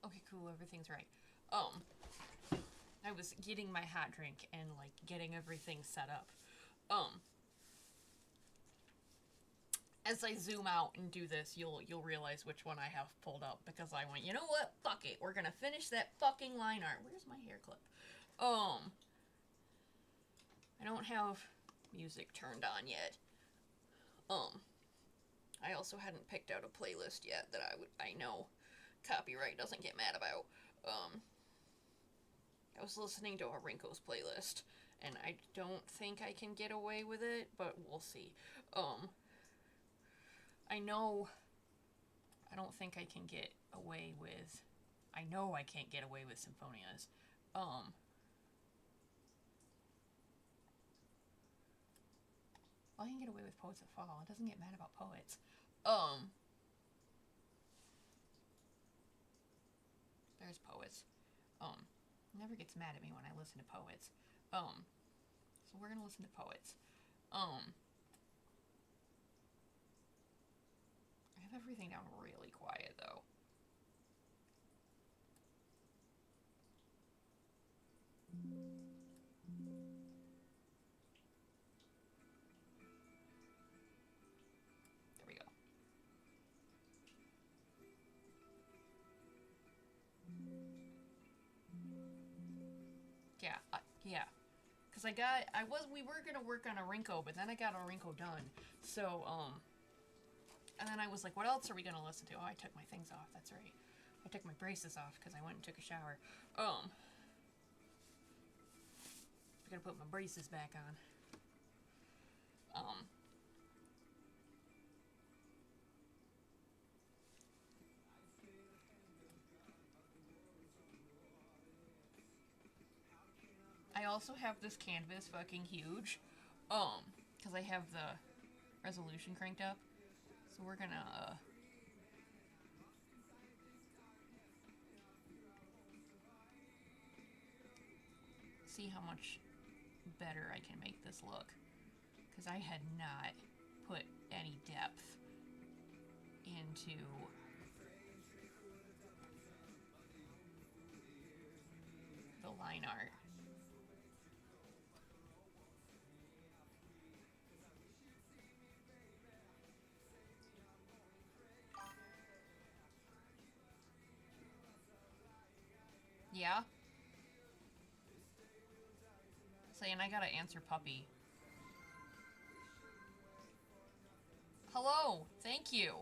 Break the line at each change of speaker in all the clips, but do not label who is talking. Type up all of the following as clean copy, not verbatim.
Okay, cool, everything's right. I was getting my hot drink and, like, getting everything set up. Um, as I zoom out and do this, you'll realize which one I have pulled up because I went, you know what? Fuck it. We're gonna finish that fucking line art. Where's my hair clip? I don't have music turned on yet. I also hadn't picked out a playlist yet that I know copyright doesn't get mad about. I was listening to a Rinko's playlist, and I don't think I can get away with it, but we'll see. I know I don't think I can get away with. I know I can't get away with symphonias. Well, I can get away with Poets That Fall. It doesn't get mad about poets. There's poets. Never gets mad at me when I listen to poets. So we're gonna listen to poets. I have everything down really quiet though. There we go. Yeah. Cause we were gonna work on a Rinko, but then I got a Rinko done. So, and then I was like, what else are we gonna listen to? Oh, I took my things off. That's right. I took my braces off because I went and took a shower. I gotta put my braces back on. I also have this canvas fucking huge. Because I have the resolution cranked up. So we're gonna, see how much better I can make this look. Because I had not put any depth into the line art. Yeah? Saying I gotta answer puppy. Hello! Thank you!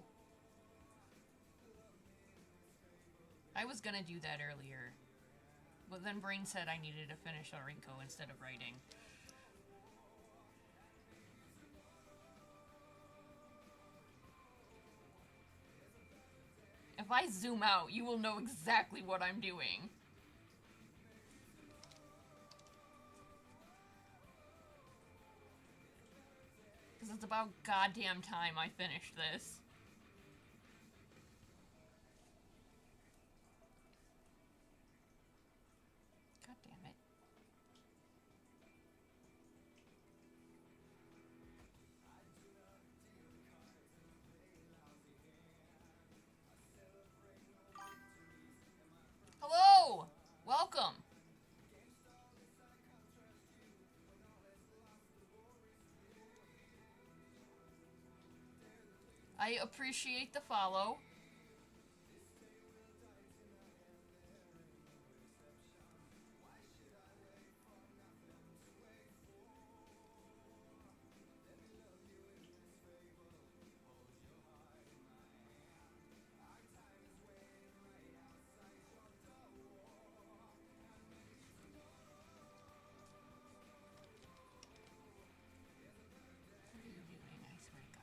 I was gonna do that earlier. But then Brain said I needed to finish a Rinko instead of writing. If I zoom out, you will know exactly what I'm doing. Because it's about goddamn time I finished this. God damn it. Hello! Welcome! I appreciate the follow. What are you doing? I swear to God.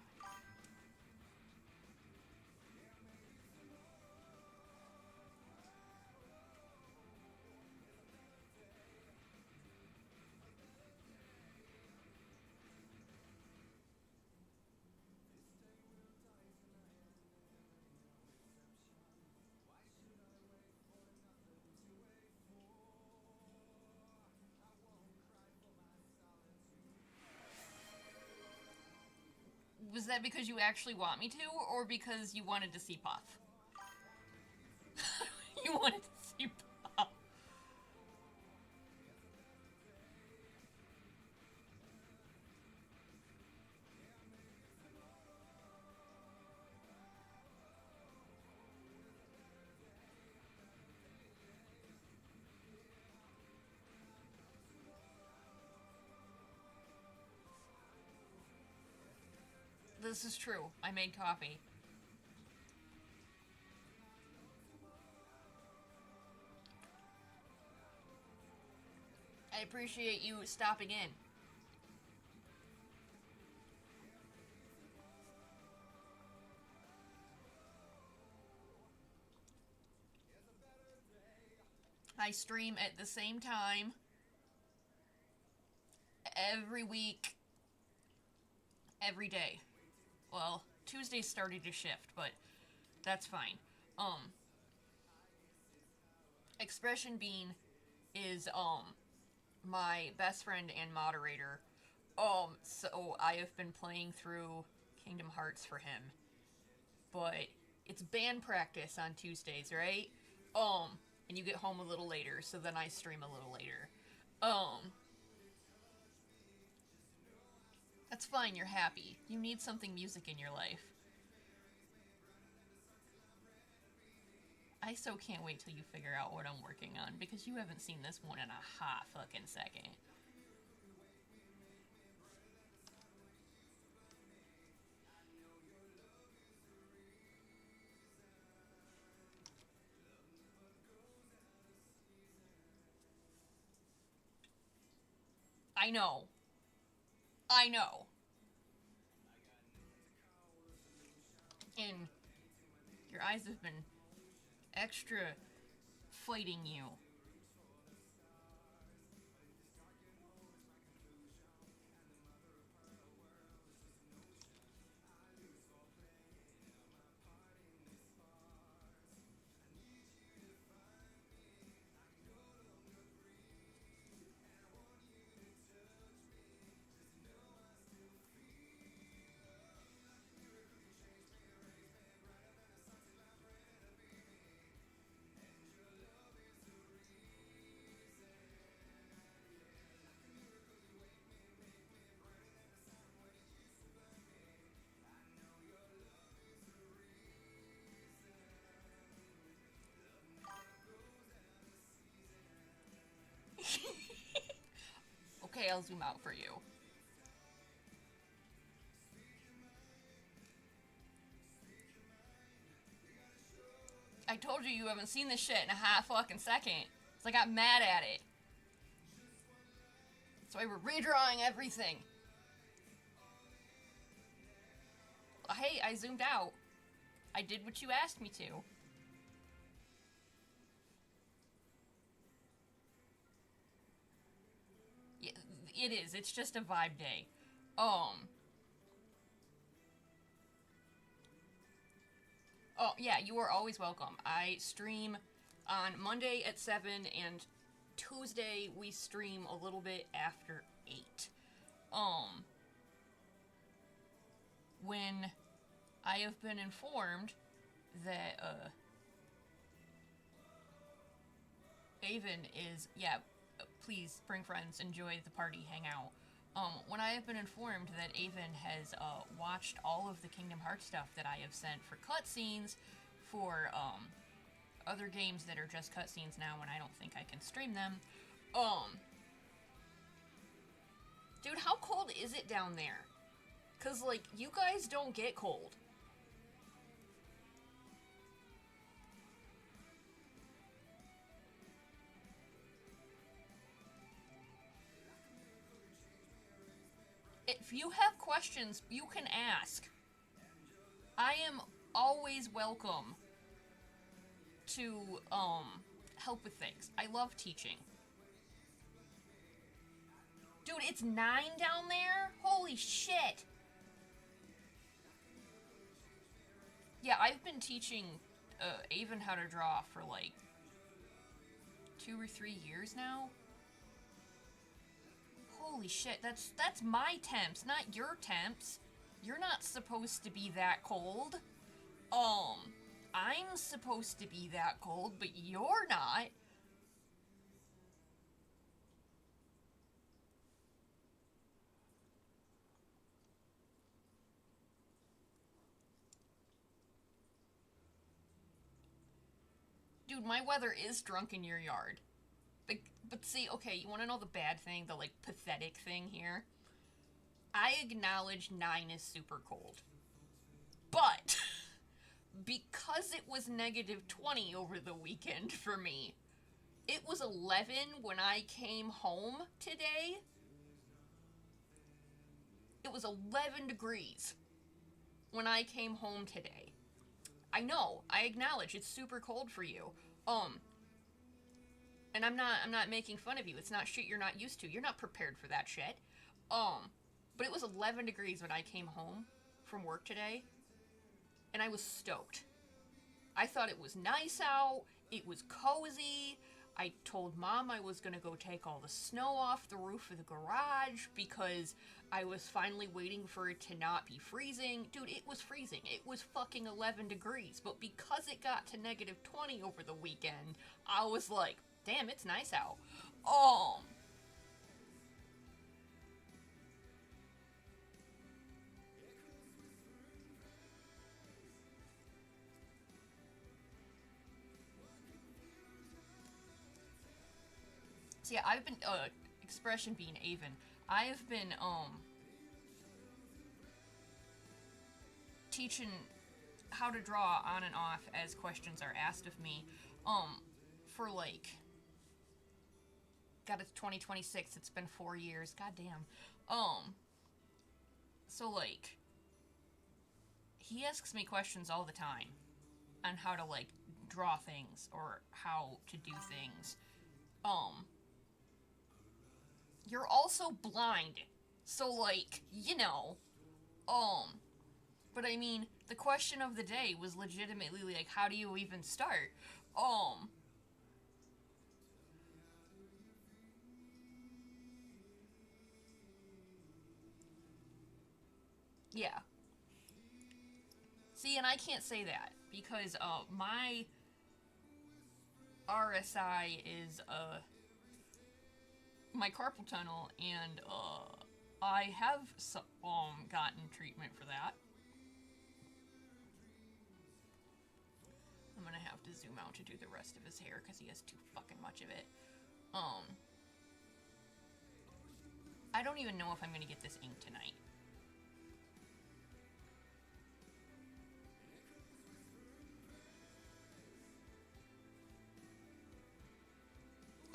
Was that because you actually want me to, or because you wanted to see Puff? You you wanted to see Bob. This is true. I made coffee. I appreciate you stopping in. I stream at the same time every week, every day. Well, Tuesdays started to shift, but that's fine. Expression Bean is my best friend and moderator. So I have been playing through Kingdom Hearts for him. But it's band practice on Tuesdays, right? And you get home a little later, so then I stream a little later. That's fine, you're happy. You need something music in your life. I so can't wait till you figure out what I'm working on, because you haven't seen this one in a hot fucking second. I know. I know. And your eyes have been extra fighting you. Okay, I'll zoom out for you. I told you you haven't seen this shit in a hot fucking second. So I got mad at it. So I were redrawing everything. Hey, I zoomed out. I did what you asked me to. Yeah, it is. It's just a vibe day. Oh, yeah, you are always welcome. I stream on Monday at 7, and Tuesday we stream a little bit after 8. Um, when I have been informed that, Avon is, yeah, please bring friends, enjoy the party, hang out. When I have been informed that Avon has watched all of the Kingdom Hearts stuff that I have sent for cutscenes, for other games that are just cutscenes now, and I don't think I can stream them. Dude, how cold is it down there? Cause like you guys don't get cold. If you have questions, you can ask. I am always welcome to help with things. I love teaching. Dude, it's 9 down there? Holy shit. Yeah, I've been teaching Avon how to draw for like 2 or 3 years now. Holy shit, that's my temps, not your temps. You're not supposed to be that cold. I'm supposed to be that cold, but you're not. Dude, my weather is drunk in your yard. But see, okay, you want to know the bad thing, the like pathetic thing here? I acknowledge 9 is super cold. But because it was negative 20 over the weekend for me, it was 11 when I came home today. It was 11 degrees when I came home today. I know, I acknowledge it's super cold for you. And I'm not making fun of you. It's not shit you're not used to. You're not prepared for that shit. But it was 11 degrees when I came home from work today, and I was stoked. I thought it was nice out. It was cozy. I told Mom I was gonna go take all the snow off the roof of the garage because I was finally waiting for it to not be freezing. Dude, it was freezing. It was fucking 11 degrees. But because it got to negative 20 over the weekend, I was like, damn, it's nice out. So yeah, I've been, expression being Avon, I've been, teaching how to draw on and off as questions are asked of me, for like, God, it's 2026, it's been 4 years, god damn. So like, he asks me questions all the time on how to like draw things or how to do things. You're also blind. So like, but I mean, the question of the day was legitimately like, how do you even start? Yeah. See, and I can't say that because my RSI is my carpal tunnel, and I have gotten treatment for that. I'm gonna have to zoom out to do the rest of his hair because he has too fucking much of it. I don't even know if I'm gonna get this ink tonight.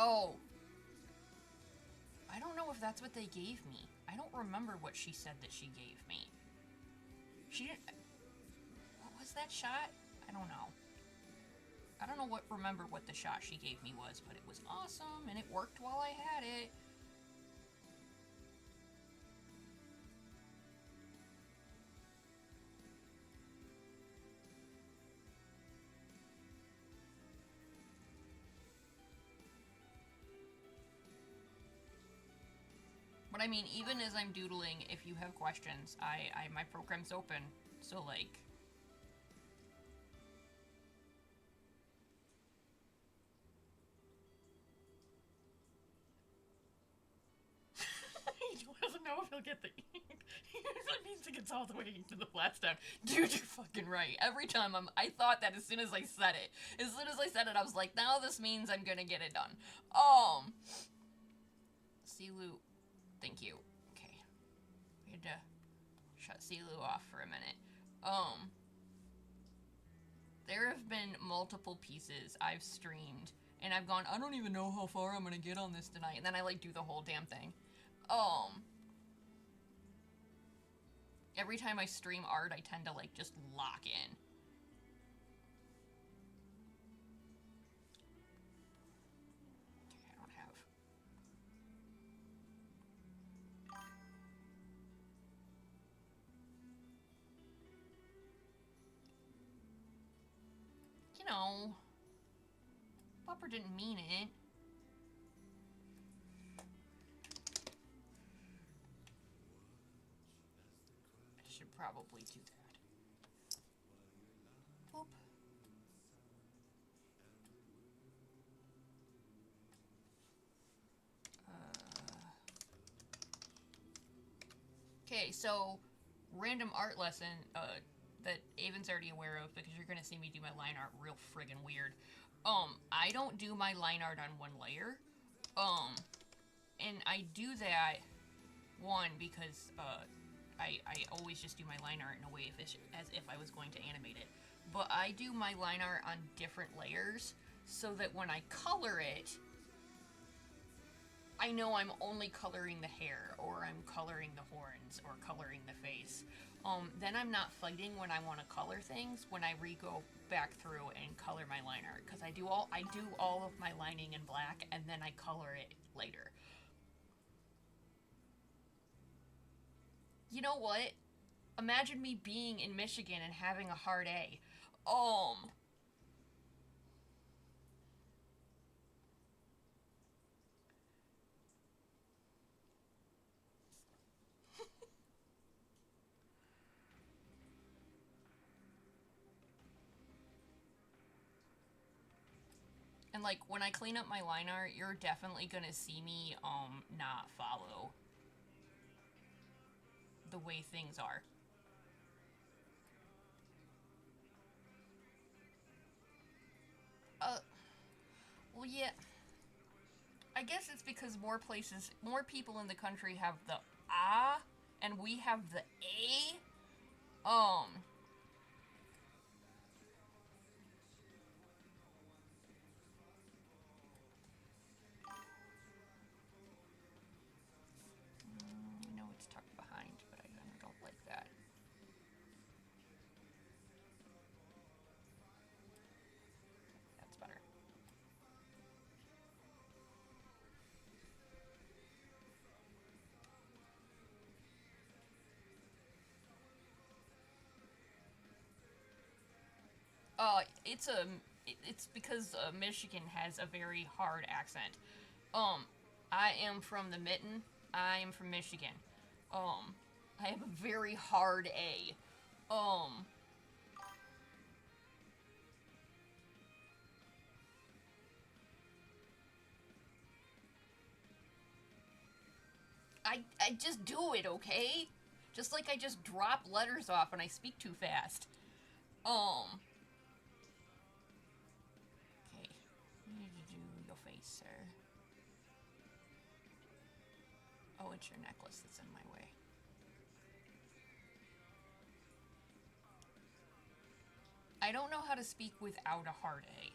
Oh. I don't know if that's what they gave me. I don't remember what she said that she gave me. She didn't... What was that shot? I don't know. I don't know remember what the shot she gave me was, but it was awesome, and it worked while I had it. But I mean, even as I'm doodling, if you have questions, my program's open. So like, he doesn't know if he'll get the ink. He needs to get all the way to the flats down. Dude, you're fucking right. Every time I thought that as soon as I said it. As soon as I said it, I was like, now this means I'm gonna get it done. Silu, thank you. Okay. We had to shut Silu off for a minute. There have been multiple pieces I've streamed, and I've gone, I don't even know how far I'm gonna get on this tonight, and then I like do the whole damn thing. Every time I stream art, I tend to like just lock in. Okay, I don't have. You know, Bupper didn't mean it. I should probably do that. Boop. Okay, so random art lesson that Avon's already aware of because you're gonna see me do my line art real friggin' weird. I don't do my line art on one layer. And I do that one because I always just do my line art in a way as if I was going to animate it. But I do my line art on different layers so that when I color it, I know I'm only coloring the hair, or I'm coloring the horns, or coloring the face. Then I'm not fighting when I want to color things when I go back through and color my line art, because I do all of my lining in black and then I color it later. You know what? Imagine me being in Michigan and having a hard A. Um, and like when I clean up my line art, you're definitely gonna see me not follow the way things are. Uh, well, yeah. I guess it's because more people in the country have the ah, and we have the a. I know it's tucked behind, but I don't like that. That's better. It's a it's because Michigan has a very hard accent. Um, I am from the Mitten. I am from Michigan. Um, I have a very hard A. Um, I just do it, okay? Just like I just drop letters off when I speak too fast. Um, okay. You need to do your face, sir. Oh, it's your necklace that's in my way. I don't know how to speak without a hard A.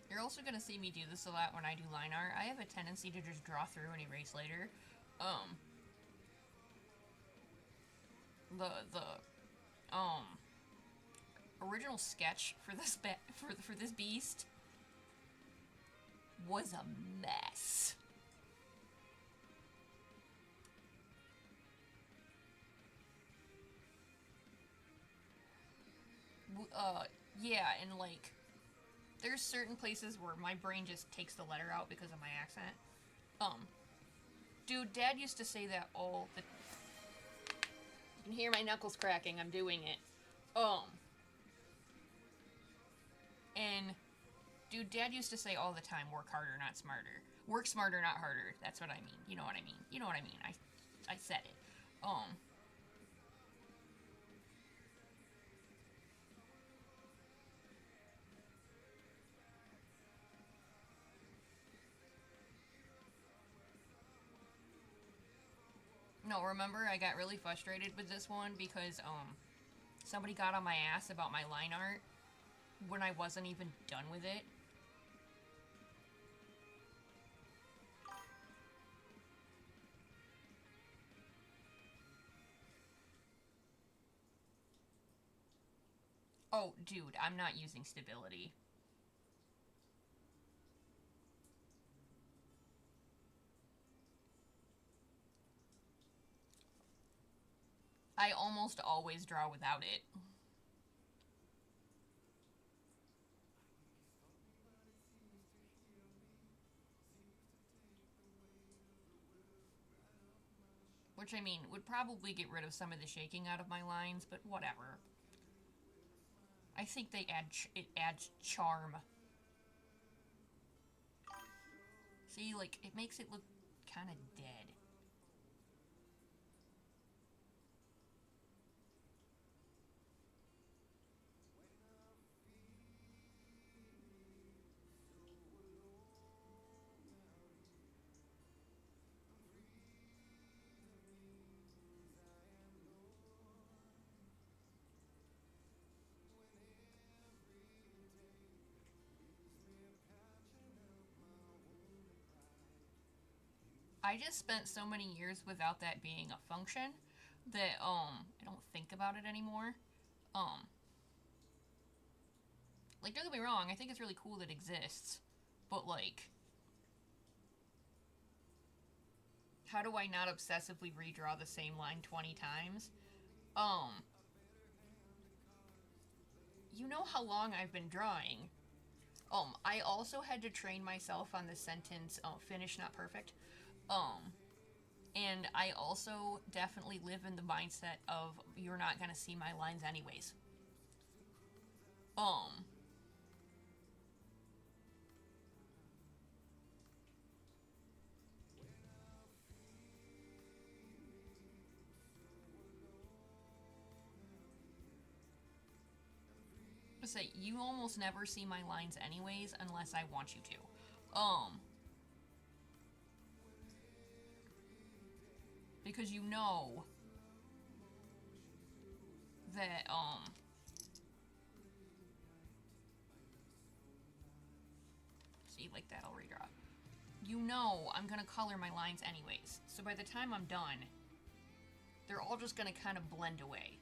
You're also gonna see me do this a lot when I do line art. I have a tendency to just draw through and erase later. Um, the original sketch for for this beast was a mess. Uh, yeah, and like there's certain places where my brain just takes the letter out because of my accent. Um, dude, Dad used to say that all the. You can hear my knuckles cracking. I'm doing it. Um, and dude, Dad used to say all the time, "Work harder, not smarter. Work smarter, not harder." That's what I mean. You know what I mean. You know what I mean. I said it. Um, no, remember I got really frustrated with this one because somebody got on my ass about my line art when I wasn't even done with it. Oh, dude, I'm not using stability. I almost always draw without it. Which, I mean, would probably get rid of some of the shaking out of my lines, but whatever. I think it adds charm. See, like, it makes it look kind of dead. I just spent so many years without that being a function that I don't think about it anymore. Um like, don't get me wrong, I think it's really cool that it exists. But like, how do I not obsessively redraw the same line 20 times? Um you know how long I've been drawing. I also had to train myself on the sentence finished not perfect. Um and I also definitely live in the mindset of you're not gonna see my lines anyways. Um say you almost never see my lines anyways unless I want you to. Because you know that see, like that I'll redraw. You know I'm gonna color my lines anyways. So by the time I'm done, they're all just gonna kind of blend away.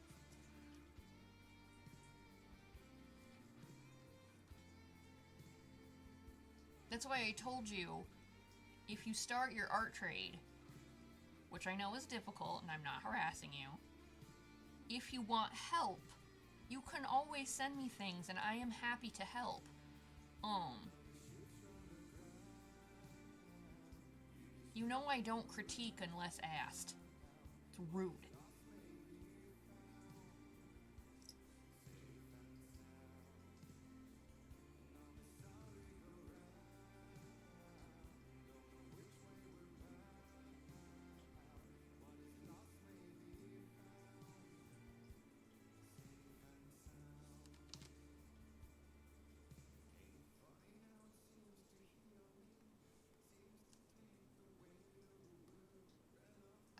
That's why I told you, if you start your art trade, which I know is difficult and I'm not harassing you, if you want help, you can always send me things and I am happy to help. You know I don't critique unless asked. It's rude.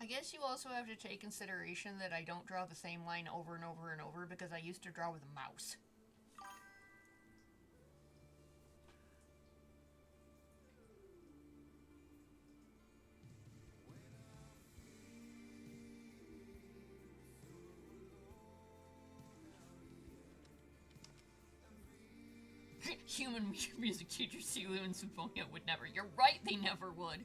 I guess you also have to take consideration that I don't draw the same line over and over and over because I used to draw with a mouse. Human music teacher Silu and Symphonia would never. You're right, they never would.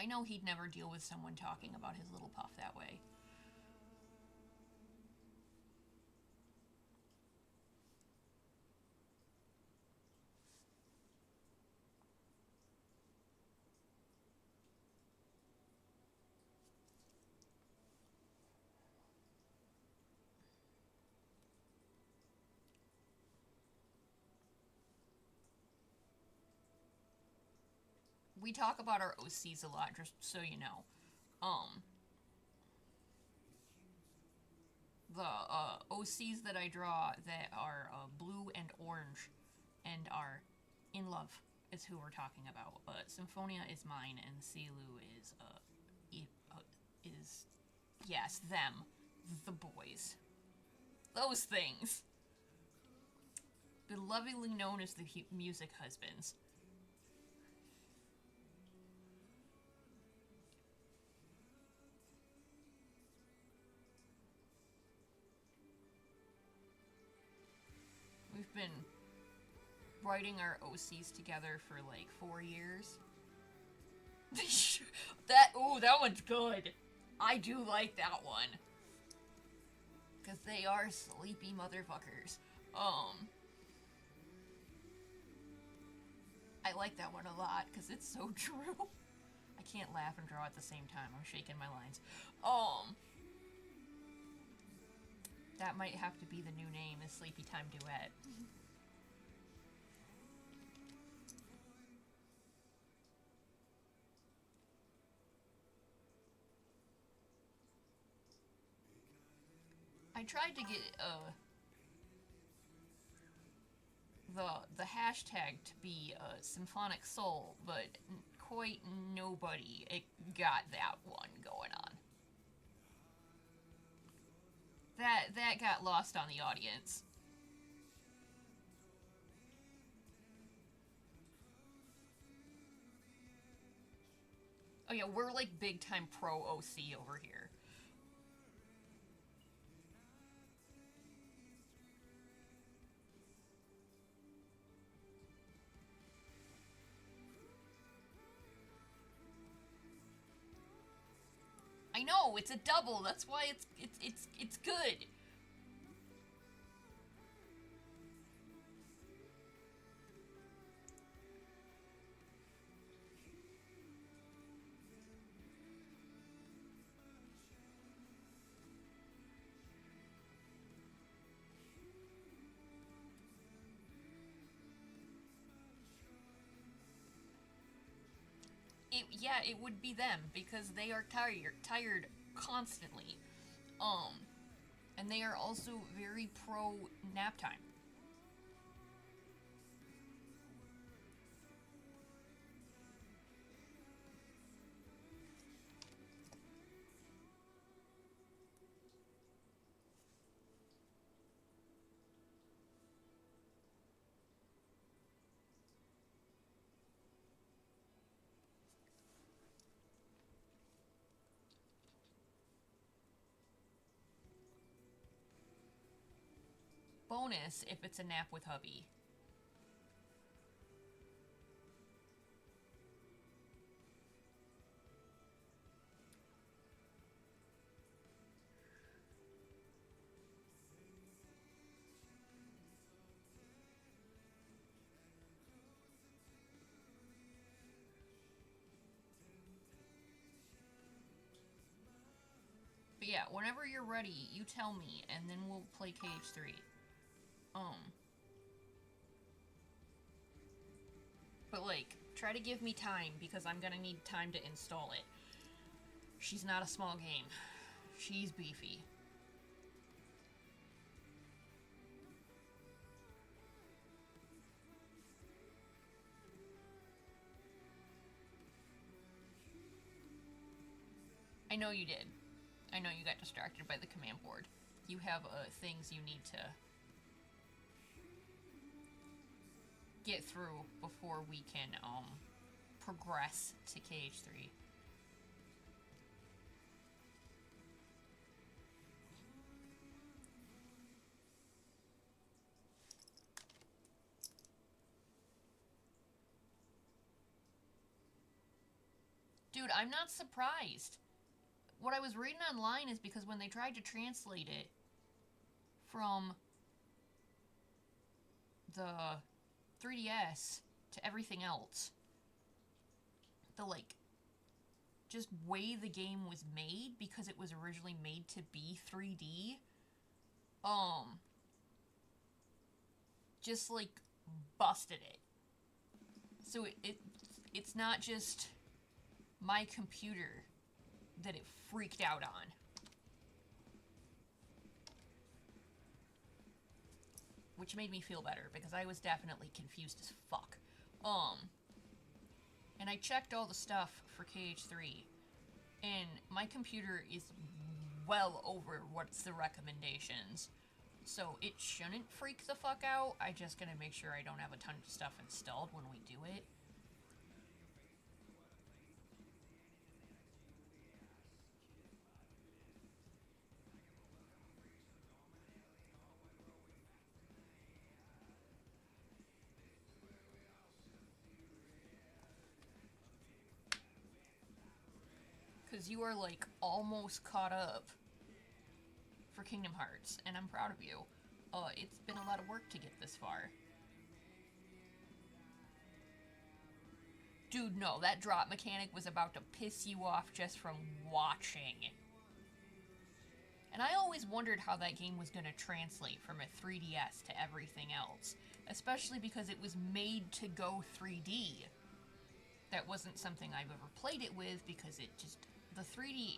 I know he'd never deal with someone talking about his little puff that way. We talk about our OCs a lot, just so you know. Um, the OCs that I draw that are blue and orange and are in love is who we're talking about. Symphonia is mine, and Silu is yes, them, the boys, those things. been lovingly known as the music husbands. We've been writing our OCs together for like 4 years. that one's good. I do like that one. Because they are sleepy motherfuckers. I like that one a lot, because it's so true. I can't laugh and draw at the same time. I'm shaking my lines. That might have to be the new name, is Sleepy Time Duet. I tried to get the hashtag to be Symphonic Soul, but quite nobody got that one going on. That got lost on the audience. Oh yeah, we're like big time pro OC over here. I know, it's a double. That's why it's good. It would be them because they are tired constantly. And they are also very pro nap time. Bonus if it's a nap with hubby. But yeah, whenever you're ready, you tell me, and then we'll play KH3. But like, try to give me time, because I'm gonna need time to install it. She's not a small game. She's beefy. I know you did. I know you got distracted by the command board. You have things you need to get through before we can progress to KH3. Dude, I'm not surprised. What I was reading online is because when they tried to translate it from the 3DS to everything else, the like just way the game was made, because it was originally made to be 3D, just like busted it. So it's not just my computer that it freaked out on. Which made me feel better, because I was definitely confused as fuck. And I checked all the stuff for KH3, and my computer is well over what's the recommendations. So it shouldn't freak the fuck out. I just gotta make sure I don't have a ton of stuff installed when we do it. Because you are like almost caught up for Kingdom Hearts, and I'm proud of you. It's been a lot of work to get this far. Dude, no, that drop mechanic was about to piss you off just from watching. And I always wondered how that game was going to translate from a 3DS to everything else, especially because it was made to go 3D. That wasn't something I've ever played it with because it just the 3D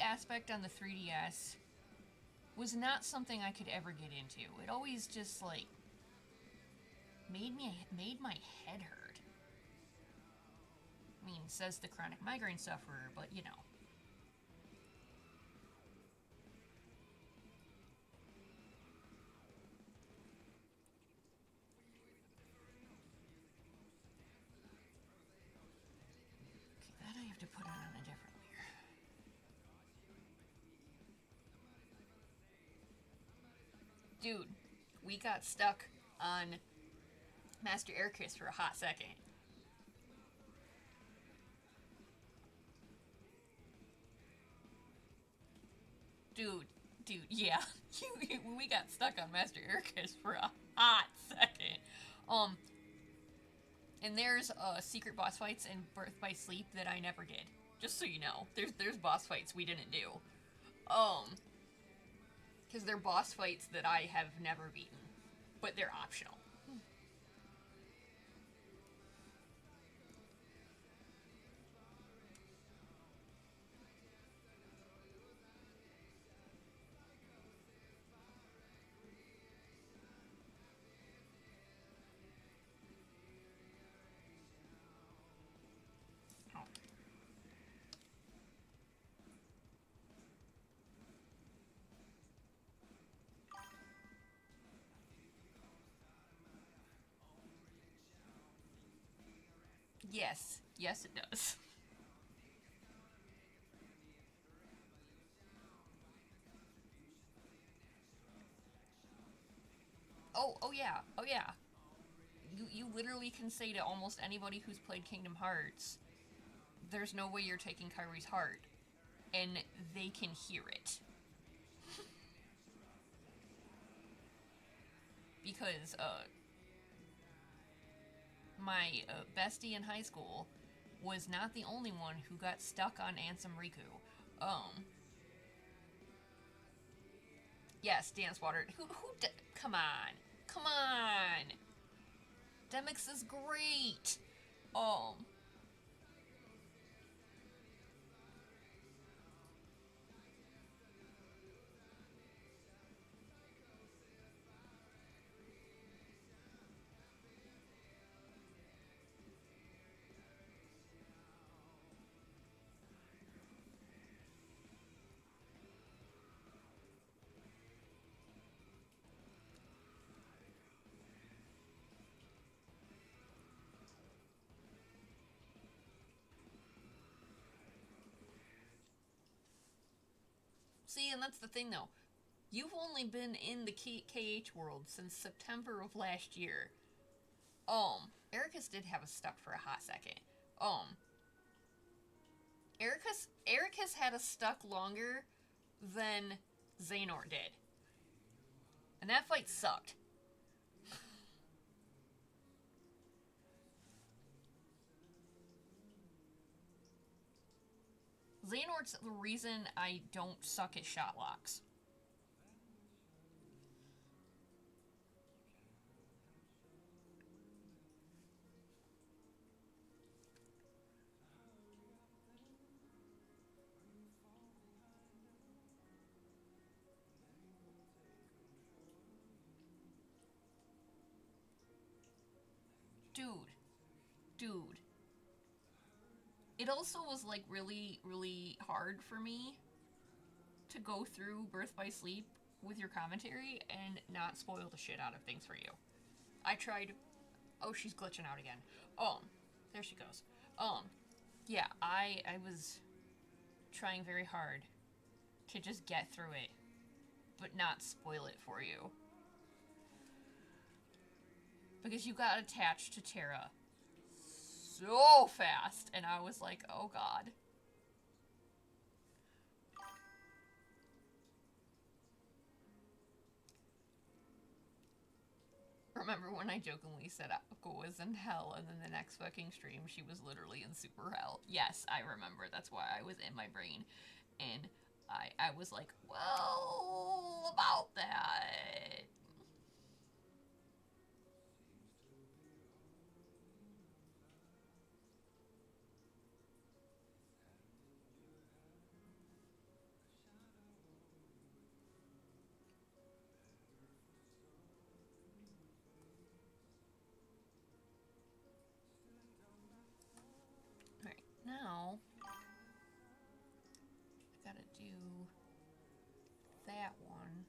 aspect on the 3DS was not something I could ever get into. It always just like made my head hurt. I mean, says the chronic migraine sufferer, but you know. Okay, that I have to put on a different layer. Dude, we got stuck on Master Airkiss for a hot second. Dude, yeah, we got stuck on Master Airkiss for a hot second. Um, and there's secret boss fights in Birth by Sleep that I never did. Just so you know, there's boss fights we didn't do. Because they're boss fights that I have never beaten, but they're optional. Oh. Yes, it does. Oh yeah. You literally can say to almost anybody who's played Kingdom Hearts, there's no way you're taking Kyrie's heart, and they can hear it. Because my bestie in high school was not the only one who got stuck on Ansem Riku. Yes, Dance Water. Come on, come on. Demix is great. Um, See, and that's the thing though. You've only been in the KH world since September of last year. Ericus did have us stuck for a hot second. Um, Ericus had us stuck longer than Xehanort did. And that fight sucked. Xehanort's the reason I don't suck at shot locks. Dude, dude. It also was like really, really hard for me to go through Birth by Sleep with your commentary and not spoil the shit out of things for you. I tried. Oh, she's glitching out again. There she goes. Yeah, I was trying very hard to just get through it, but not spoil it for you. Because you got attached to Terra so fast, and I was like, oh god. Remember when I jokingly said Akko was in hell, and then the next fucking stream she was literally in super hell? Yes, I remember. That's why I was in my brain. And I was like, well, about that. Alright, now I gotta do that one.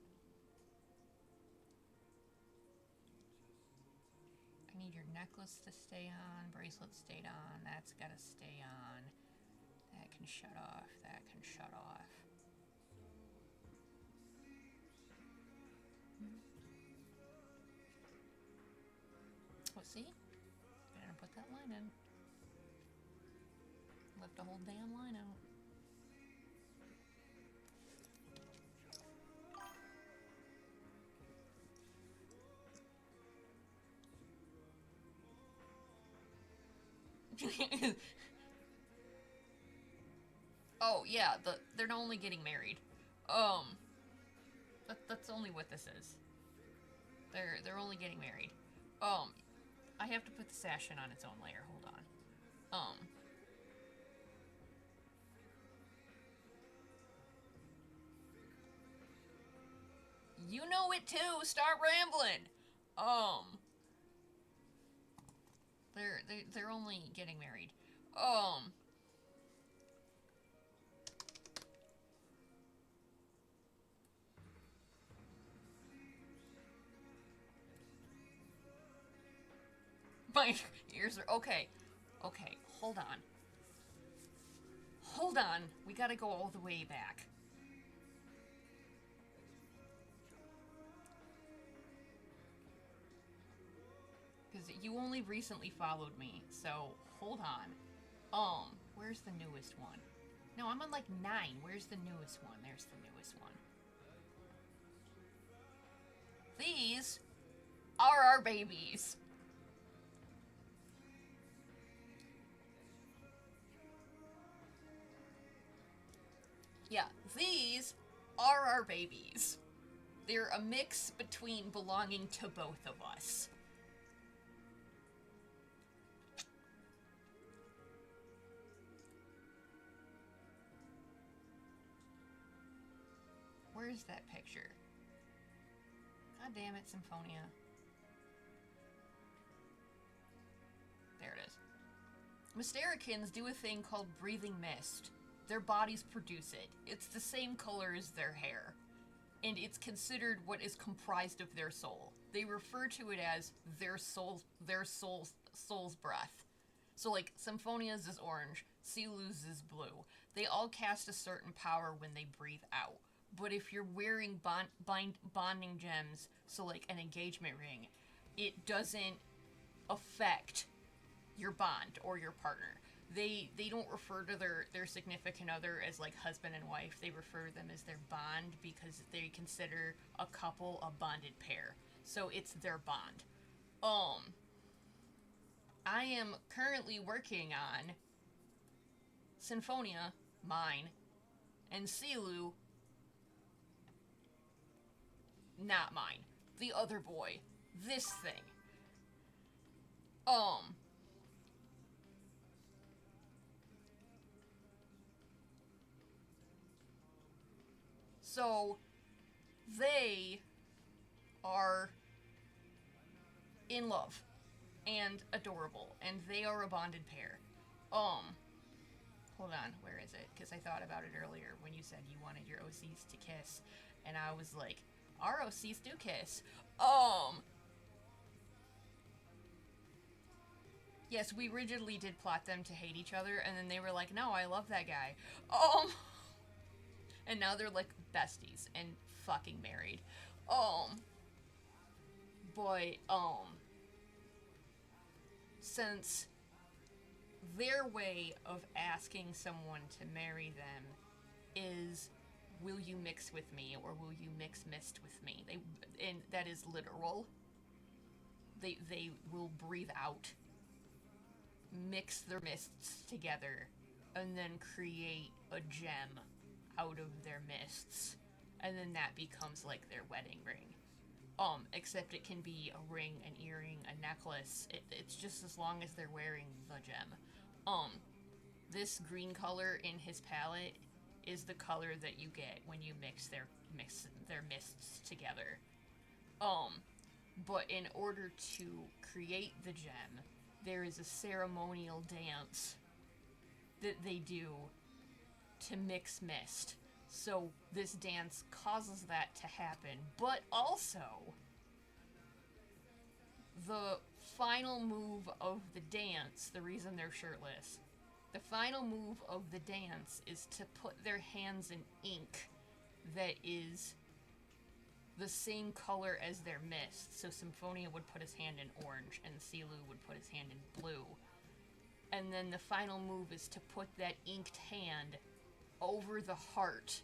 I need your necklace to stay on, bracelet stayed on, that's gotta stay on. That can shut off, that can shut off. Oh, see? I didn't put that line in. Left a whole damn line out. Oh yeah, they're only getting married. That's only what this is. They're only getting married. I have to put the sash in on its own layer. Hold on. You know it too. Start rambling. They're only getting married. My ears are okay. Okay, hold on. Hold on. We gotta go all the way back. Because you only recently followed me, so hold on. Where's the newest one? No, I'm on like 9. Where's the newest one? There's the newest one. These are our babies. Yeah, these are our babies. They're a mix between belonging to both of us. Where's that picture? God damn it, Symphonia. There it is. Mystericans do a thing called breathing mist. Their bodies produce it. It's the same color as their hair. And it's considered what is comprised of their soul. They refer to it as their soul's breath. So like Symphonia's is orange, Silu's is blue. They all cast a certain power when they breathe out. But if you're wearing bonding gems, so like an engagement ring, it doesn't affect your bond or your partner. They don't refer to their significant other as like husband and wife. They refer to them as their bond because they consider a couple a bonded pair. So it's their bond. I am currently working on Symphonia, mine, and Silu, not mine. The other boy. This thing. So, they are in love and adorable, and they are a bonded pair. Hold hold on, where is it? Because I thought about it earlier when you said you wanted your OCs to kiss, and I was like, our OCs do kiss. Yes, we rigidly did plot them to hate each other, and then they were like, no, I love that guy. And now they're like besties and fucking married. But, since their way of asking someone to marry them is, will you mix with me, or will you mix mist with me? And that is literal. They will breathe out, mix their mists together, and then create a gem out of their mists. And then that becomes like their wedding ring. Except it can be a ring, an earring, a necklace. It's just as long as they're wearing the gem. This green color in his palette is the color that you get when you mix their mists together. But in order to create the gem, there is a ceremonial dance that they do to mix mist. So this dance causes that to happen, but also the final move of the dance, the reason they're shirtless, the final move of the dance is to put their hands in ink that is the same color as their mist. So Symphonia would put his hand in orange, and Silu would put his hand in blue. And then the final move is to put that inked hand over the heart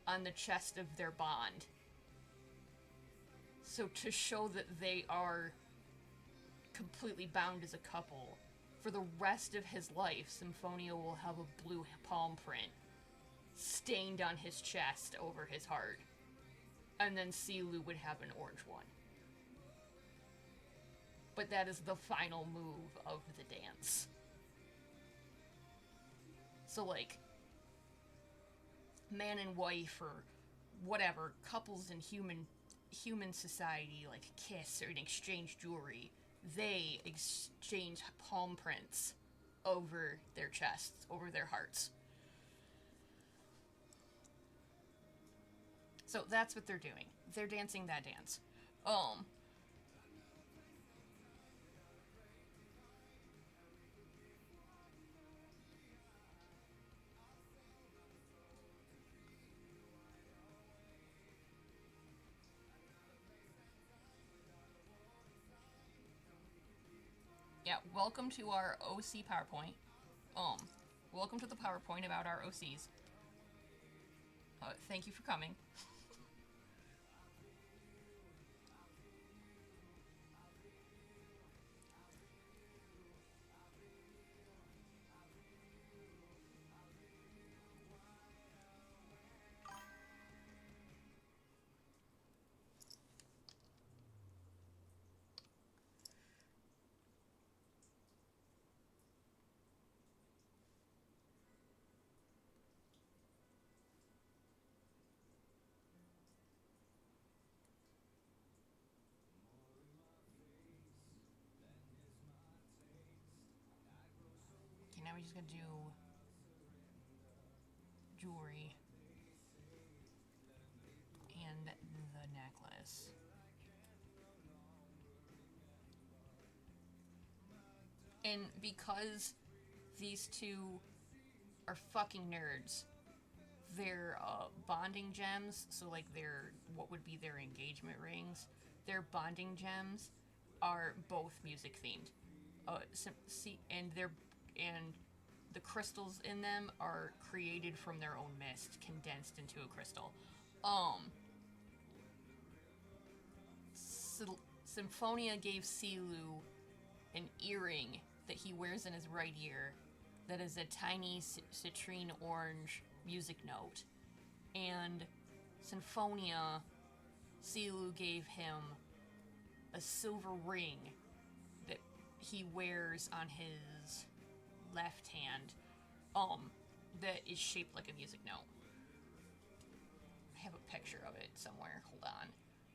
on the chest of their bond. So to show that they are completely bound as a couple, for the rest of his life, Symphonia will have a blue palm print stained on his chest over his heart. And then Silu would have an orange one. But that is the final move of the dance. So, like, man and wife, or whatever, couples in human society, like, kiss or exchange jewelry, they exchange palm prints over their chests, over their hearts. So that's what they're doing. They're dancing that dance. Yeah, welcome to our OC PowerPoint. Welcome to the PowerPoint about our OCs. Thank you for coming. Okay, now we're just gonna do jewelry and the necklace. And because these two are fucking nerds, their bonding gems, so like their, what would be their engagement rings, their bonding gems are both music themed. And the crystals in them are created from their own mist, condensed into a crystal. Symphonia gave Silu an earring that he wears in his right ear that is a tiny citrine orange music note. And Silu gave him a silver ring that he wears on his left hand, that is shaped like a music note. I have a picture of it somewhere. Hold on.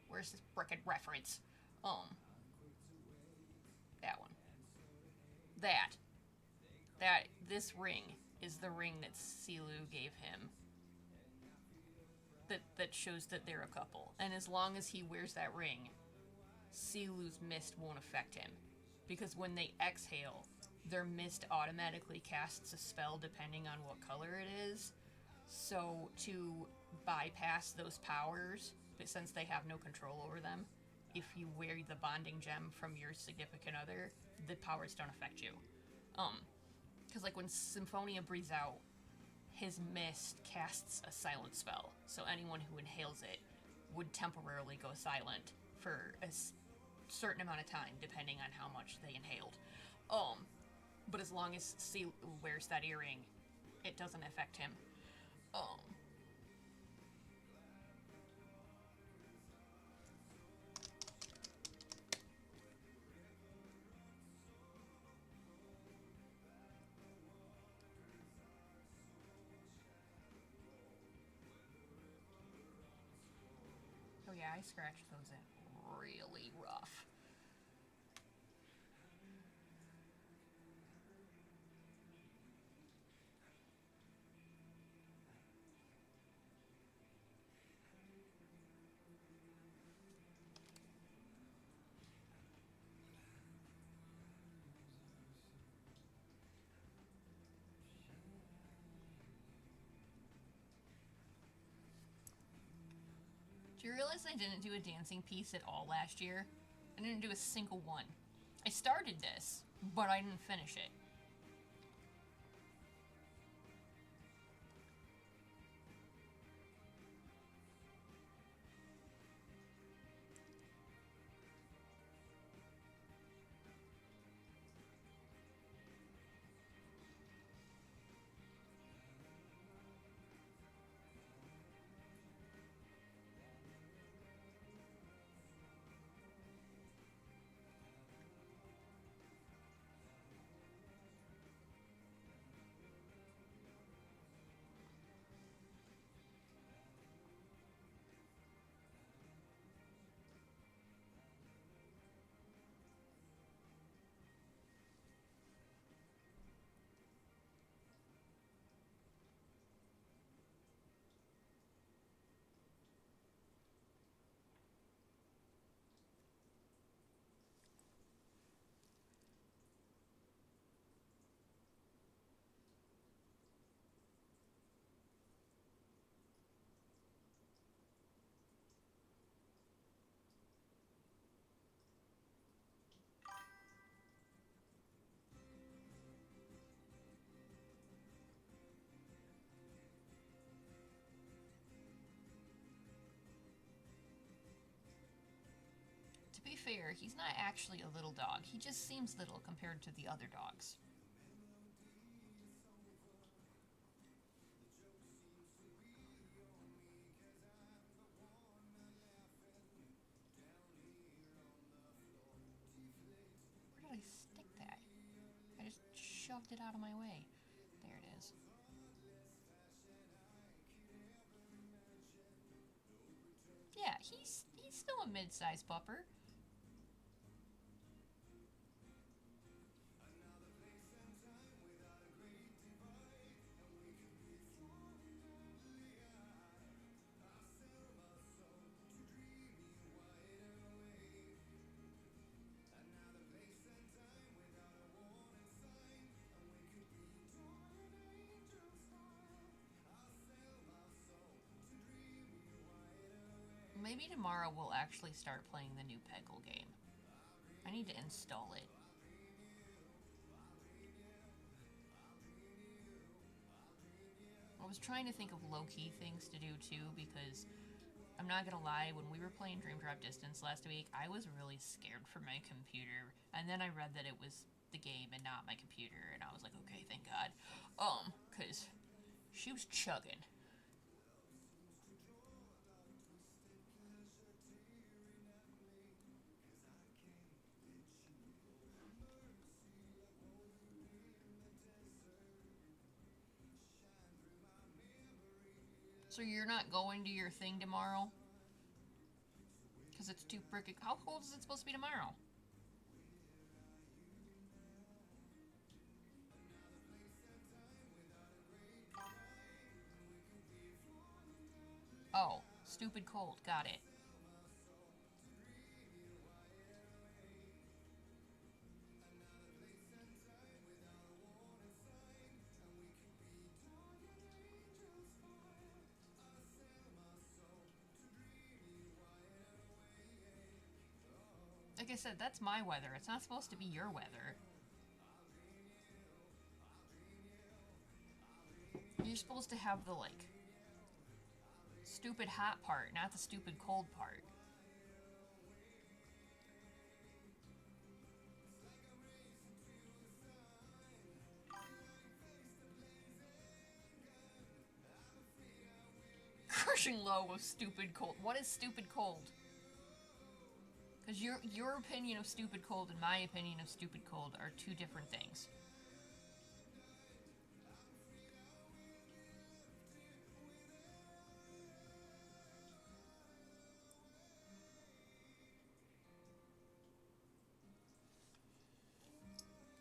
Where's this frickin' reference? That one. This ring is the ring that Silu gave him. That shows that they're a couple. And as long as he wears that ring, Silu's mist won't affect him. Because when they exhale, their mist automatically casts a spell depending on what color it is. So to bypass those powers, but since they have no control over them, if you wear the bonding gem from your significant other, the powers don't affect you. Because like when Symphonia breathes out, his mist casts a silent spell, so anyone who inhales it would temporarily go silent for a certain amount of time, depending on how much they inhaled. But as long as Silu wears that earring, it doesn't affect him. Oh yeah, I scratched those in really rough. Do you realize I didn't do a dancing piece at all last year? I didn't do a single one. I started this, but I didn't finish it. To be fair, he's not actually a little dog. He just seems little compared to the other dogs. Where did I stick that? I just shoved it out of my way. There it is. Yeah, he's still a mid-sized pupper. Maybe tomorrow we'll actually start playing the new Peggle game. I need to install it. I was trying to think of low-key things to do too, because I'm not gonna lie, when we were playing Dream Drop Distance last week, I was really scared for my computer. And then I read that it was the game and not my computer, and I was like, okay, thank God. Cause she was chugging. So you're not going to your thing tomorrow? Because it's too freaking. How cold is it supposed to be tomorrow? Stupid cold. Got it. Like I said, that's my weather. It's not supposed to be your weather. You're supposed to have the, like, stupid hot part, not the stupid cold part. Crushing low of stupid cold. What is stupid cold? Because your opinion of stupid cold and my opinion of stupid cold are two different things.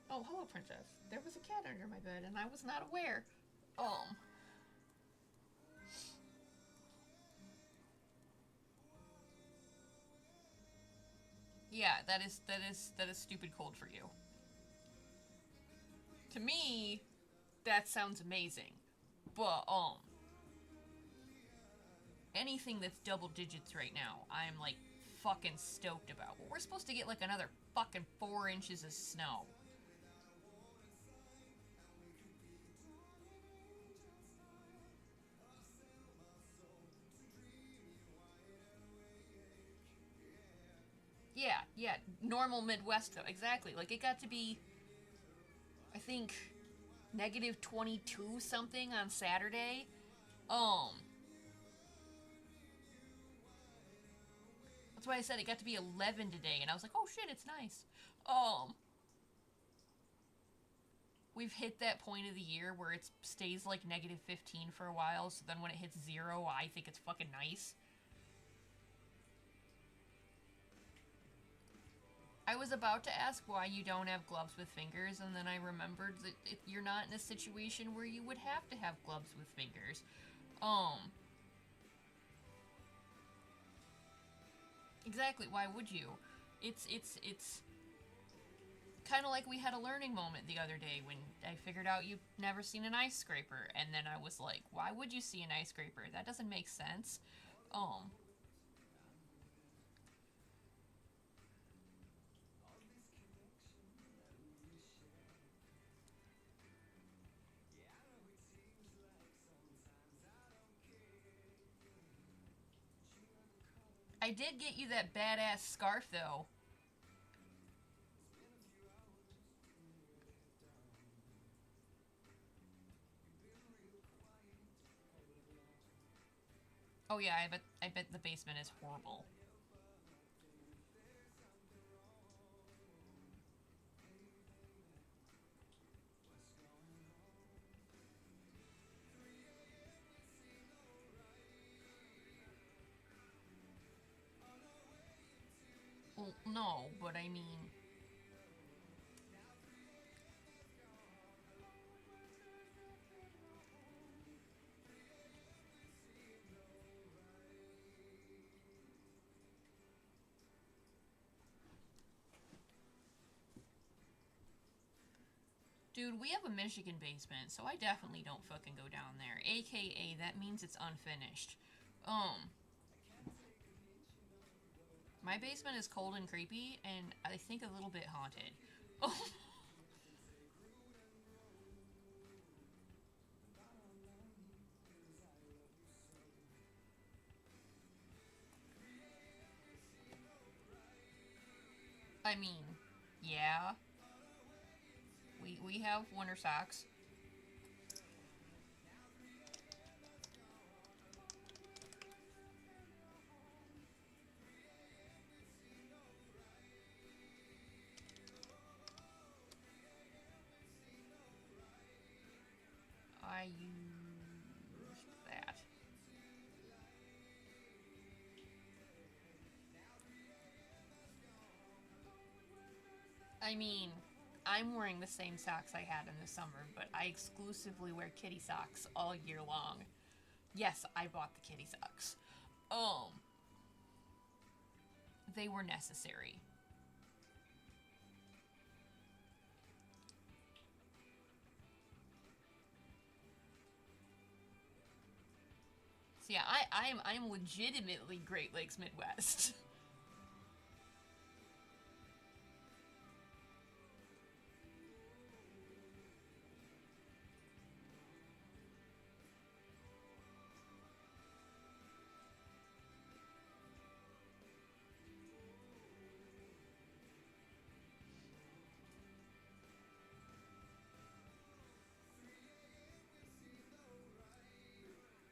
Oh, hello, princess. There was a cat under my bed, and I was not aware. Yeah, that is stupid cold for you. To me, that sounds amazing. But anything that's double digits right now, I'm like fucking stoked about. We're supposed to get like another fucking 4 inches of snow. Yeah, yeah, normal Midwest though, exactly. Like it got to be, I think, negative 22 something on Saturday. Um, that's why I said it got to be 11 today, and I was like, oh shit, it's nice. Um, we've hit that point of the year where it stays like negative 15 for a while, so then when it hits zero, I think it's fucking nice. I was about to ask why you don't have gloves with fingers, and then I remembered that you're not in a situation where you would have to have gloves with fingers. Um, exactly. Why would you? It's kind of like we had a learning moment the other day when I figured out you've never seen an ice scraper, and then I was like, why would you see an ice scraper? That doesn't make sense. Um, I did get you that badass scarf though. Oh yeah, I bet the basement is horrible. Well, no, but I mean, dude, we have a Michigan basement, so I definitely don't fucking go down there. AKA, that means it's unfinished. Um, my basement is cold and creepy, and I think a little bit haunted. Oh, I mean, yeah, we have winter socks. I used that. I mean, I'm wearing the same socks I had in the summer, but I exclusively wear kitty socks all year long. Yes, I bought the kitty socks. Um, they were necessary. So yeah, I'm legitimately Great Lakes Midwest.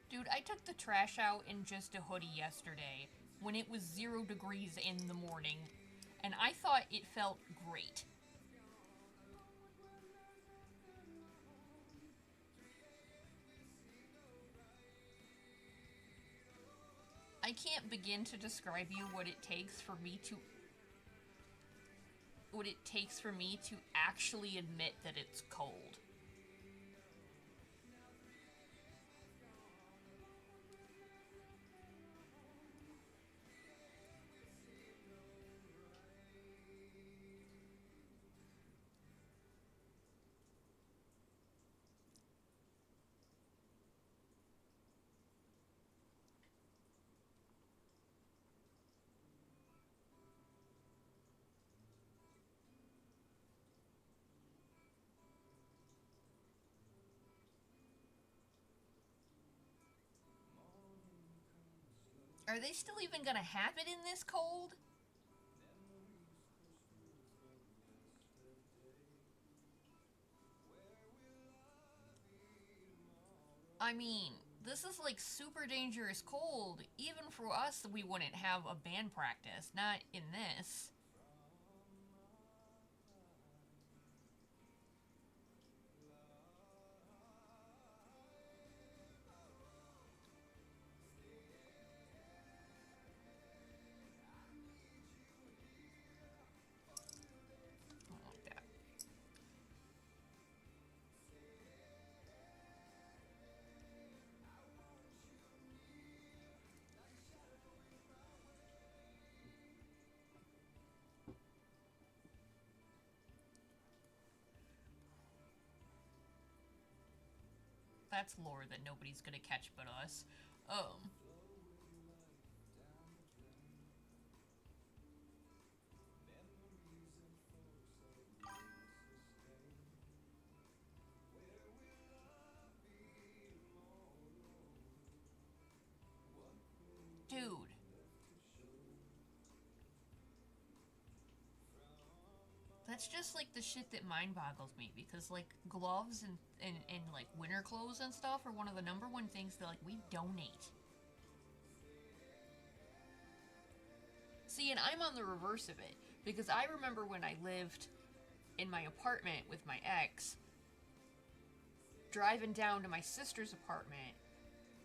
Dude, I took the trash out in just a hoodie yesterday when it was 0 degrees in the morning, and I thought it felt great. I can't begin to describe you what it takes for me to actually admit that it's cold. Are they still even gonna have it in this cold? I mean, this is like super dangerous cold. Even for us, we wouldn't have a band practice. Not in this. I don't like that. That's lore that nobody's gonna catch but us. Um, dude, that's just like the shit that mind boggles me because like gloves and like winter clothes and stuff are one of the number one things that like we donate. See, and I'm on the reverse of it because I remember when I lived in my apartment with my ex, driving down to my sister's apartment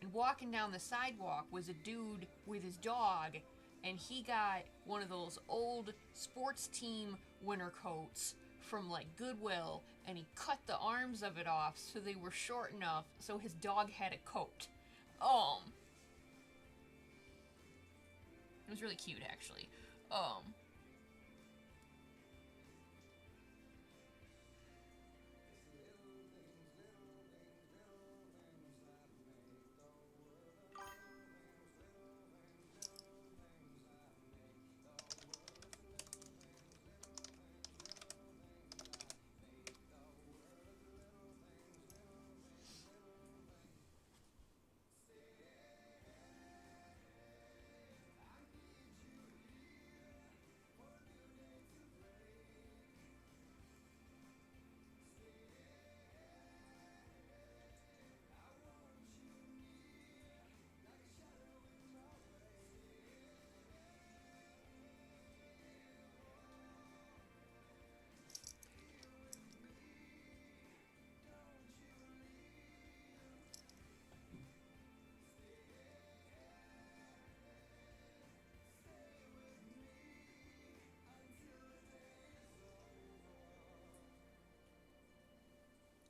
and walking down the sidewalk was a dude with his dog, and he got one of those old sports team winter coats from like Goodwill, and he cut the arms of it off so they were short enough so his dog had a coat. Um, it was really cute actually. Um,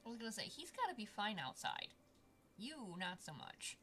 I was gonna say he's got to be fine outside. You not so much.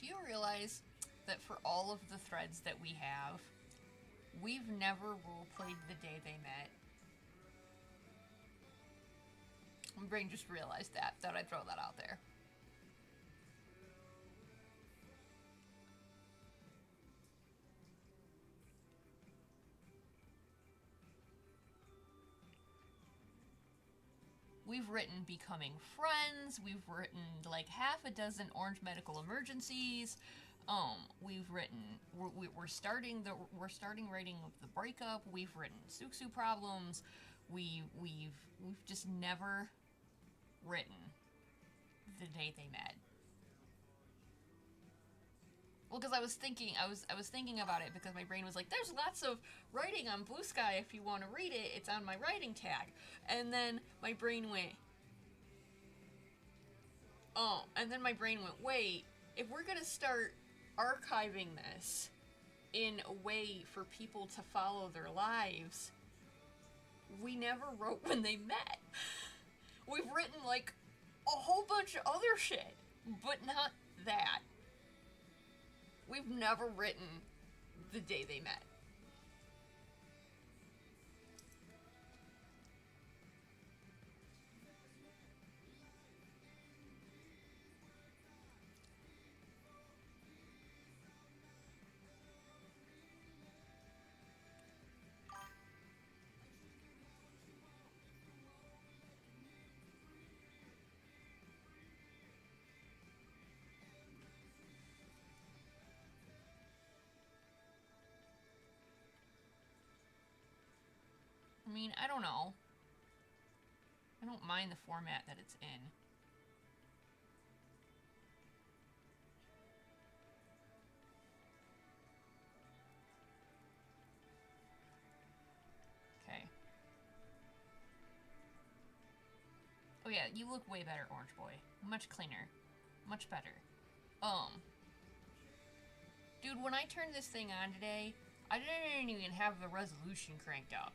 Do you realize that for all of the threads that we have, we've never roleplayed the day they met? My brain just realized that. Thought I'd throw that out there. We've written Becoming Friends. We've written like half a dozen Orange Medical Emergencies. We've written. We're starting writing of the breakup. We've written Suksu Problems. We've just never written the day they met. Well, because I was thinking about it because my brain was like, "There's lots of writing on Blue Sky if you want to read it. It's on my writing tag." And then my brain went, "Oh!" And then my brain went, "Wait, if we're gonna start archiving this in a way for people to follow their lives, we never wrote when they met. We've written like a whole bunch of other shit, but not that. We've never written the day they met." I mean, I don't know. I don't mind the format that it's in. Okay. Oh yeah, you look way better, Orange Boy. Much cleaner. Much better. Dude, when I turned this thing on today, I didn't even have the resolution cranked up.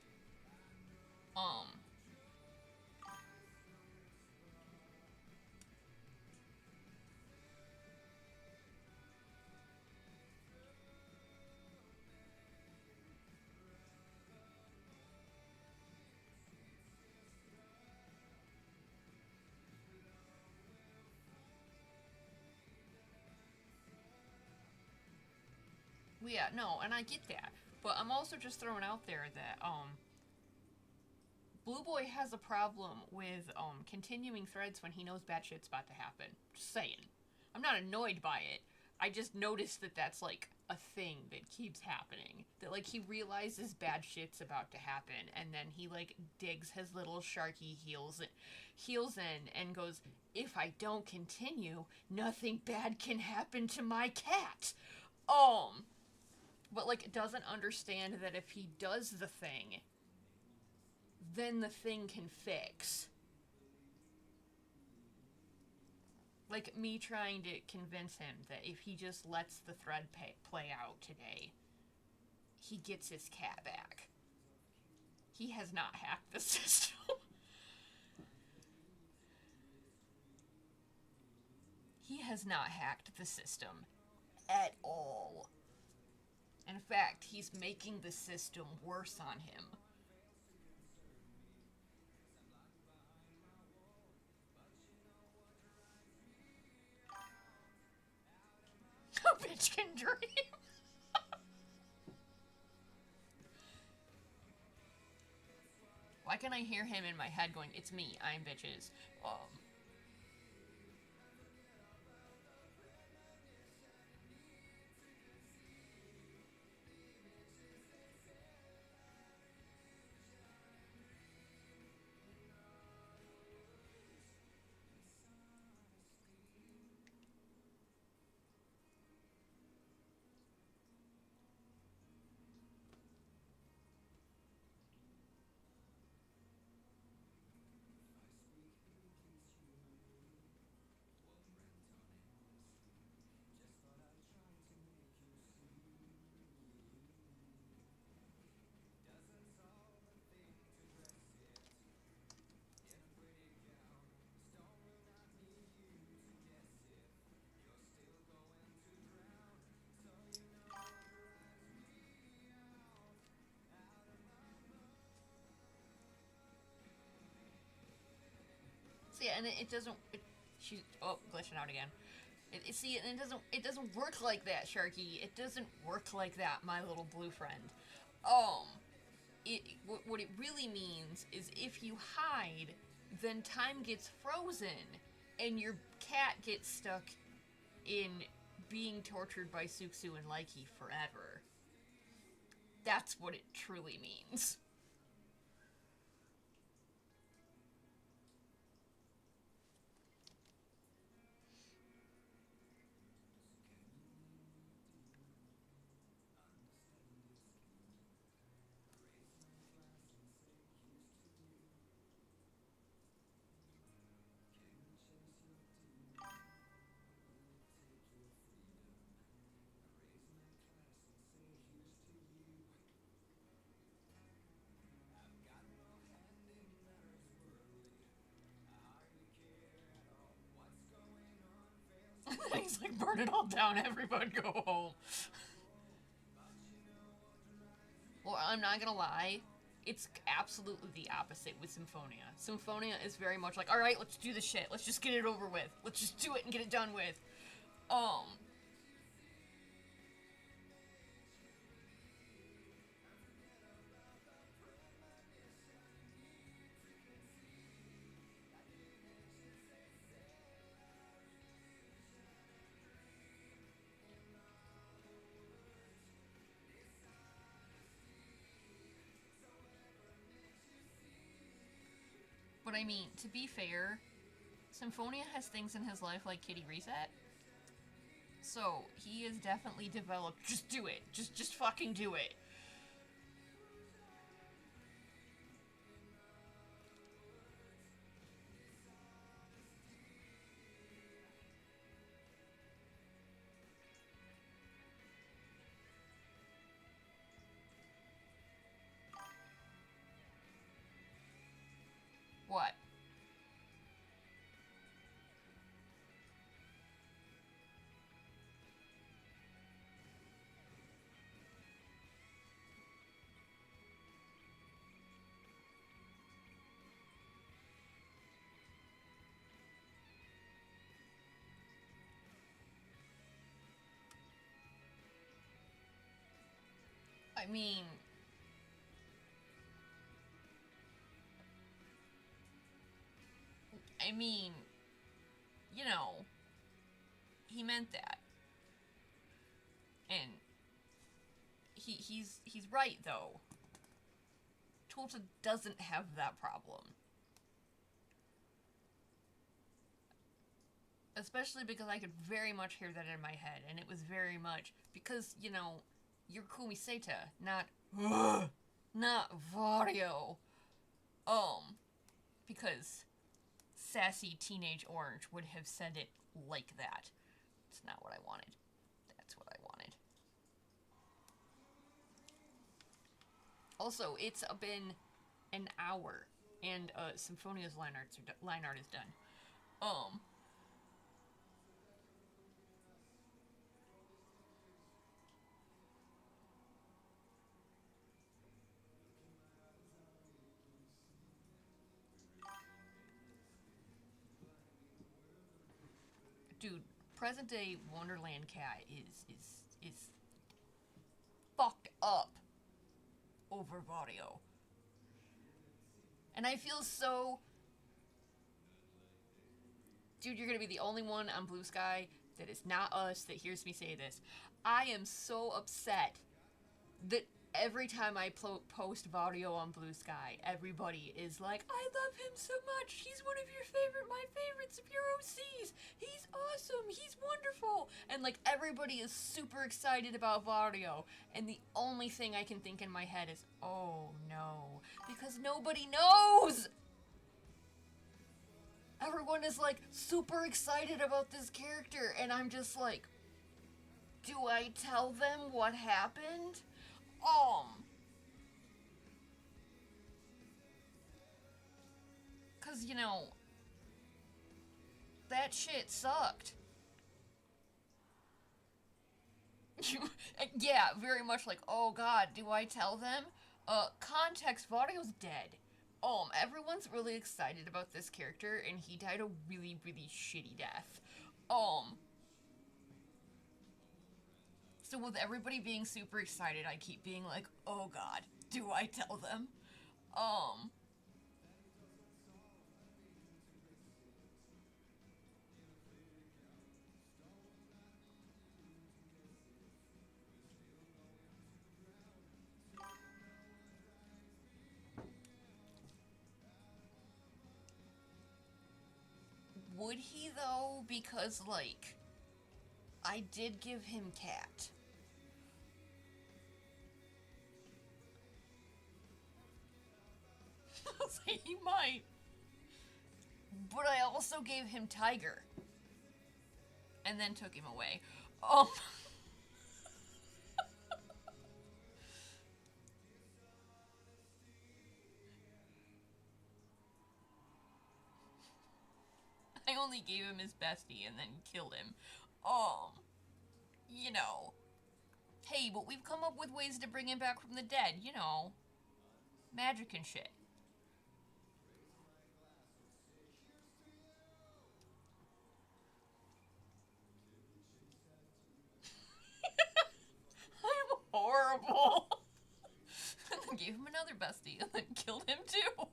Well, yeah, no, and I get that. But I'm also just throwing out there that, Blue Boy has a problem with, continuing threads when he knows bad shit's about to happen. Just saying. I'm not annoyed by it. I just noticed that that's, like, a thing that keeps happening. That, like, he realizes bad shit's about to happen, and then he, like, digs his little sharky heels in and goes, "If I don't continue, nothing bad can happen to my cat." But, like, doesn't understand that if he does the thing, then the thing can fix. Like, me trying to convince him that if he just lets the thread play out today, he gets his cat back. He has not hacked the system. He has not hacked the system at all. In fact, he's making the system worse on him. A bitch can dream. Why can I hear him in my head going, "It's me, I'm bitches"? Yeah, and it doesn't. She's glitching out again. See, and it doesn't work like that, Sharky. It doesn't work like that, my little blue friend. Um, what it really means is if you hide, then time gets frozen, and your cat gets stuck in being tortured by Suksu and Laiki forever. That's what it truly means. He's like, burn it all down, everyone go home. Well, I'm not gonna lie, it's absolutely the opposite with Symphonia. Symphonia is very much like, alright, let's do the shit. Let's just get it over with. Let's just do it and get it done with. Um. But I mean, to be fair, Symphonia has things in his life like Kitty Reset. So, he is definitely developed. Just do it. Just fucking do it. What? I mean, I mean, you know, he meant that. And he's right though. Tulsa doesn't have that problem. Especially because I could very much hear that in my head, and it was very much because, you know, you're Kumi Seta, not not Vario. Because sassy teenage orange would have said it like that. It's not what I wanted. That's what I wanted. Also, it's been an hour, and Symphonia's line art is done. Um, dude, present day Wonderland Cat is fucked up over Vario. And I feel so. Dude, you're gonna be the only one on Blue Sky that is not us that hears me say this. I am so upset that every time I post Vario on Blue Sky, everybody is like, I love him so much. He's one of my favorites of your OCs. He's awesome. He's wonderful. And like everybody is super excited about Vario. And the only thing I can think in my head is, oh no. Because nobody knows. Everyone is like super excited about this character. And I'm just like, do I tell them what happened? Cause you know, that shit sucked. Yeah, very much like, oh god, do I tell them? Context, Vario's dead. Everyone's really excited about this character, and he died a really, really shitty death. Um, so with everybody being super excited, I keep being like, oh god, do I tell them? Um, would he though? Because, like, I did give him cat. So he might. But I also gave him tiger. And then took him away. Um, I only gave him his bestie and then killed him. Um, you know. Hey, but we've come up with ways to bring him back from the dead, you know. Magic and shit. I'm horrible. And then gave him another bestie and then killed him too.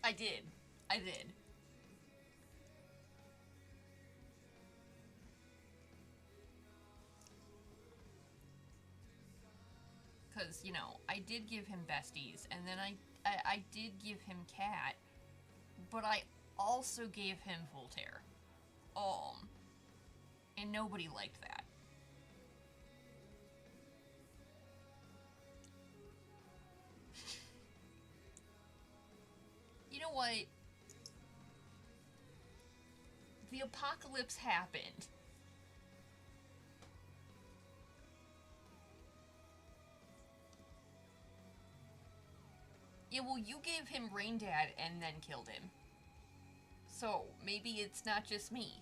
I did. I did. Because, you know, I did give him besties, and then I did give him cat, but I also gave him Voltaire. Um, and nobody liked that. You know what? The apocalypse happened. Yeah, well, you gave him Rain Dad and then killed him. So maybe it's not just me.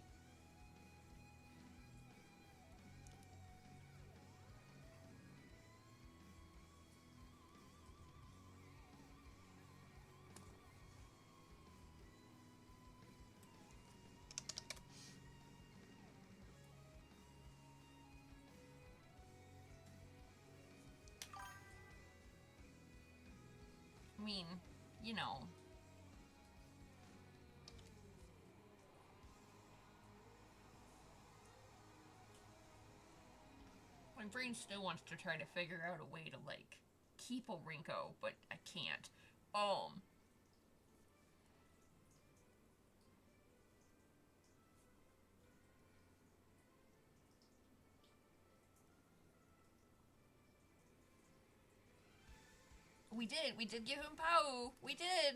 I mean, you know, my brain still wants to try to figure out a way to, like, keep a Rinko, but I can't. Um, we did. We did give him Pau. We did.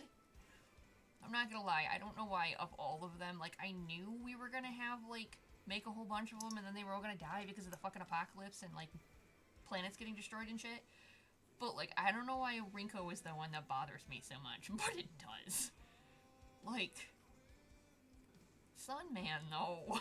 I'm not gonna lie. I don't know why, of all of them, like, I knew we were gonna have, like, make a whole bunch of them and then they were all gonna die because of the fucking apocalypse and, like, planets getting destroyed and shit. But, like, I don't know why Rinko is the one that bothers me so much, but it does. Like, Sunman, though.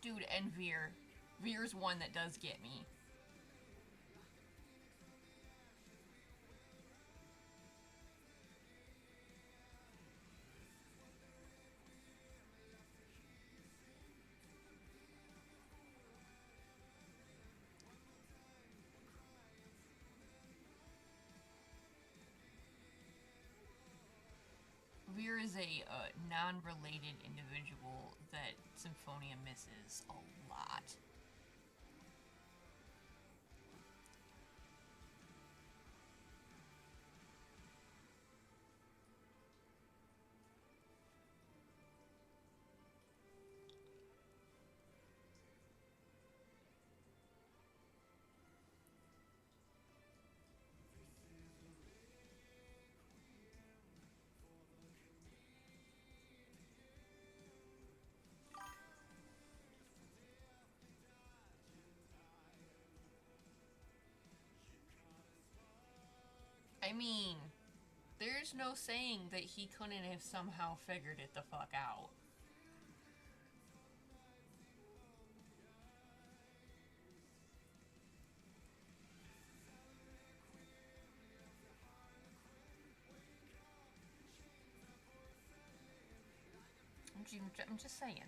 Dude, and Veer. Veer's one that does get me. Veer is a non related individual that Symphonia misses a lot. I mean, there's no saying that he couldn't have somehow figured it the fuck out. I'm just saying.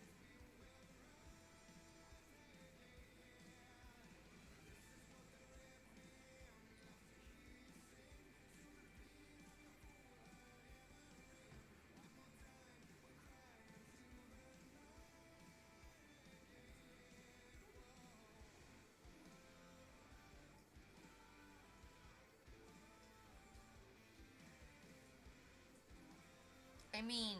I mean,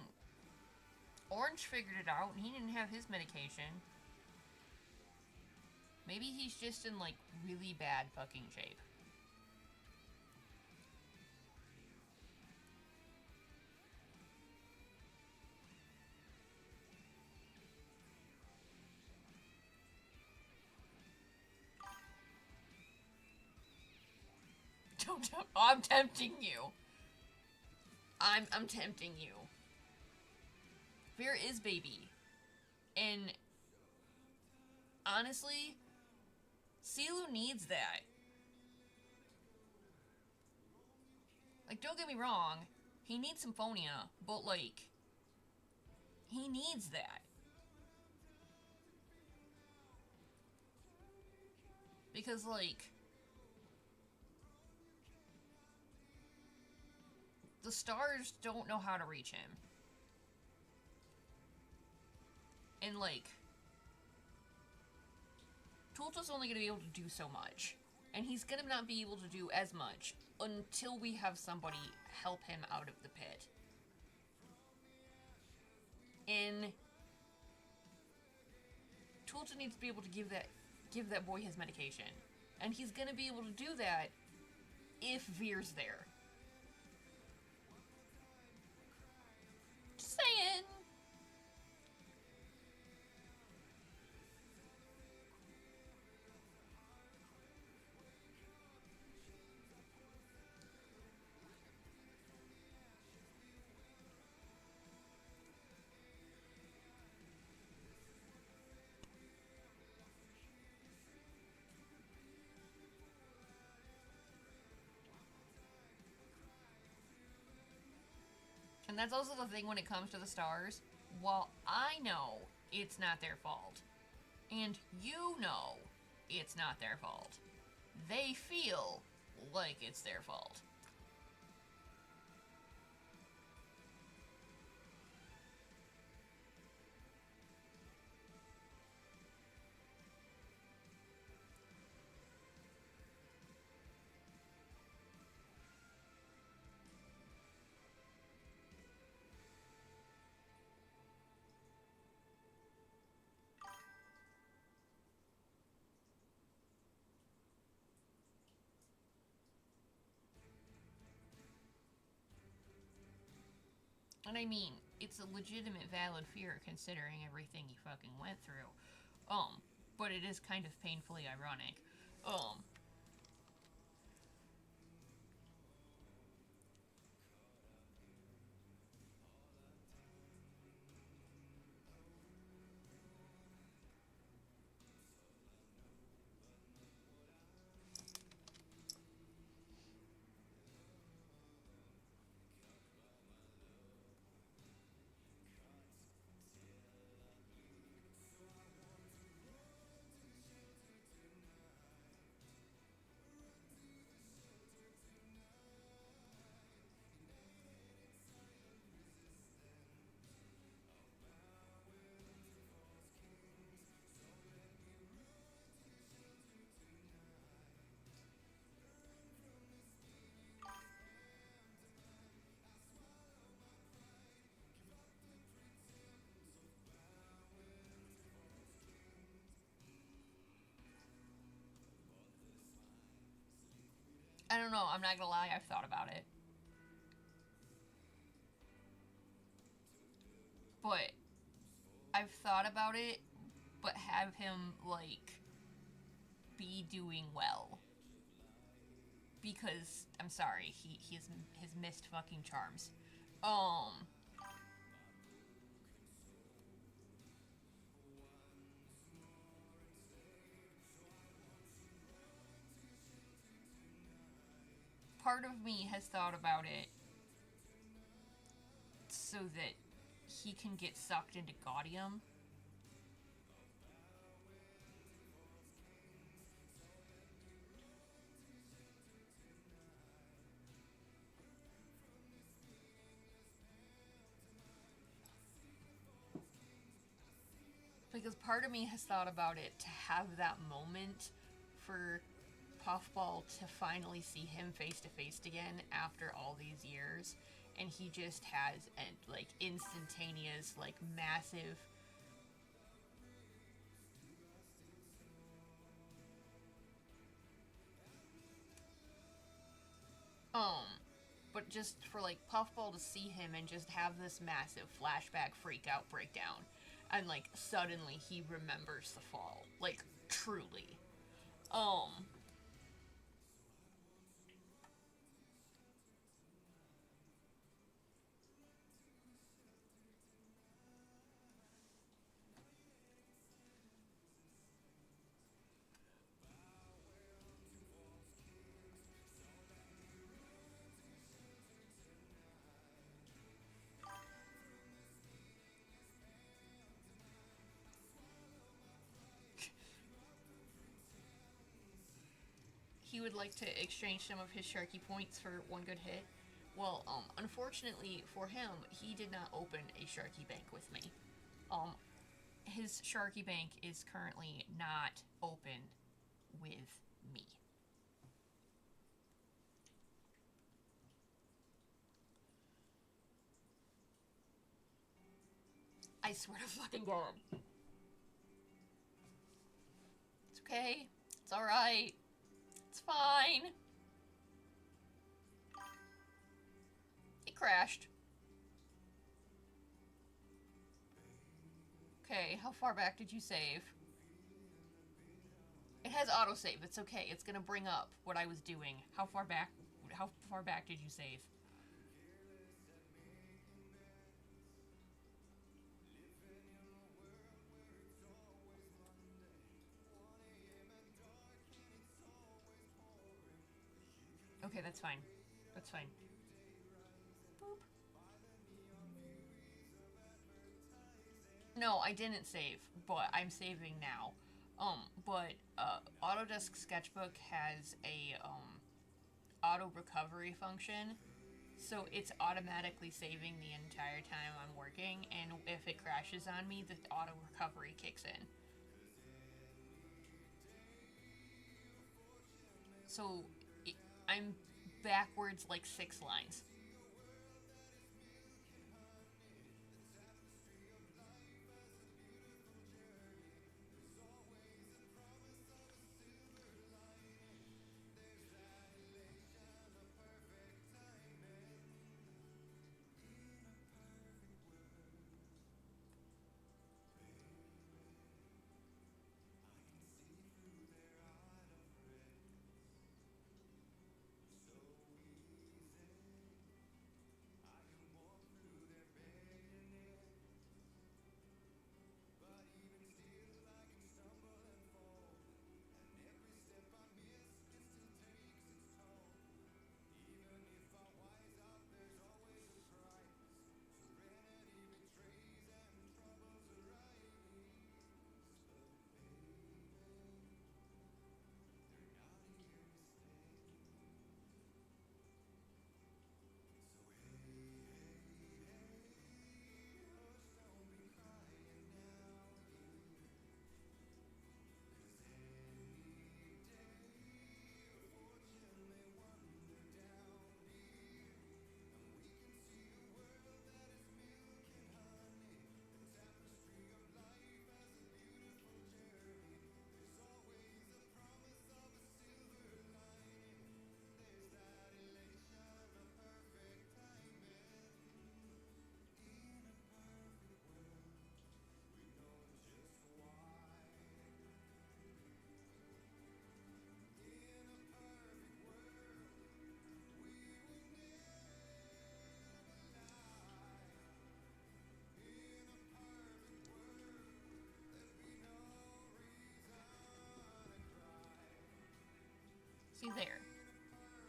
Orange figured it out and he didn't have his medication. Maybe he's just in, like, really bad fucking shape. Don't. I'm tempting you. I'm tempting you. Fear is baby. And honestly, Silu needs that. Like, don't get me wrong, he needs Symphonia, but, like, he needs that. Because, like, the stars don't know how to reach him. And, like, Tulta's only going to be able to do so much. And he's going to not be able to do as much until we have somebody help him out of the pit. And Tulta needs to be able to give that boy his medication. And he's going to be able to do that if Veer's there. Just saying. And that's also the thing when it comes to the stars. While I know it's not their fault, and you know it's not their fault, they feel like it's their fault. And I mean, it's a legitimate, valid fear considering everything he fucking went through. But it is kind of painfully ironic. I don't know. I'm not gonna lie. I've thought about it, but I've thought about it, but have him like be doing well because I'm sorry, he's missed fucking charms. Um, Part of me has thought about it so that he can get sucked into Gaudium. Because part of me has thought about it to have that moment for Puffball to finally see him face to face again after all these years, and he just has an like instantaneous, like massive um but just for like Puffball to see him and just have this massive flashback freak out breakdown and like suddenly he remembers the fall. Like truly. Um he would like to exchange some of his Sharky points for one good hit. Well, unfortunately for him, he did not open a Sharky bank with me. Um, his Sharky bank is currently not open with me. I swear to fucking God. It's okay. It's alright. It's fine. It crashed. Okay, how far back did you save? It has autosave. It's okay. It's gonna bring up what I was doing. How far back did you save? Okay, that's fine. That's fine. Boop. No, I didn't save, but I'm saving now. But Autodesk Sketchbook has a auto recovery function, so it's automatically saving the entire time I'm working, and if it crashes on me, the auto recovery kicks in. So I'm backwards like 6 lines.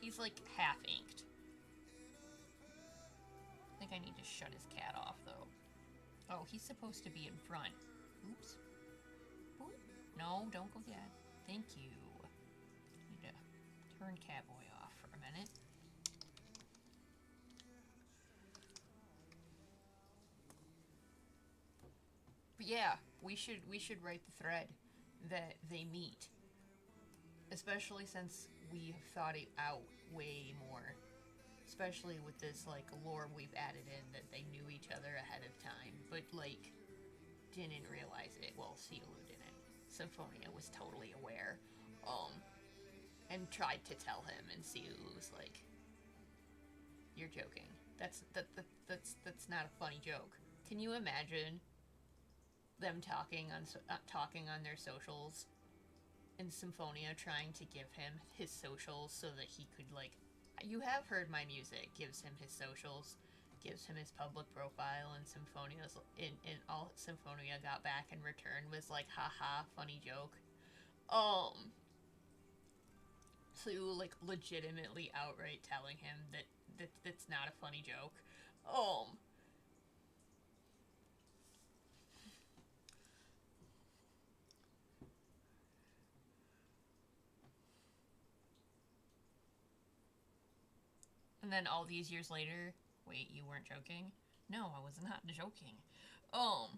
He's like half inked. I think I need to shut his cat off though. Oh, he's supposed to be in front. Oops. Boop. No, don't go yet. Thank you. Need to turn Catboy off for a minute. But yeah, we should write the thread that they meet. Especially since we have thought it out way more. Especially with this like lore we've added in that they knew each other ahead of time, but like didn't realize it. Well, Cielu didn't. Symphonia was totally aware, and tried to tell him, and Cielu was like, "You're joking. That's not a funny joke." Can you imagine them talking on their socials, and Symphonia trying to give him his socials so that he could like, you have heard my music, gives him his socials, gives him his public profile, and Symphonia's in all Symphonia got back in return was like, haha, funny joke. So like legitimately outright telling him that's not a funny joke. And then all these years later, wait, you weren't joking? No, I was not joking. I don't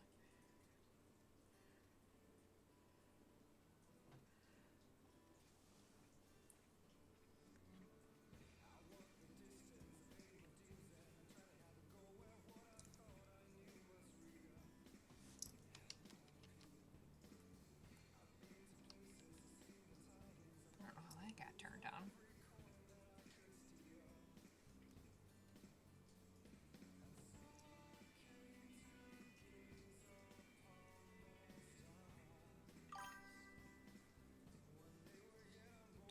know how that got turned on.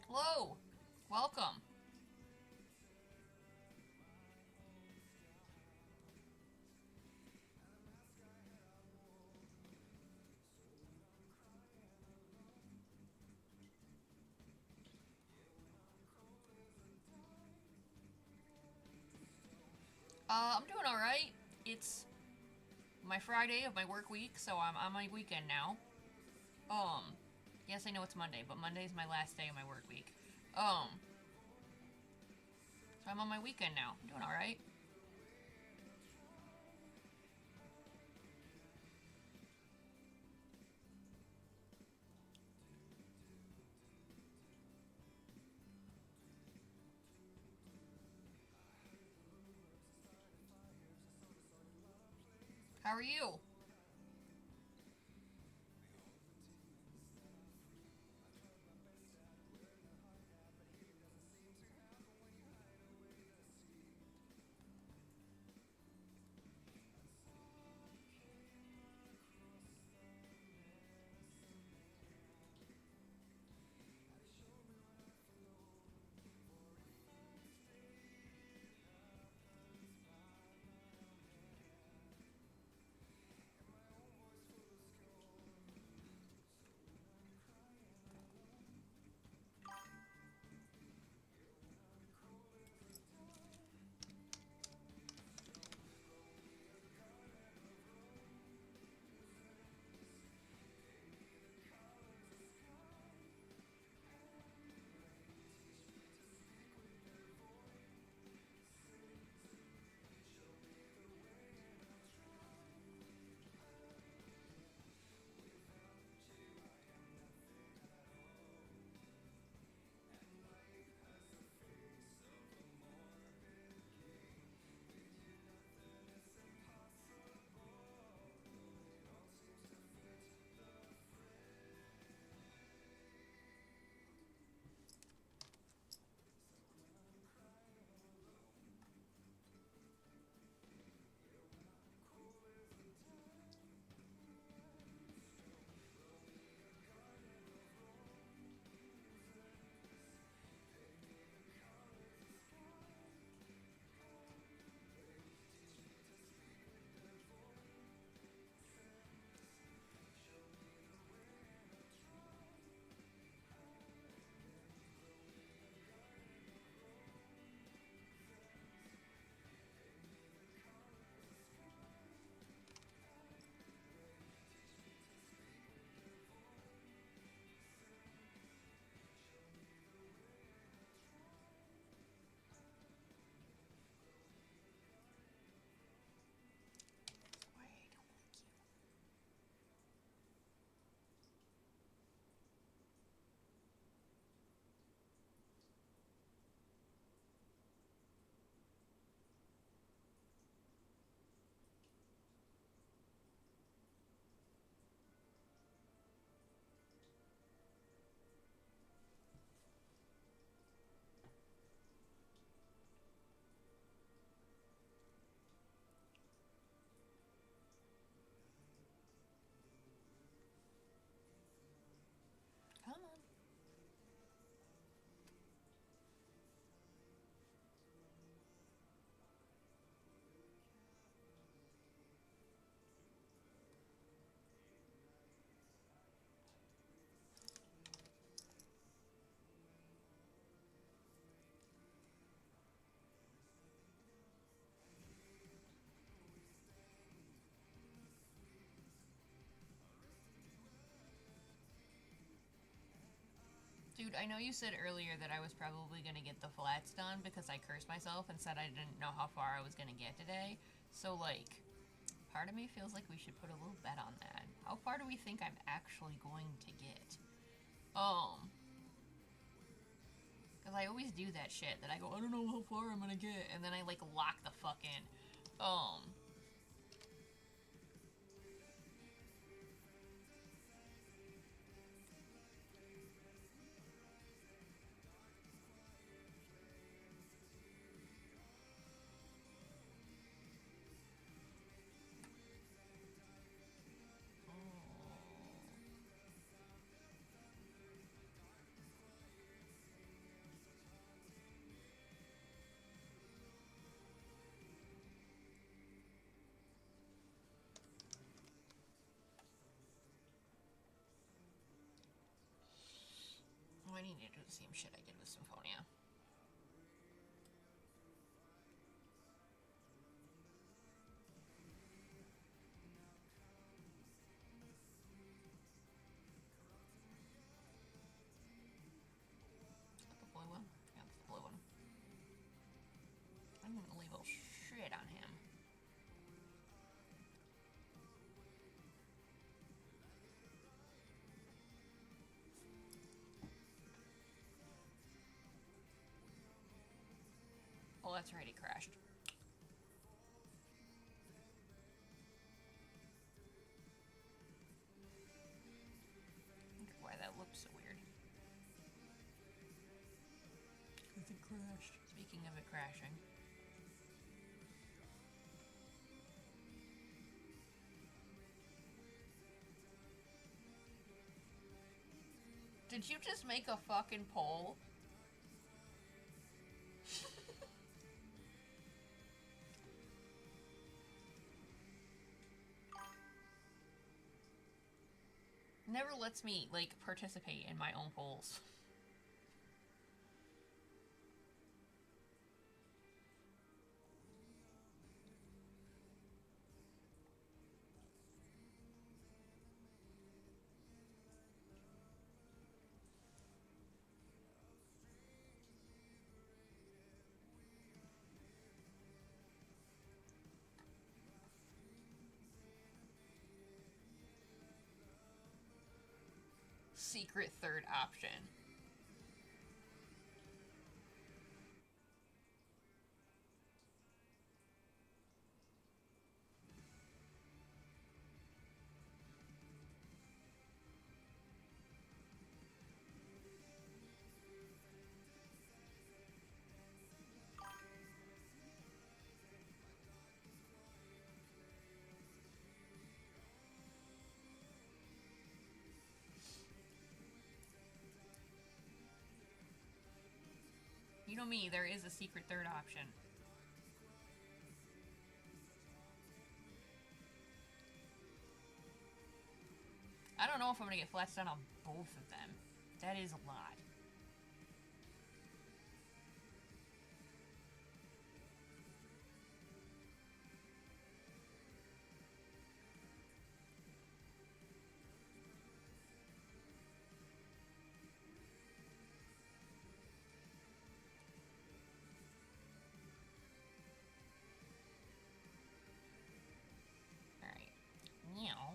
Hello! Welcome! I'm doing alright. It's my Friday of my work week, so I'm on my weekend now. Yes, I know it's Monday, but Monday's my last day of my work week. So I'm on my weekend now. I'm doing alright. How are you? Dude, I know you said earlier that I was probably gonna get the flats done because I cursed myself and said I didn't know how far I was gonna get today. So, like, part of me feels like we should put a little bet on that. How far do we think I'm actually going to get? Because I always do that shit that I go, I don't know how far I'm gonna get, and then I, like, lock the fuck in. I need to do the same shit I did with Symphonia. Is that the blue one? Yeah, that's the blue one. I'm gonna leave a shit on him. Oh, that's right, he crashed. I wonder why that looks so weird. Because it crashed. Speaking of it crashing. Did you just make a fucking poll? Never lets me, like, participate in my own polls. Secret third option. You know me, there is a secret third option. I don't know if I'm gonna get flats done on both of them. That is a lot. Alright. Meow.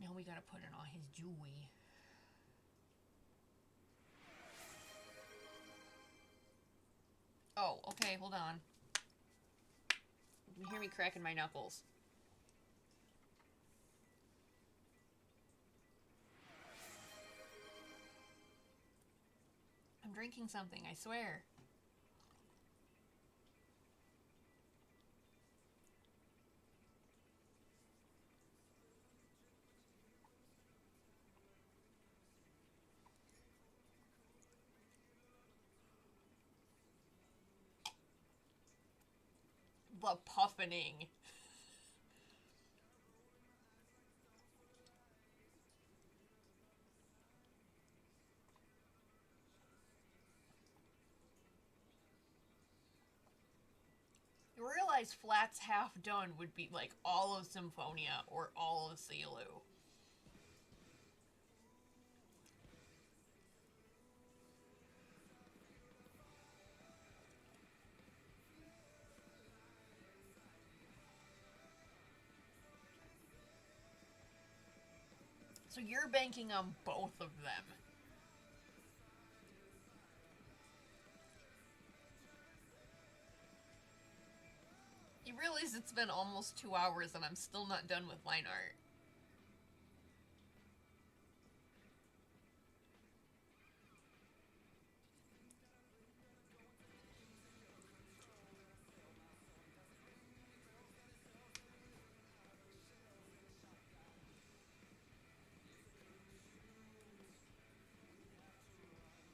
Now we gotta put it on his jewelry. Oh, okay, hold on. You hear me cracking my knuckles. I'm drinking something, I swear. The puffering. realize Flats half done would be like all of Symphonia or all of Sealu. So you're banking on both of them. You realize it's been almost 2 hours and I'm still not done with line art.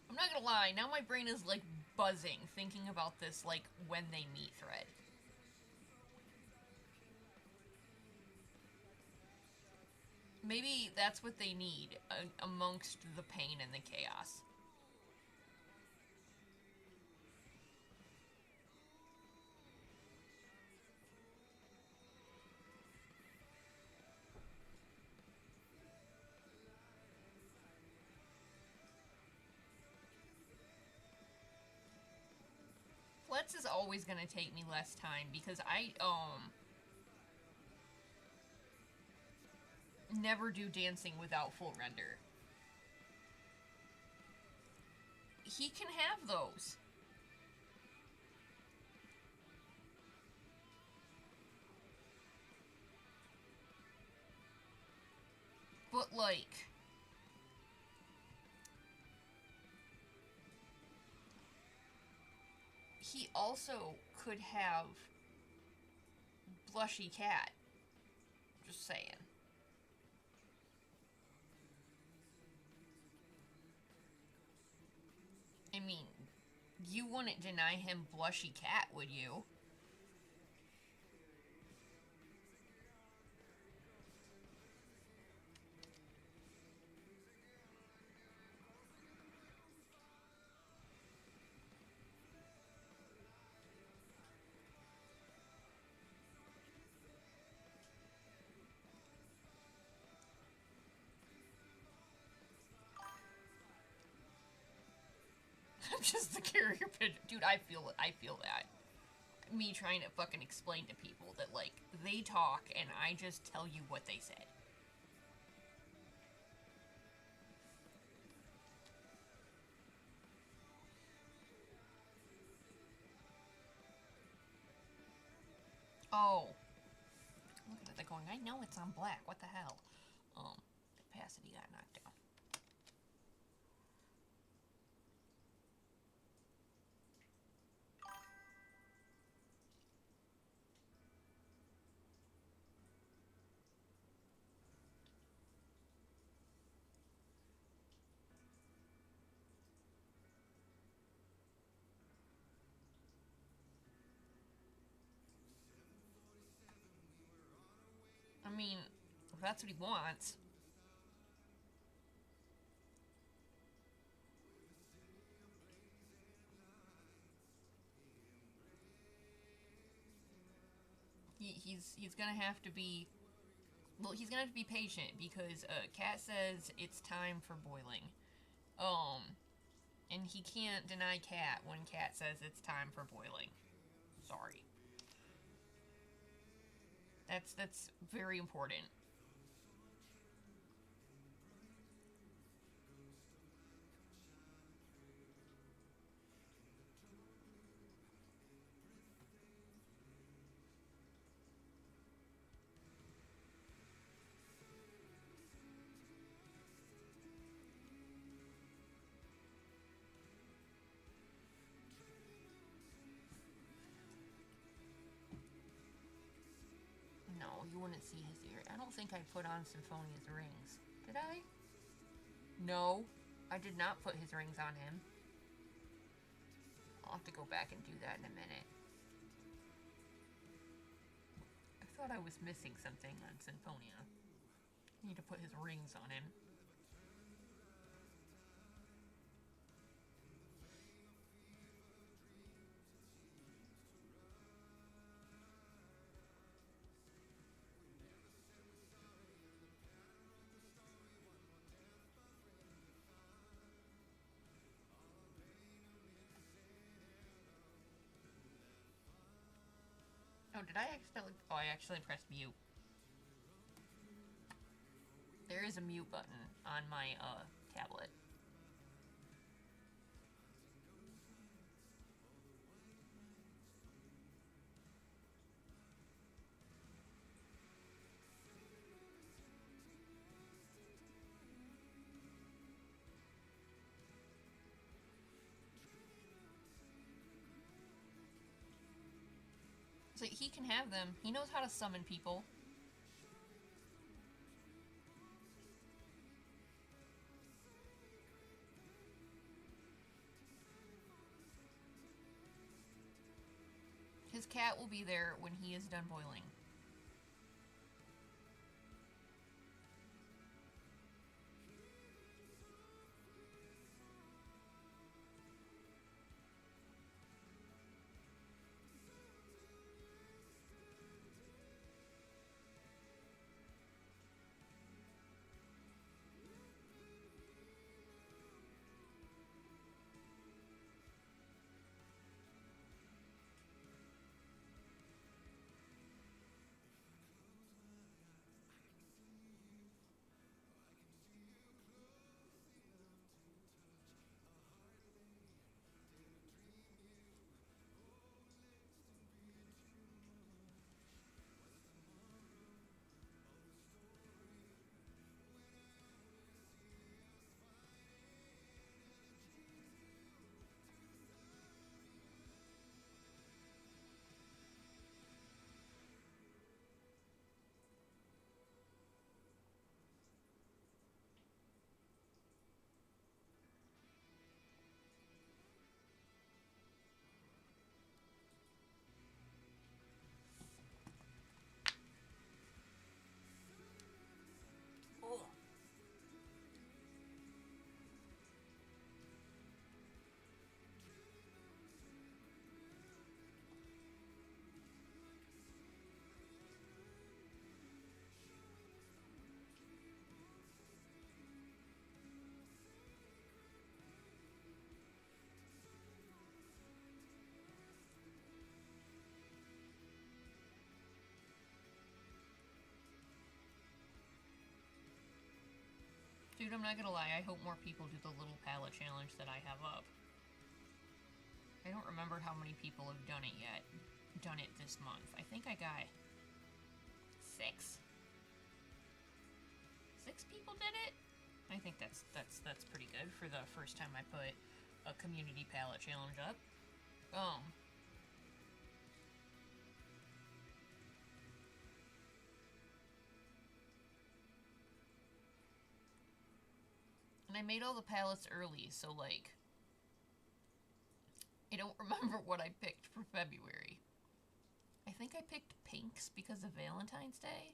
I'm not gonna lie, now my brain is like buzzing thinking about this like when they meet thread. Maybe that's what they need amongst the pain and the chaos. Let's is always gonna take me less time because I never do dancing without full render. He can have those. But like he also could have Blushy Cat. Just saying. I mean, you wouldn't deny him Blushy Cat, would you? I'm just the carrier pigeon. Dude, I feel it. I feel that. Me trying to fucking explain to people that, like, they talk and I just tell you what they said. Oh. Look at it, they're going, I know it's on black. What the hell? Capacity got knocked down. I mean, if that's what he wants. He's gonna have to be. Well, he's gonna have to be patient because Cat says it's time for boiling. And he can't deny Cat when Cat says it's time for boiling. Sorry. That's very important. No, you wouldn't see his ear. I don't think I put on Symphonia's rings. Did I? No, I did not put his rings on him. I'll have to go back and do that in a minute. I thought I was missing something on Symphonia. I need to put his rings on him. Oh, did I accidentally? Oh, I actually pressed mute. There is a mute button on my tablet. So he can have them. He knows how to summon people. His cat will be there when he is done boiling. Oh. Dude, I'm not gonna lie, I hope more people do the little palette challenge that I have up. I don't remember how many people have done it yet. Done it this month. I think I got 6. 6 people did it? I think that's pretty good for the first time I put a community palette challenge up. And I made all the palettes early, so like I don't remember what I picked for February. I think I picked pinks because of Valentine's Day.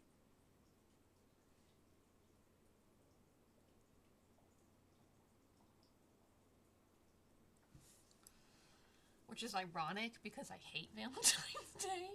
Which is ironic because I hate Valentine's Day.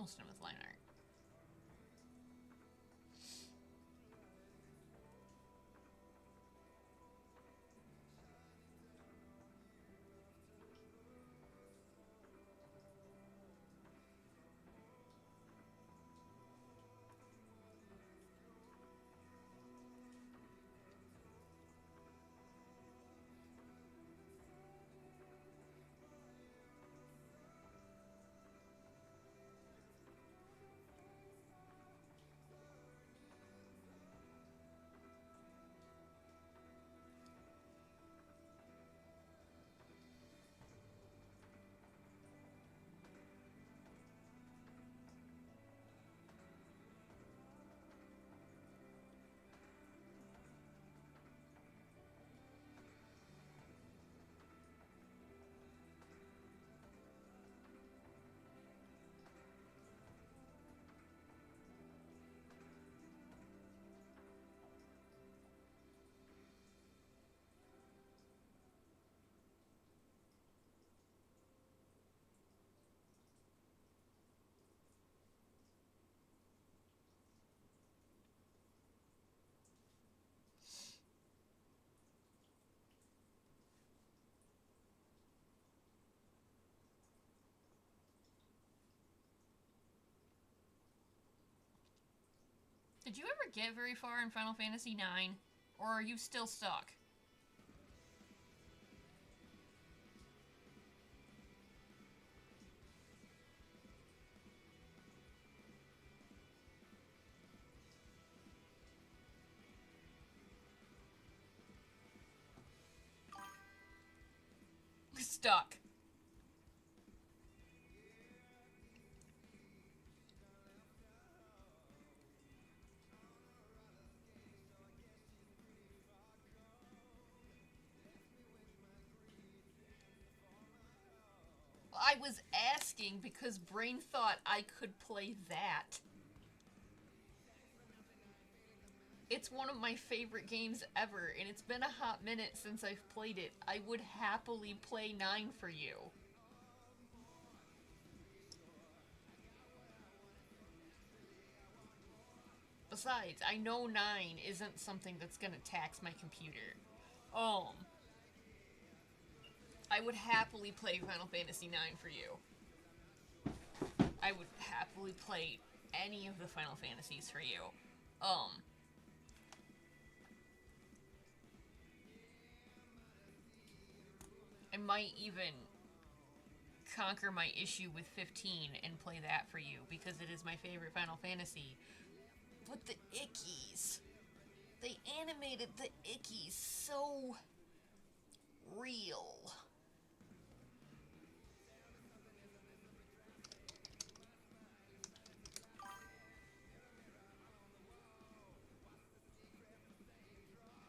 almost done with line art. Did you ever get very far in Final Fantasy IX? Or are you still stuck? Stuck. I was asking because Brain thought I could play that. It's one of my favorite games ever, and it's been a hot minute since I've played it. I would happily play 9 for you. Besides, I know 9 isn't something that's gonna tax my computer. I would happily play Final Fantasy IX for you. I would happily play any of the Final Fantasies for you. I might even conquer my issue with 15 and play that for you because it is my favorite Final Fantasy. But the Ickies. They animated the Ickies so real.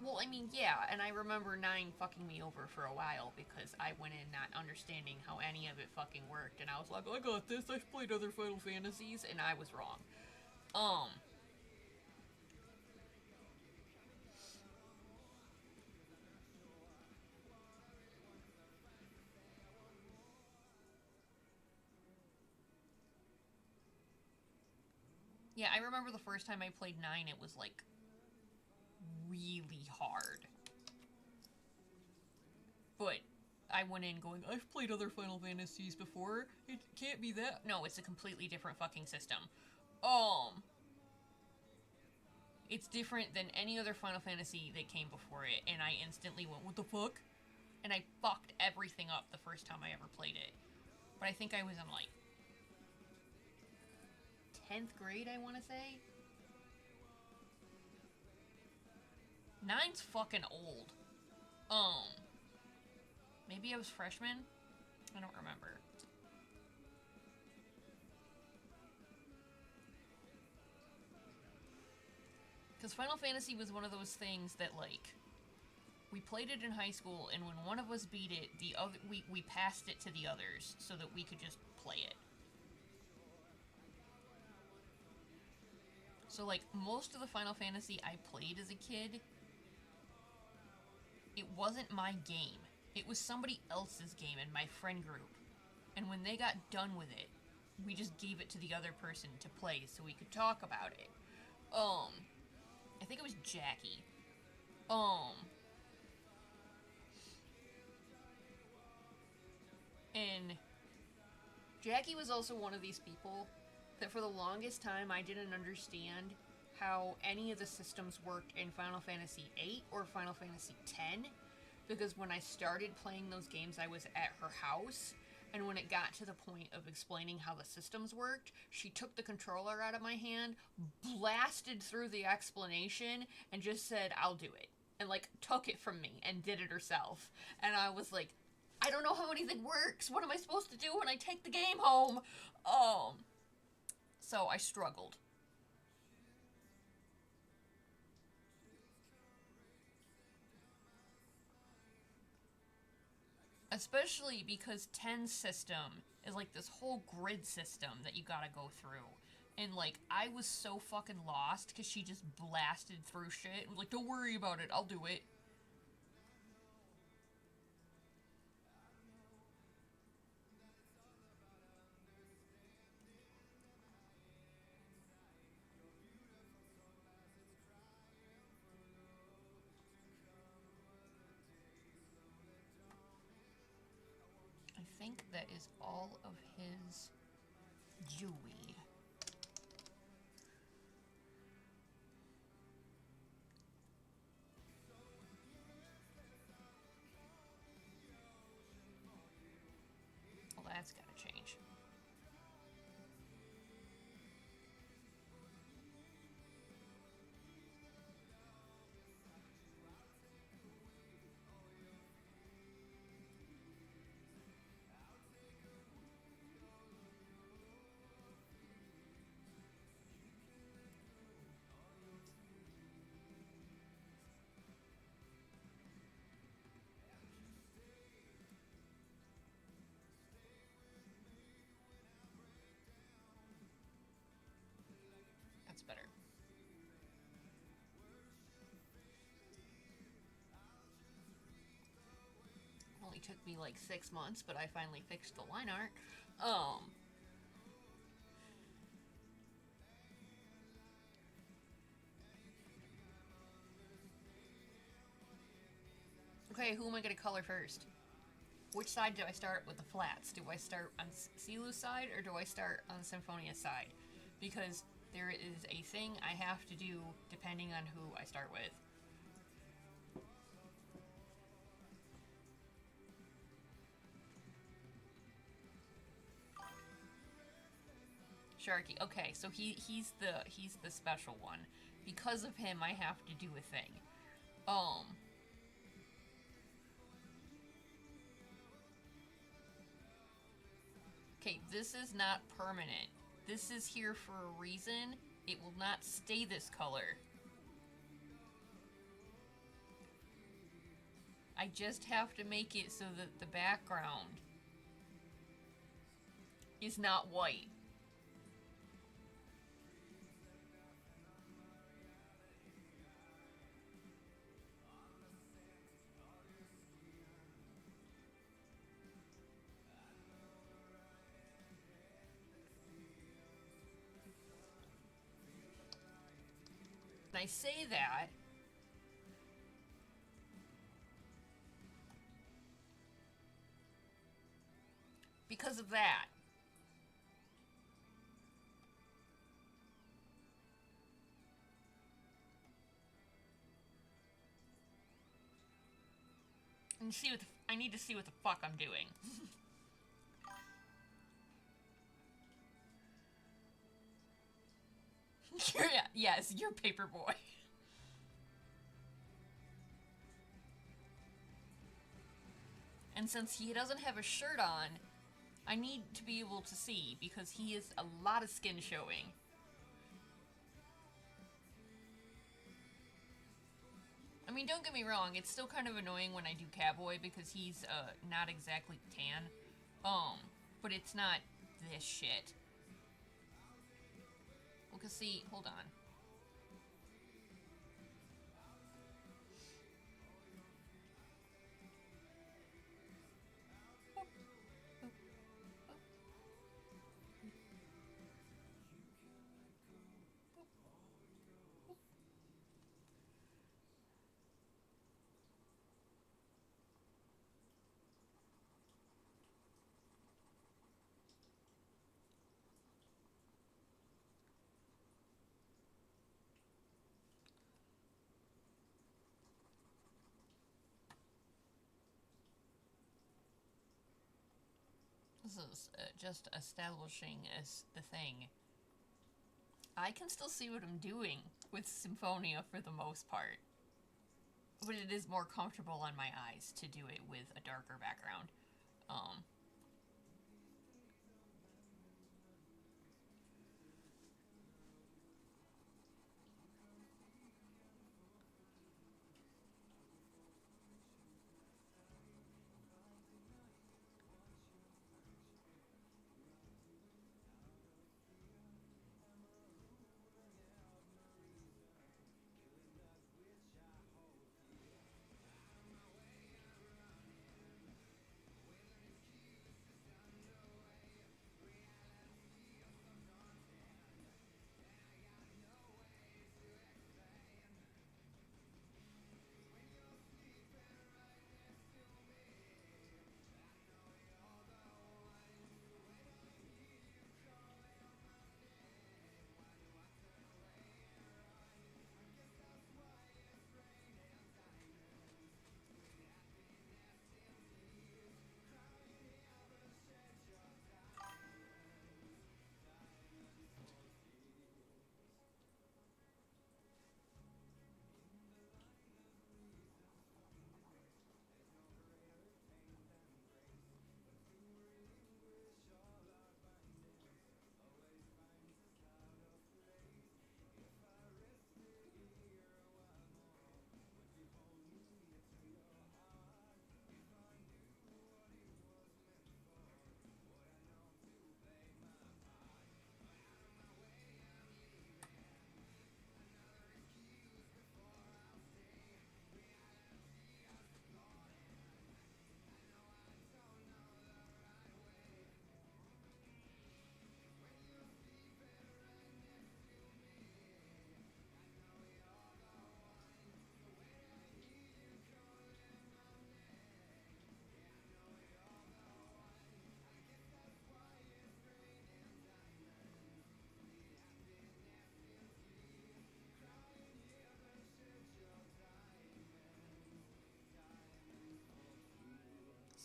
Well, I mean, yeah, and I remember 9 fucking me over for a while because I went in not understanding how any of it fucking worked, and I was like, I got this, I've played other Final Fantasies, and I was wrong. Yeah, I remember the first time I played 9, it was, like, really hard. But I went in going, I've played other Final Fantasies before. It can't be that. No, it's a completely different fucking system. It's different than any other Final Fantasy that came before it, and I instantly went, what the fuck? And I fucked everything up the first time I ever played it. But I think I was in, like, 10th grade, I want to say? 9's fucking old. Maybe I was freshman? I don't remember. Because Final Fantasy was one of those things that, like, we played it in high school, and when one of us beat it, the other we passed it to the others so that we could just play it. So, like, most of the Final Fantasy I played as a kid, it wasn't my game. It was somebody else's game in my friend group. And when they got done with it, we just gave it to the other person to play so we could talk about it. I think it was Jackie. And Jackie was also one of these people that for the longest time I didn't understand how any of the systems worked in Final Fantasy VIII or Final Fantasy X, because when I started playing those games I was at her house, and when it got to the point of explaining how the systems worked, she took the controller out of my hand, blasted through the explanation, and just said, I'll do it. And, like, took it from me and did it herself. And I was like, I don't know how anything works. What am I supposed to do when I take the game home? So I struggled. Especially because 10's system is like this whole grid system that you gotta go through. And like, I was so fucking lost because she just blasted through shit and was like, don't worry about it, I'll do it. I think that is all of his jewelry. Well, that's gotta change. That's better. Only took me like 6 months, but I finally fixed the line art. Okay, who am I gonna color first? Which side do I start with the flats? Do I start on Silu's side or do I start on Symphonia's side? Because there is a thing I have to do depending on who I start with. Sharky. Okay, so he's the special one. Because of him, I have to do a thing. Okay, this is not permanent. This is here for a reason. It will not stay this color. I just have to make it so that the background is not white. And I say that because of that. And see what I need to see what the fuck I'm doing. Yes, you're Paperboy. And since he doesn't have a shirt on, I need to be able to see because he has a lot of skin showing. I mean, don't get me wrong, it's still kind of annoying when I do Catboy because he's not exactly tan. But it's not this shit. Well, cause see, hold on. is just establishing as the thing. I can still see what I'm doing with Symphonia for the most part. But it is more comfortable on my eyes to do it with a darker background.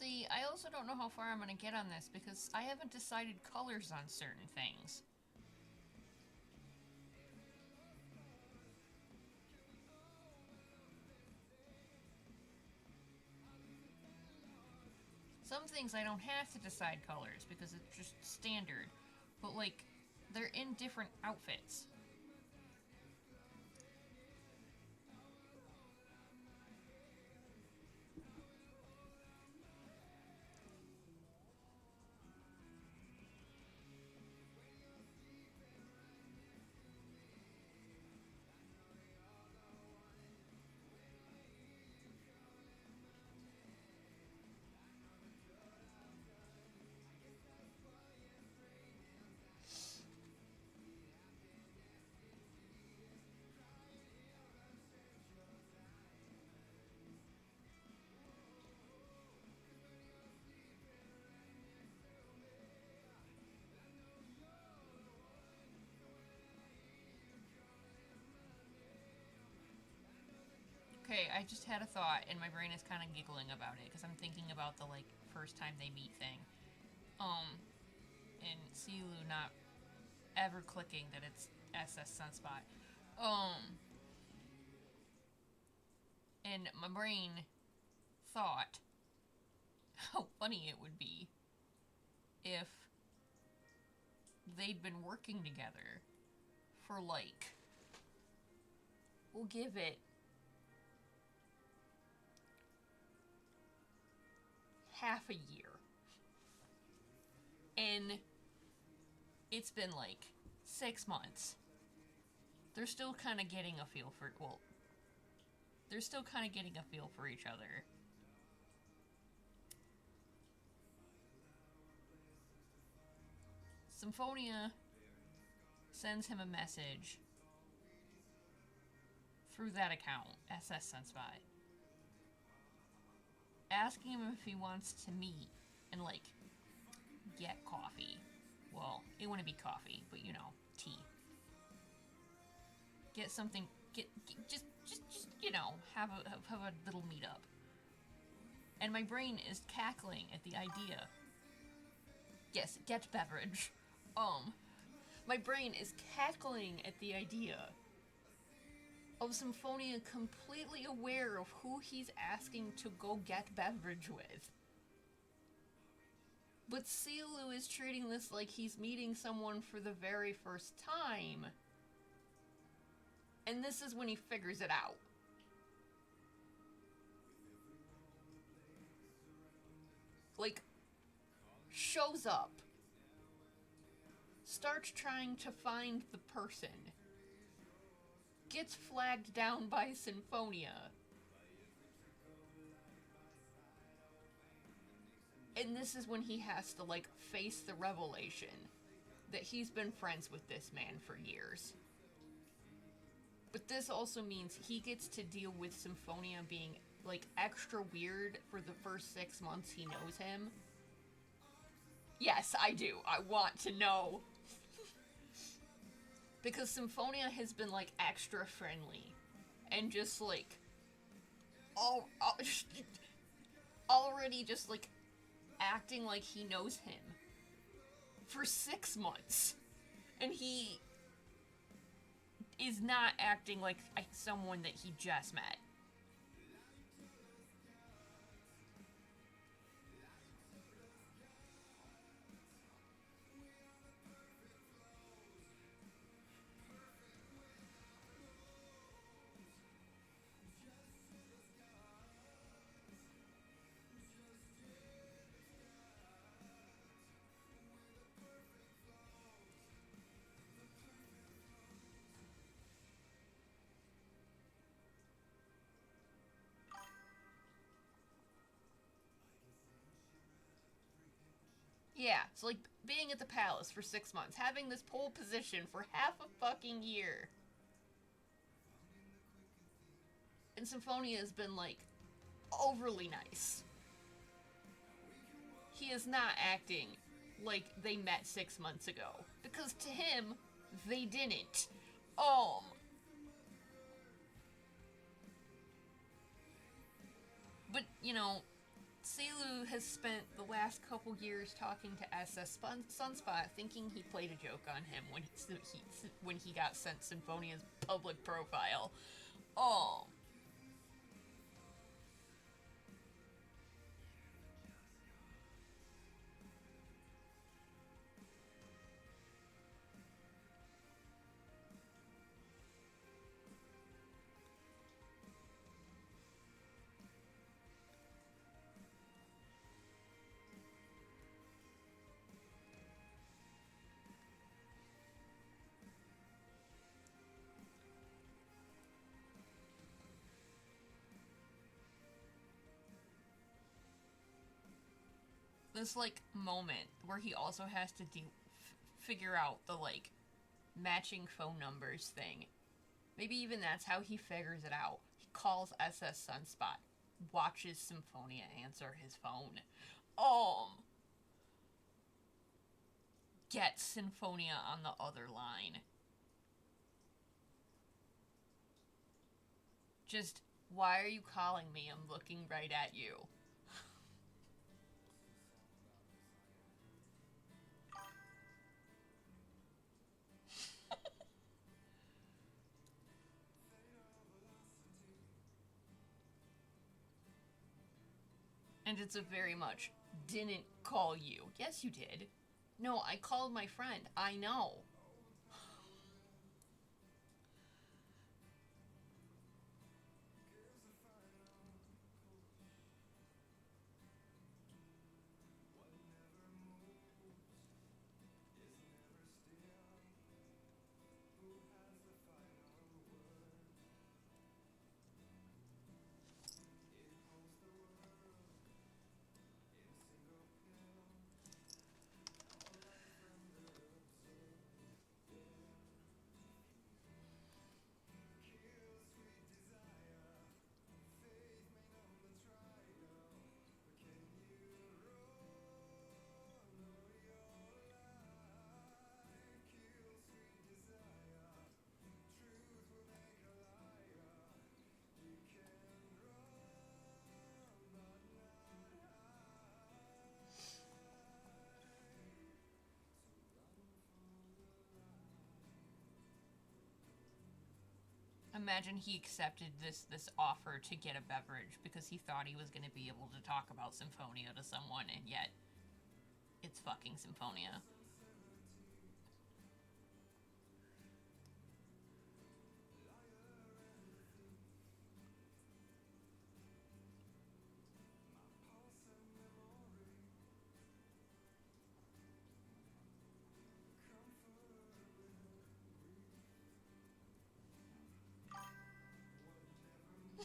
See, I also don't know how far I'm gonna get on this because I haven't decided colors on certain things. Some things I don't have to decide colors because it's just standard. But, like, they're in different outfits. Okay, I just had a thought, and my brain is kind of giggling about it because I'm thinking about the like first time they meet thing. And Silu not ever clicking that it's SS Sunspot. And my brain thought how funny it would be if they'd been working together for like, we'll give it half a year. And it's been like 6 months. They're still kind of getting a feel for, well, they're still kind of getting a feel for each other. Symphonia sends him a message through that account, SS Sunspot, asking him if he wants to meet and like get coffee. Well, it wouldn't be coffee, but you know, tea. Get something. Get just you know, have a little meetup. And my brain is cackling at the idea Yes, get beverage. My brain is cackling at the idea of Symphonia completely aware of who he's asking to go get beverage with. But Silu is treating this like he's meeting someone for the very first time. And this is when he figures it out. Like, shows up. Starts trying to find the person. Gets flagged down by Symphonia. And this is when he has to, like, face the revelation that he's been friends with this man for years. But this also means he gets to deal with Symphonia being, like, extra weird for the first 6 months he knows him. Yes, I do. I want to know. Because Symphonia has been, like, extra friendly. And just, like, already just, like, acting like he knows him for 6 months. And he is not acting like someone that he just met. Yeah, so like being at the palace for 6 months, having this pole position for half a fucking year. And Symphonia has been like overly nice. He is not acting like they met 6 months ago. Because to him, they didn't. But, you know, Silu has spent the last couple years talking to SS Sunspot, thinking he played a joke on him when he got sent Symphonia's public profile. This, like, moment where he also has to figure out the, like, matching phone numbers thing. Maybe even that's how he figures it out. He calls SS Sunspot, watches Symphonia answer his phone. Gets Symphonia on the other line. Just, why are you calling me? I'm looking right at you. And it's a very much, didn't call you. Yes, you did. No, I called my friend. I know. imagine he accepted this offer to get a beverage because he thought he was going to be able to talk about Symphonia to someone, and yet it's fucking Symphonia.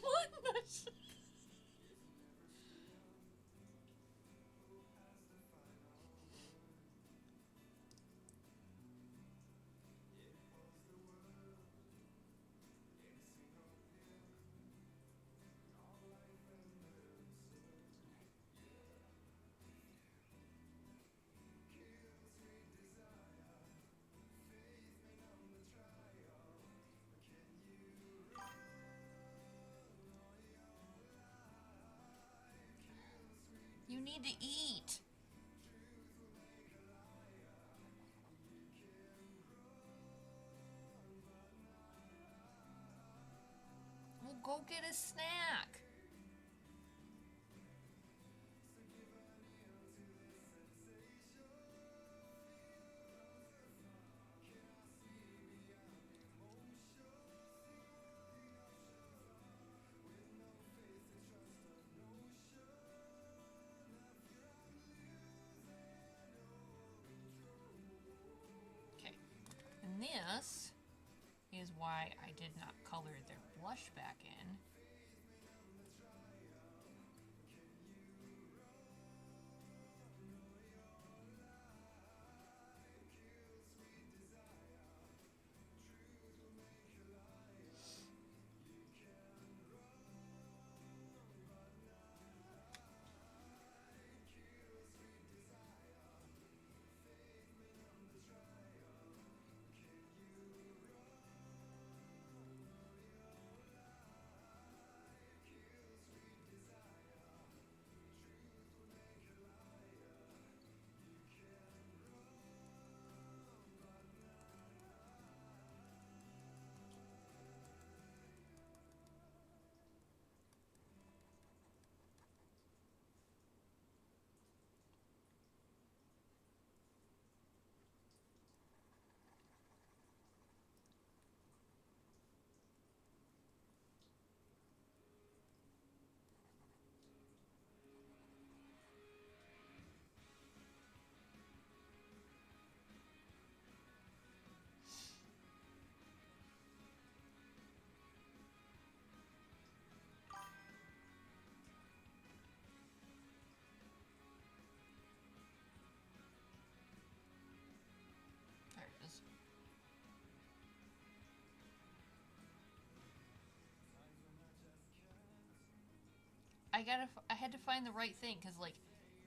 What? You need to eat. Well, go get a snack. Okay. And this is why I did not color their blush back in. There it is. I had to find the right thing because like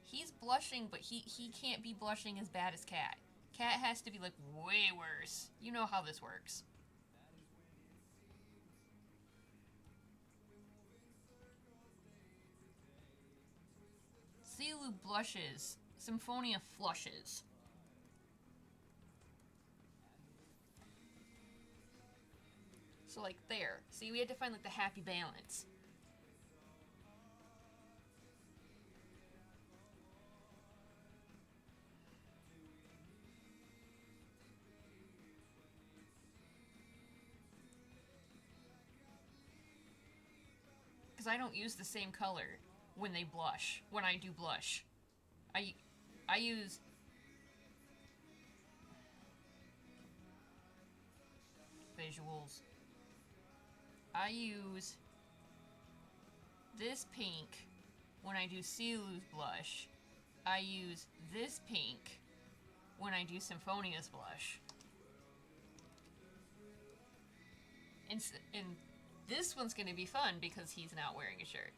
he's blushing, but he can't be blushing as bad as Cat. Cat has to be like way worse. You know how this works. Silu blushes. Symphonia flushes. So like there. See, we had to find like the happy balance. Because I don't use the same color when they blush. When I do blush, I I use visuals. I use this pink when I do Silu's blush. I use this pink when I do Symphonia's blush. And this one's going to be fun because he's not wearing a shirt.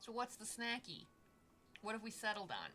So what's the snacky? What have we settled on?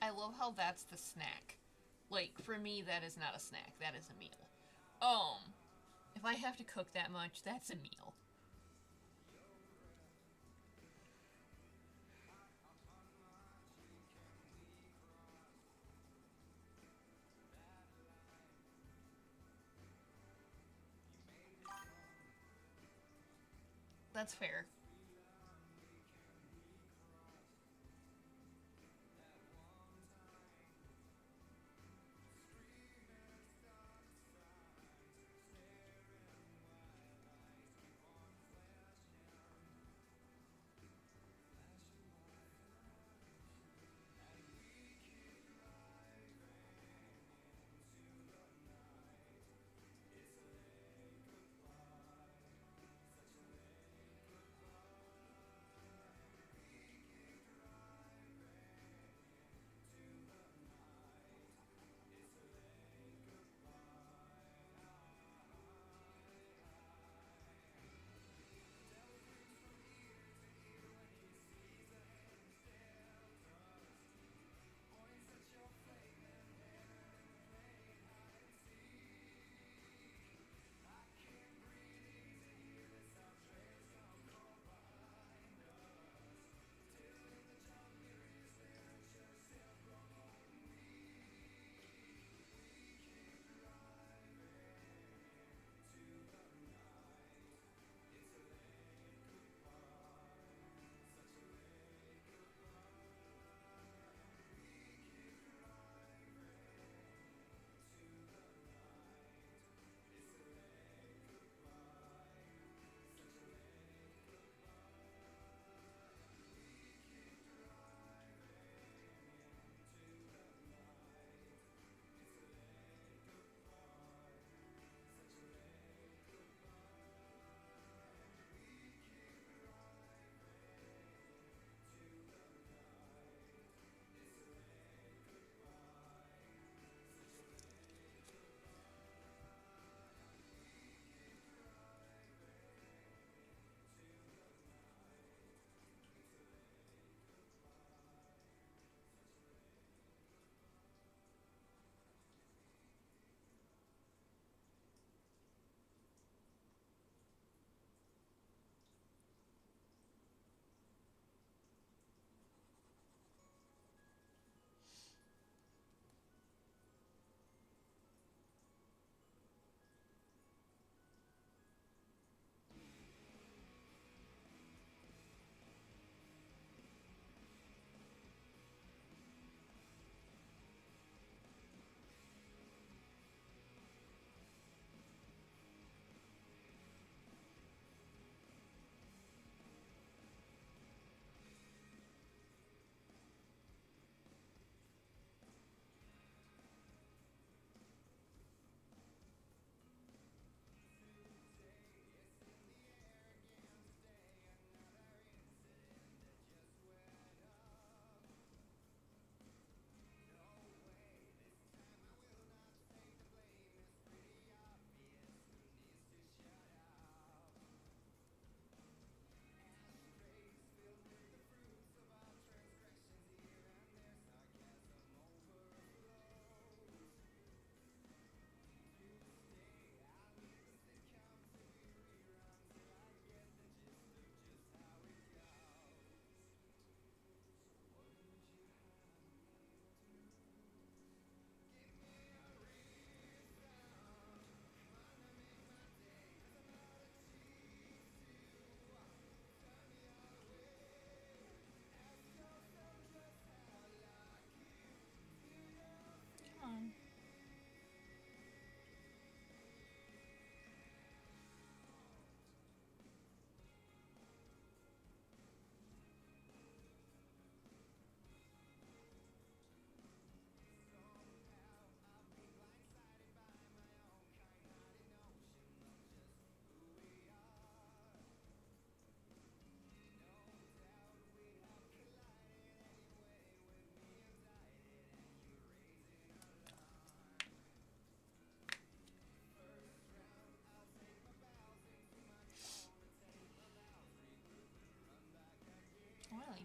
I love how that's the snack. Like, for me, that is not a snack. That is a meal. If I have to cook that much, that's a meal. That's fair.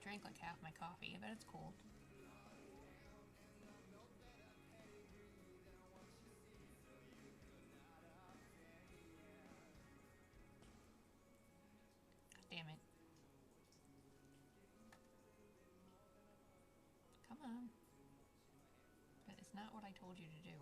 drank like half my coffee. I bet it's cold. God damn it. Come on. That is not what I told you to do.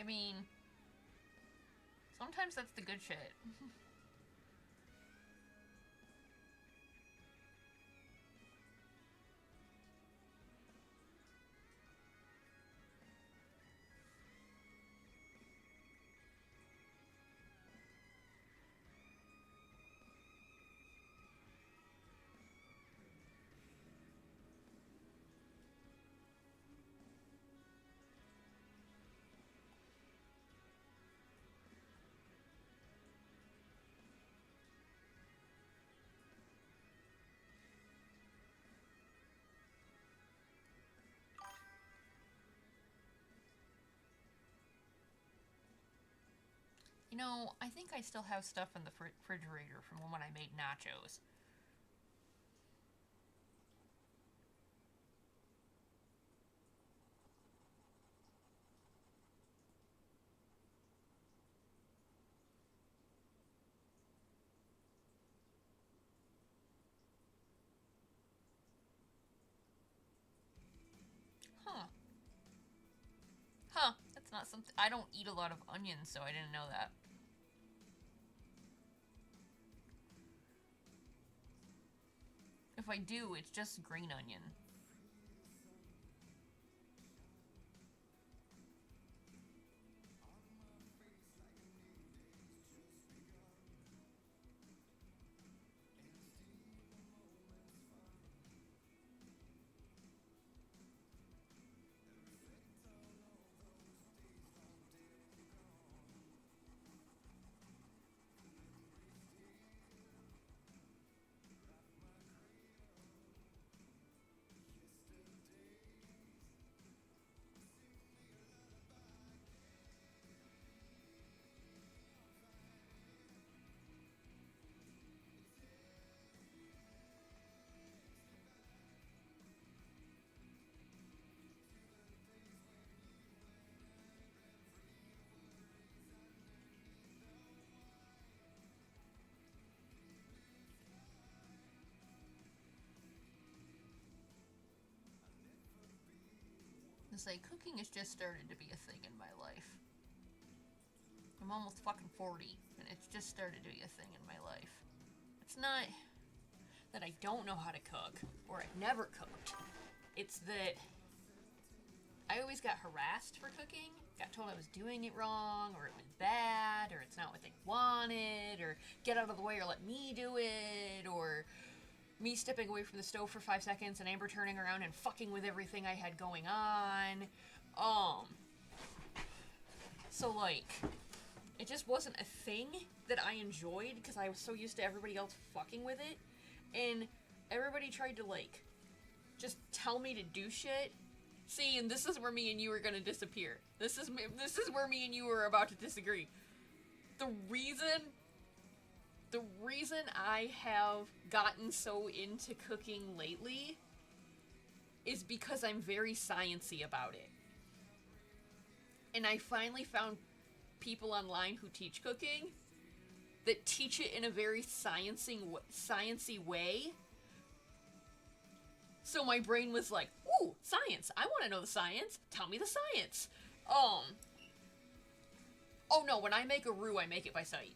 I mean, sometimes that's the good shit. You know, I think I still have stuff in the refrigerator from when I made nachos. Huh. Huh. That's not something. I don't eat a lot of onions, so I didn't know that. If I do, it's just green onion. It's like, cooking has just started to be a thing in my life. I'm almost fucking 40, and it's just started to be a thing in my life. It's not that I don't know how to cook, or I've never cooked. It's that I always got harassed for cooking, got told I was doing it wrong, or it was bad, or it's not what they wanted, or get out of the way or let me do it, or me stepping away from the stove for 5 seconds and Amber turning around and fucking with everything I had going on. So like, it just wasn't a thing that I enjoyed because I was so used to everybody else fucking with it, and everybody tried to like just tell me to do shit. See, and this is where me and you are gonna disappear. This is where me and you are about to disagree. The reason I have gotten so into cooking lately is because I'm very sciencey about it. And I finally found people online who teach cooking that teach it in a very sciencey way. So my brain was like, ooh, science. I want to know the science. Tell me the science. Oh no, when I make a roux, I make it by sight.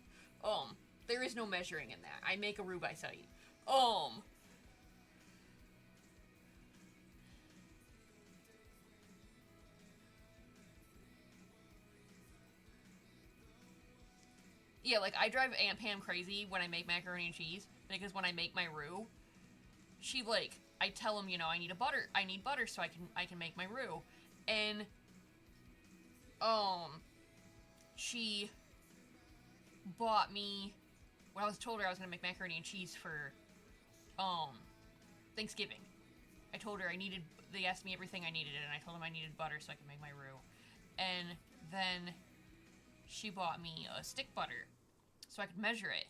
There is no measuring in that. I make a roux by sight. Yeah, like, I drive Aunt Pam crazy when I make macaroni and cheese, because when I make my roux, she, like, I tell them, you know, I need butter so I can make my roux, and, she bought me, when I told her I was gonna make macaroni and cheese for, Thanksgiving. I told her they asked me everything I needed, and I told them I needed butter so I could make my roux, and then she bought me a stick butter so I could measure it.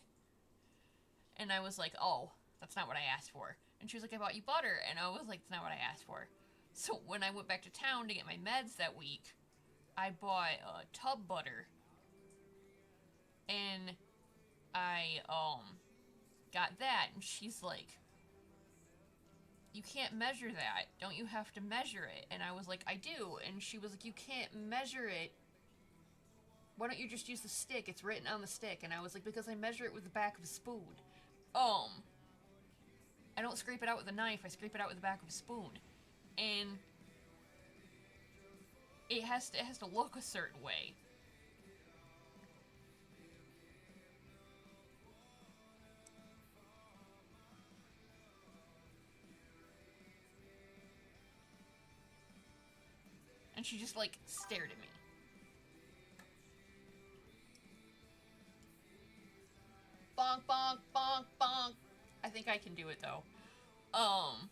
And I was like, oh, that's not what I asked for. And she was like, I bought you butter. And I was like, that's not what I asked for. So when I went back to town to get my meds that week, I bought tub butter. And I got that. And she's like, you can't measure that. Don't you have to measure it? And I was like, I do. And she was like, you can't measure it. Why don't you just use the stick? It's written on the stick. And I was like, because I measure it with the back of a spoon. I don't scrape it out with a knife. I scrape it out with the back of a spoon. And it has to look a certain way. And she just, like, stared at me. Bonk, bonk, bonk, bonk. I think I can do it, though. I'm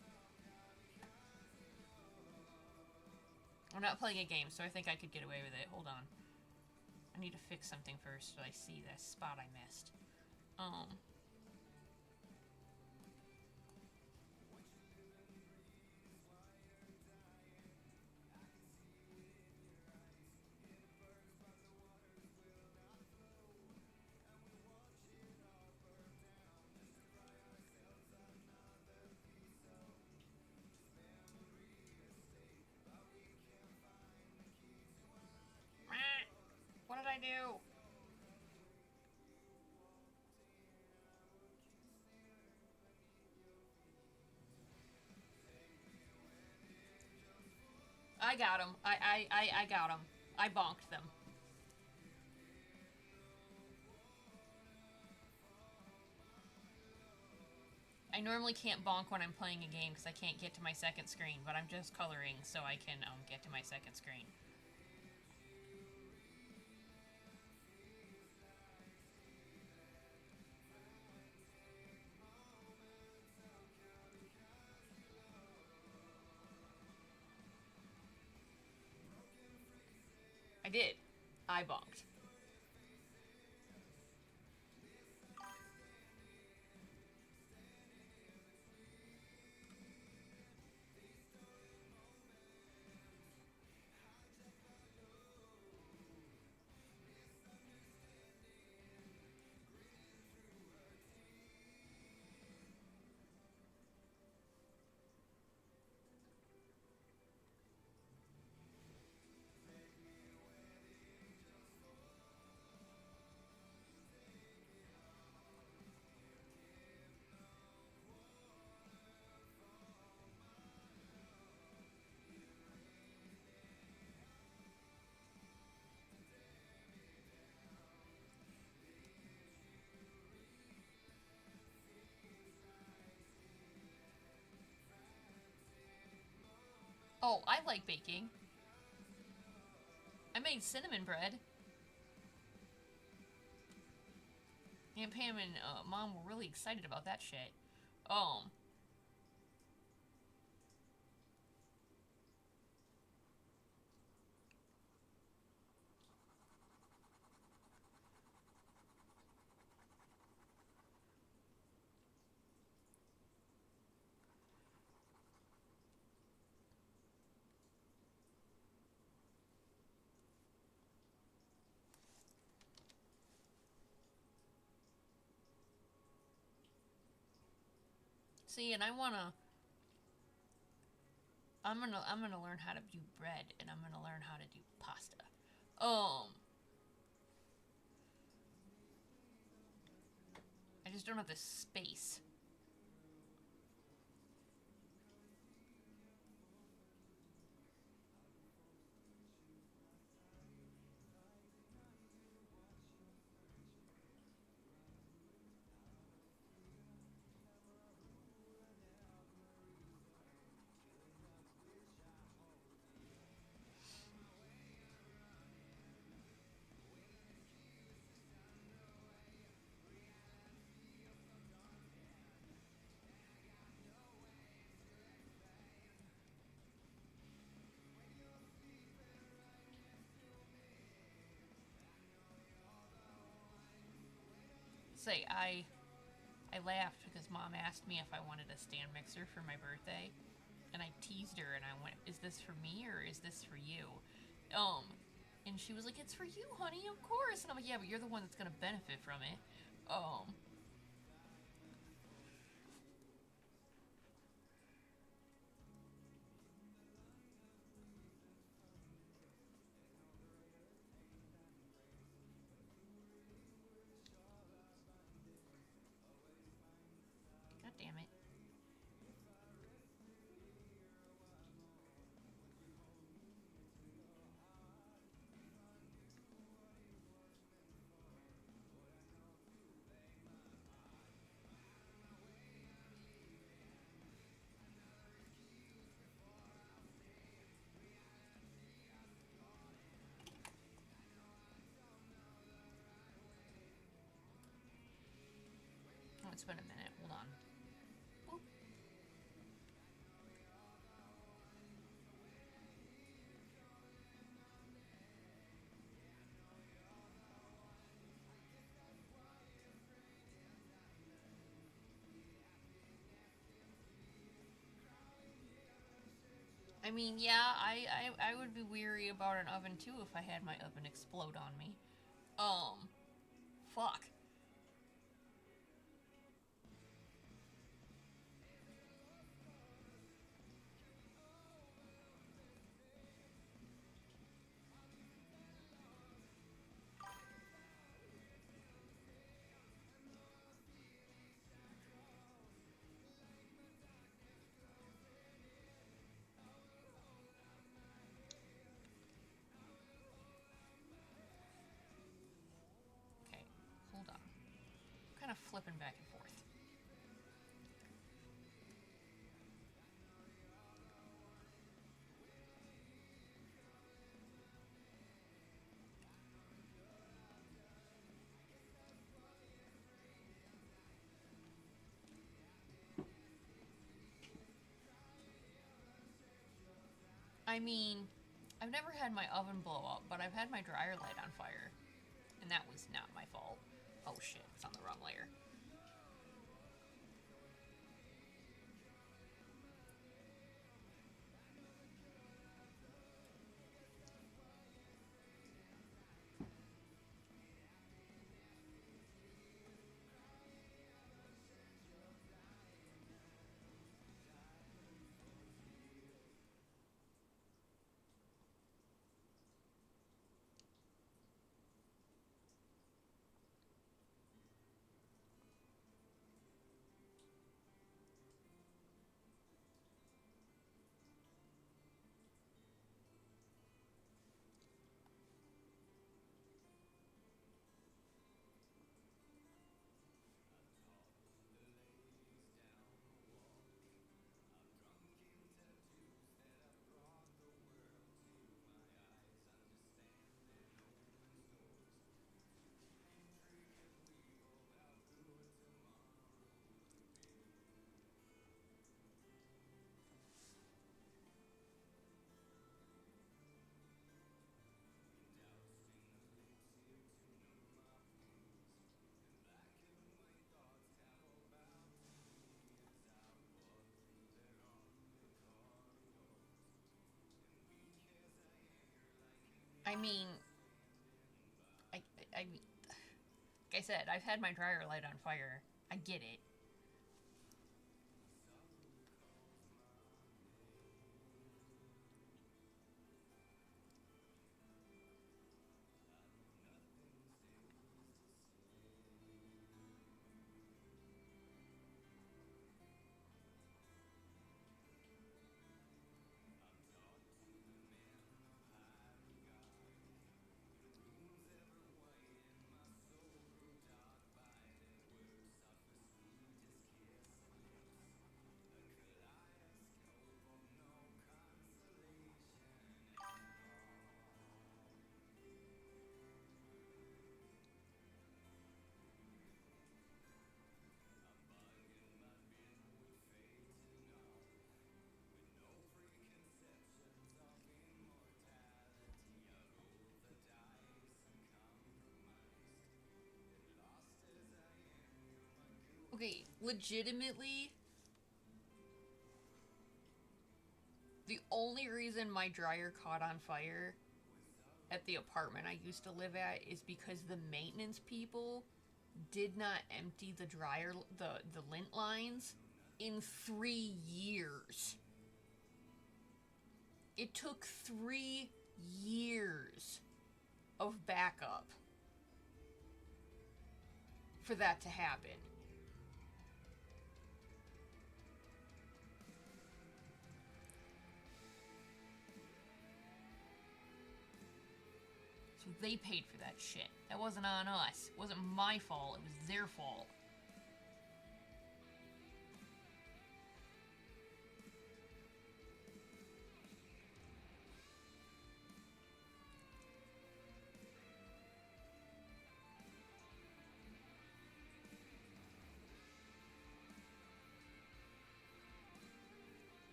not playing a game, so I think I could get away with it. Hold on. I need to fix something first so I see that spot I missed. What did I do? I got him. I got him. I bonked them. I normally can't bonk when I'm playing a game because I can't get to my second screen, but I'm just coloring so I can get to my second screen. I did. I bonked. Oh, I like baking. I made cinnamon bread. Aunt Pam and Mom were really excited about that shit. Um, see, and I'm gonna learn how to do bread, and I'm gonna learn how to do pasta. Um, I just don't have the space. Say, I laughed because Mom asked me if I wanted a stand mixer for my birthday, and I teased her and I went, "Is this for me or is this for you?" Um, and she was like, "It's for you, honey, of course." And I'm like, "Yeah, but you're the one that's gonna benefit from it." Um, God damn it. Oh, it's been a minute. Hold on. Boop. I mean, yeah, I would be weary about an oven too if I had my oven explode on me. Um, fuck. Okay, hold on. I'm kind of flipping back and forth. I mean, I've never had my oven blow up, but I've had my dryer light on fire, and that was not my fault. Oh shit, it's on the wrong layer. I mean, I, I mean, like I said, I've had my dryer light on fire. I get it. Okay, legitimately, the only reason my dryer caught on fire at the apartment I used to live at is because the maintenance people did not empty the lint lines in 3 years. It took 3 years of backup for that to happen. So they paid for that shit. That wasn't on us. It wasn't my fault. It was their fault.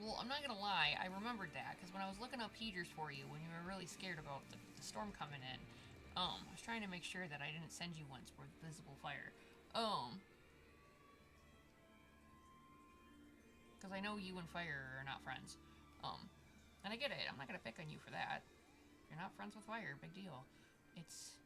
Well, I'm not gonna lie, I remembered that because when I was looking up heaters for you, when you were really scared about the storm coming in, I was trying to make sure that I didn't send you ones with visible fire. Because I know you and fire are not friends. And I get it. I'm not gonna pick on you for that. You're not friends with fire. Big deal. It's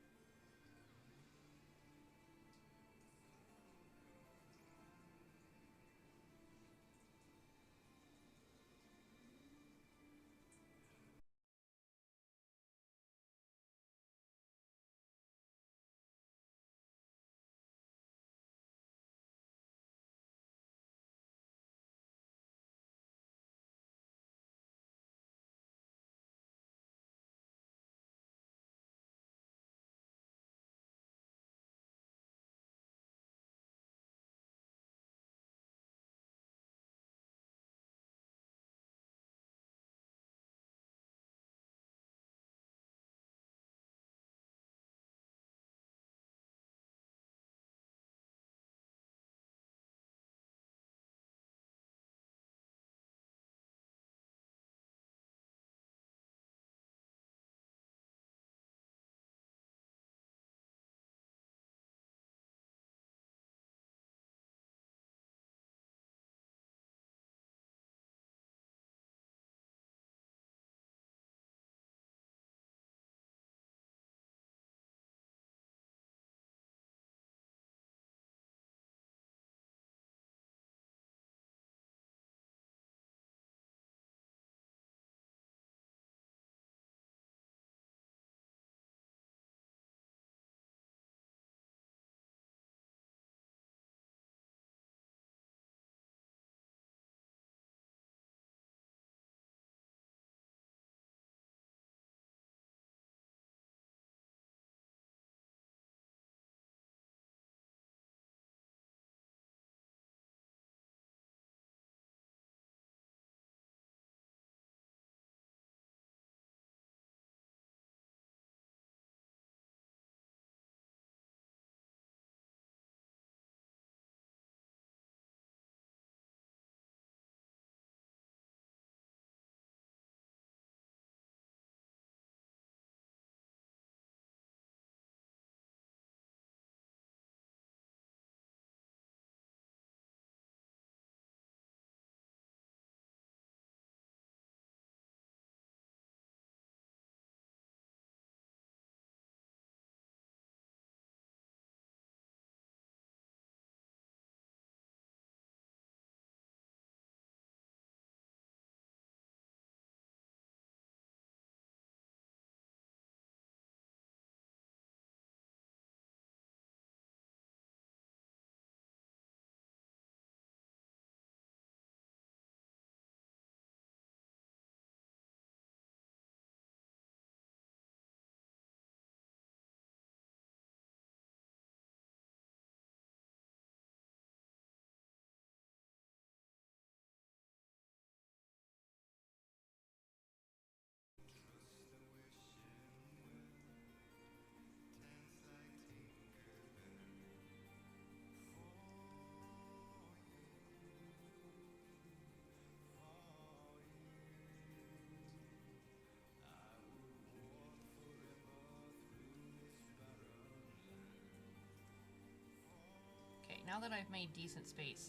now that I've made decent space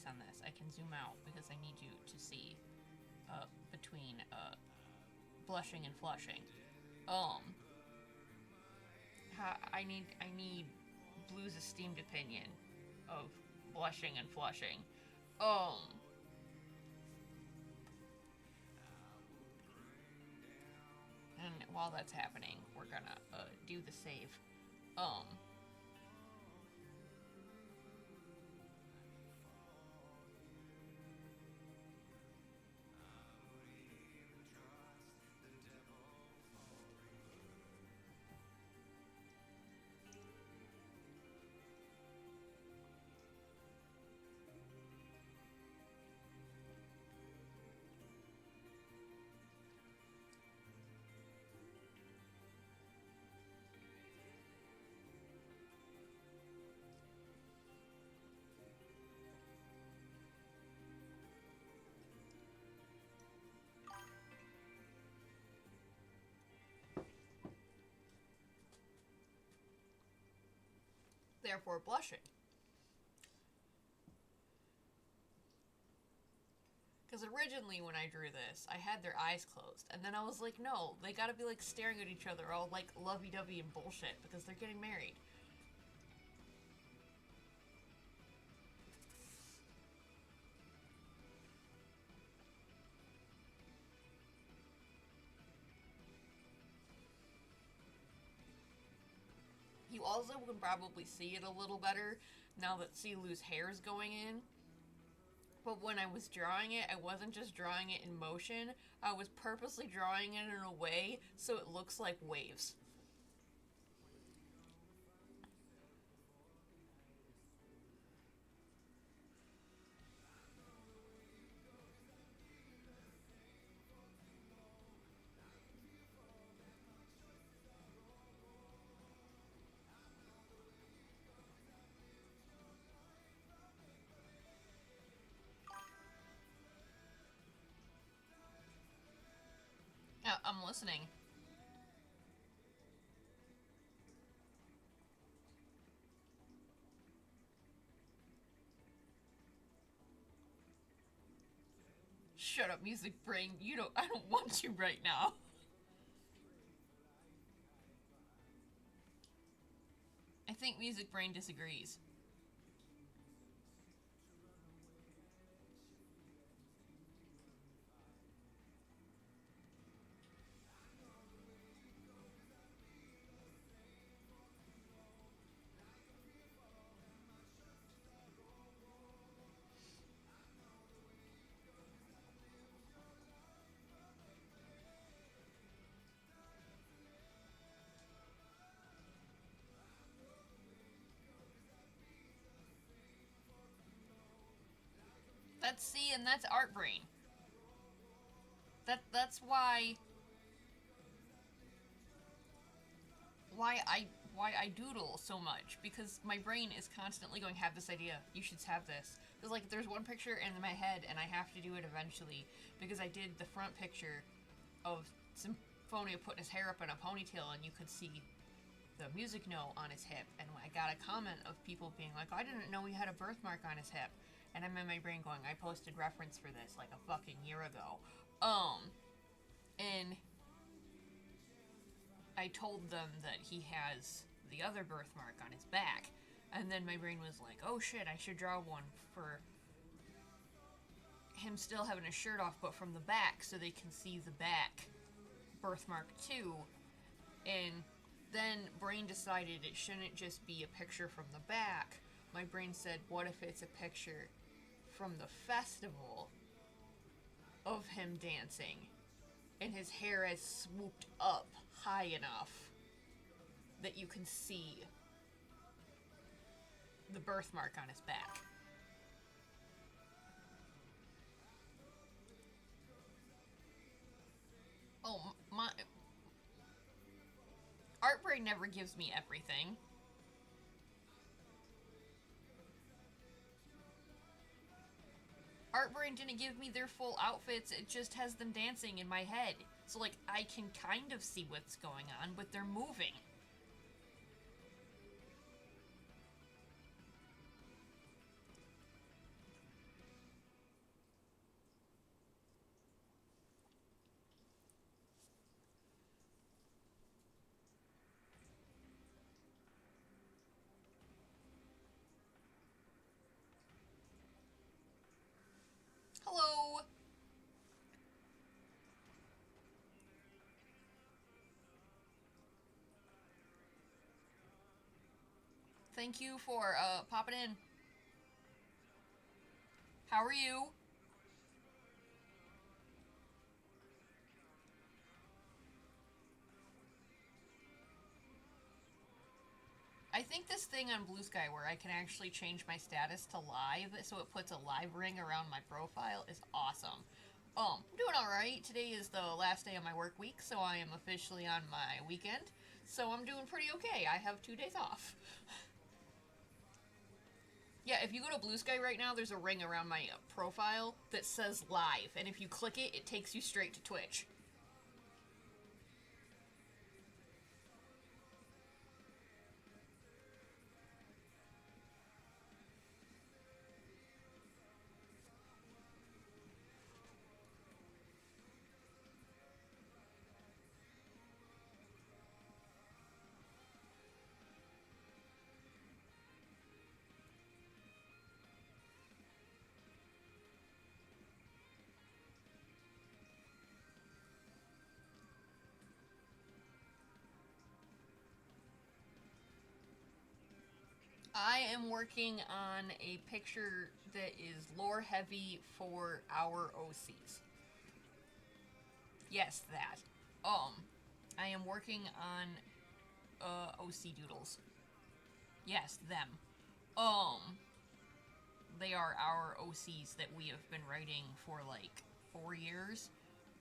on this, I can zoom out because I need you to see between blushing and flushing. I need Blue's esteemed opinion of blushing and flushing. And while that's happening, we're gonna do the save. Therefore blushing. Because originally when I drew this, I had their eyes closed. And then I was like, no, they gotta be like staring at each other all like lovey-dovey and bullshit because they're getting married. You also can probably see it a little better now that Silu's hair is going in. But when I was drawing it, I wasn't just drawing it in motion. I was purposely drawing it in a way so it looks like waves. I'm listening. Shut up, Music Brain. I don't want you right now. I think Music Brain disagrees. And that's Art Brain. That's why I doodle so much, because my brain is constantly going, have this idea, you should have this. Because like there's one picture in my head and I have to do it eventually because I did the front picture of Symphonia putting his hair up in a ponytail and you could see the music note on his hip, and I got a comment of people being like, I didn't know he had a birthmark on his hip. And I'm in my brain going, I posted reference for this like a fucking year ago. And I told them that he has the other birthmark on his back. And then my brain was like, oh shit, I should draw one for him still having his shirt off, but from the back, so they can see the back birthmark too. And then brain decided it shouldn't just be a picture from the back. My brain said, what if it's a picture from the festival of him dancing, and his hair has swooped up high enough that you can see the birthmark on his back. Oh, my... Art Brain never gives me everything. Art Brain didn't give me their full outfits, it just has them dancing in my head. So, like, I can kind of see what's going on, but they're moving. Hello! Thank you for popping in. How are you? I think this thing on Blue Sky where I can actually change my status to live so it puts a live ring around my profile is awesome. I'm doing alright. Today is the last day of my work week, so I am officially on my weekend. So I'm doing pretty okay. I have 2 days off. Yeah, if you go to Blue Sky right now, there's a ring around my profile that says live, and if you click it, it takes you straight to Twitch. I am working on a picture that is lore heavy for our OCs. Yes, that. I am working on OC doodles. Yes, them. Um, they are our OCs that we have been writing for like 4 years.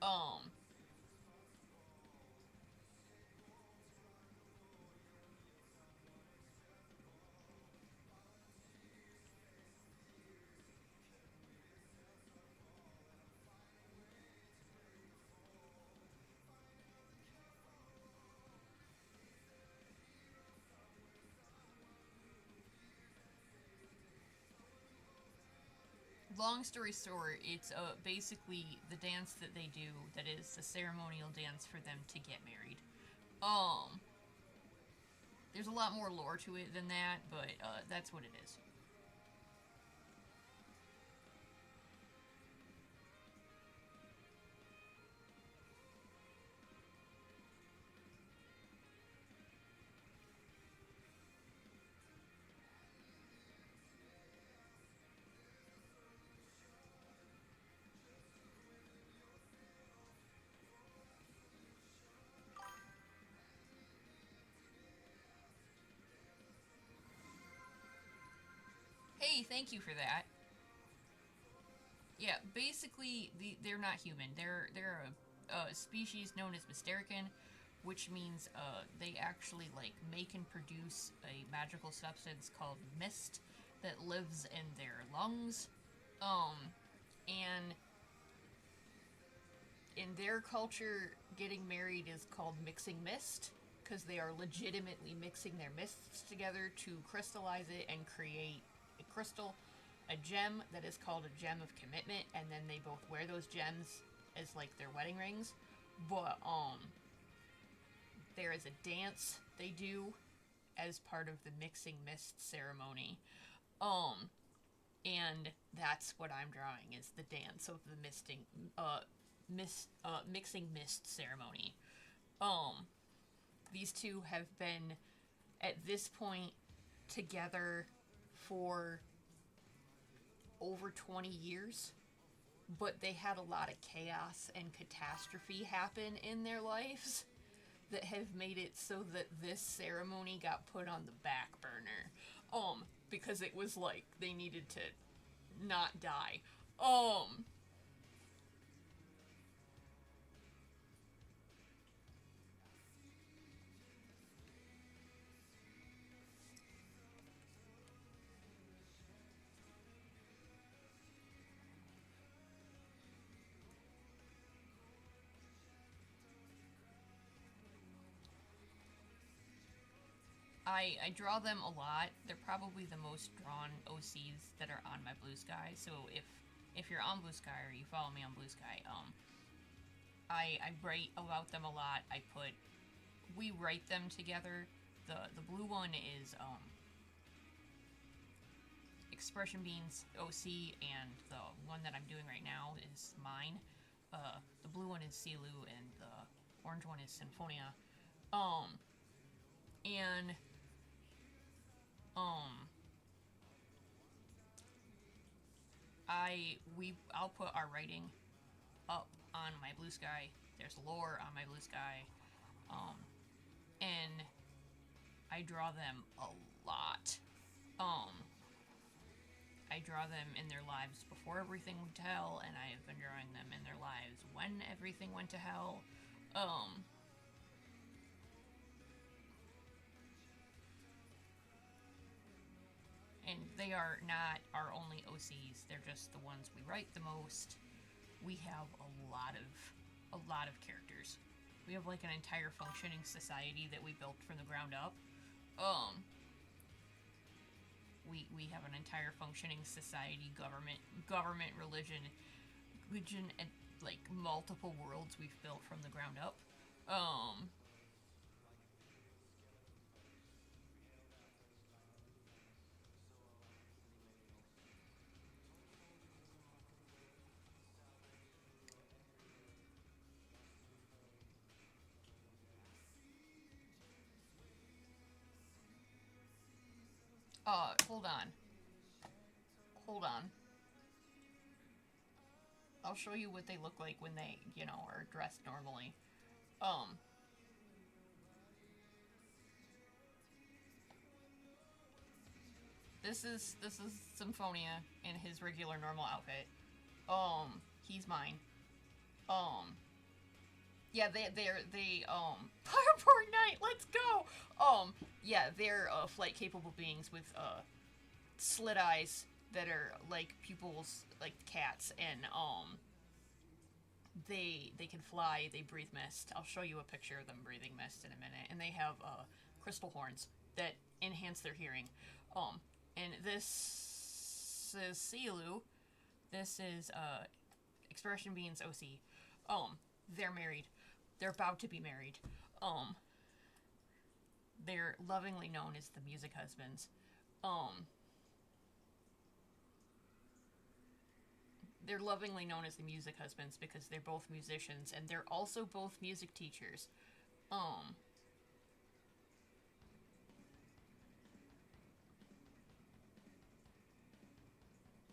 Um, long story short, it's basically the dance that they do that is the ceremonial dance for them to get married. Um, there's a lot more lore to it than that, but that's what it is. Hey, thank you for that. Yeah, basically, they're not human. They're a species known as Mysterican, which means they actually like make and produce a magical substance called mist that lives in their lungs. Um, and in their culture, getting married is called mixing mist because they are legitimately mixing their mists together to crystallize it and create a crystal, a gem that is called a gem of commitment, and then they both wear those gems as like their wedding rings. But there is a dance they do as part of the mixing mist ceremony. Um, and that's what I'm drawing is the dance of the mixing mist ceremony. Um, these two have been at this point together for over 20 years, but they had a lot of chaos and catastrophe happen in their lives that have made it so that this ceremony got put on the back burner. Because it was like they needed to not die. Um, I draw them a lot. They're probably the most drawn OCs that are on my Blue Sky. So if you're on Blue Sky or you follow me on Blue Sky, I write about them a lot. We write them together. The blue one is Expression Beans OC, and the one that I'm doing right now is mine. The blue one is Silu, and the orange one is Symphonia. And I'll put our writing up on my Blue Sky. There's lore on my Blue Sky, and I draw them a lot. I draw them in their lives before everything went to hell, and I have been drawing them in their lives when everything went to hell. And they are not our only OCs. They're just the ones we write the most. We have a lot of characters. We have like an entire functioning society that we built from the ground up. We have an entire functioning society, government, religion, and like multiple worlds we've built from the ground up. Hold on. Hold on. I'll show you what they look like when they, are dressed normally. This is Symphonia in his regular normal outfit. He's mine. Yeah, Power Knight, let's go! Yeah, they're, flight capable beings with, slit eyes that are like pupils, like cats, and, they can fly, they breathe mist. I'll show you a picture of them breathing mist in a minute. And they have, crystal horns that enhance their hearing. And this is Silu. This is, Expression Beans OC. They're married. They're about to be married. They're lovingly known as the music husbands. They're lovingly known as the music husbands because they're both musicians, and they're also both music teachers.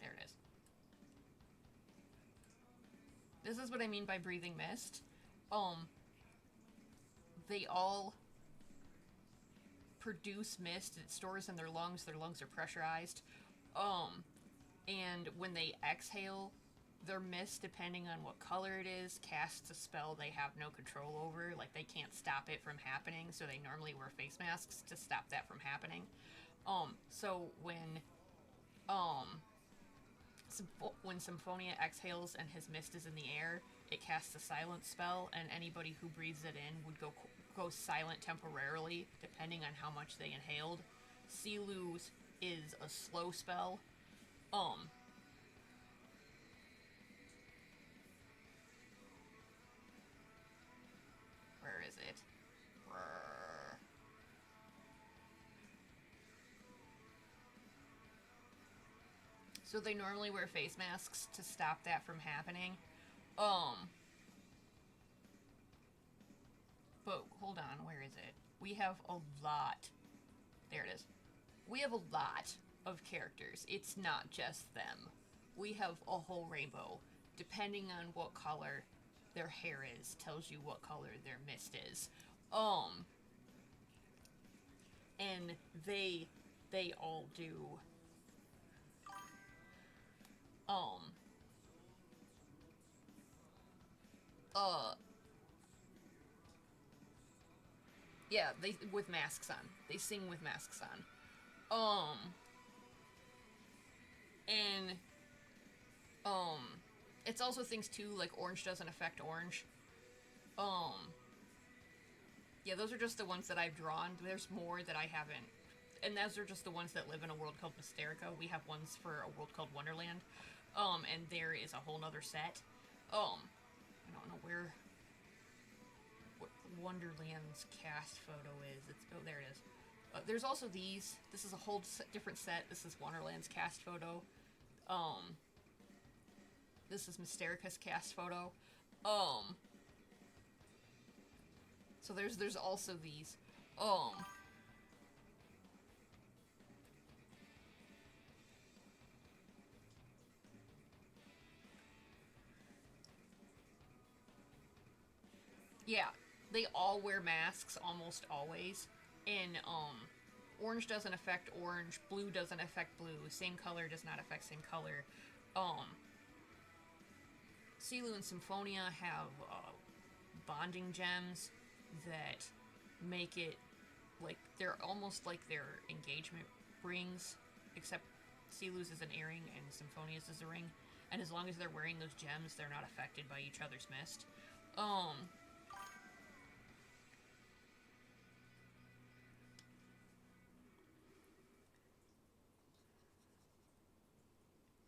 There it is. This is what I mean by breathing mist. They all produce mist. It stores in their lungs. Their lungs are pressurized. And when they exhale, their mist, depending on what color it is, casts a spell they have no control over. Like, they can't stop it from happening, so they normally wear face masks to stop that from happening. So when Symphonia exhales and his mist is in the air, it casts a silence spell, and anybody who breathes it in would go silent temporarily, depending on how much they inhaled. Silu's is a slow spell. Where is it? So they normally wear face masks to stop that from happening. But hold on, where is it? We have a lot. There it is. We have a lot of characters. It's not just them. We have a whole rainbow. Depending on what color their hair is, tells you what color their mist is. And they all do. Yeah, they with masks on. They sing with masks on. And it's also things too, like orange doesn't affect orange. Yeah, those are just the ones that I've drawn. There's more that I haven't, and those are just the ones that live in a world called Mysterica. We have ones for a world called Wonderland. And there is a whole nother set. I don't know what Wonderland's cast photo is. Oh, there it is. There's also these. This is a whole different set. This is Wonderland's cast photo. This is Mysterica's cast photo. So there's also these. Yeah, they all wear masks almost always. And orange doesn't affect orange, blue doesn't affect blue, same color does not affect same color. Um, Silu and Symphonia have bonding gems that make it like they're almost like their engagement rings, except Silu's is an earring and Symphonia's is a ring. And as long as they're wearing those gems, they're not affected by each other's mist. Um,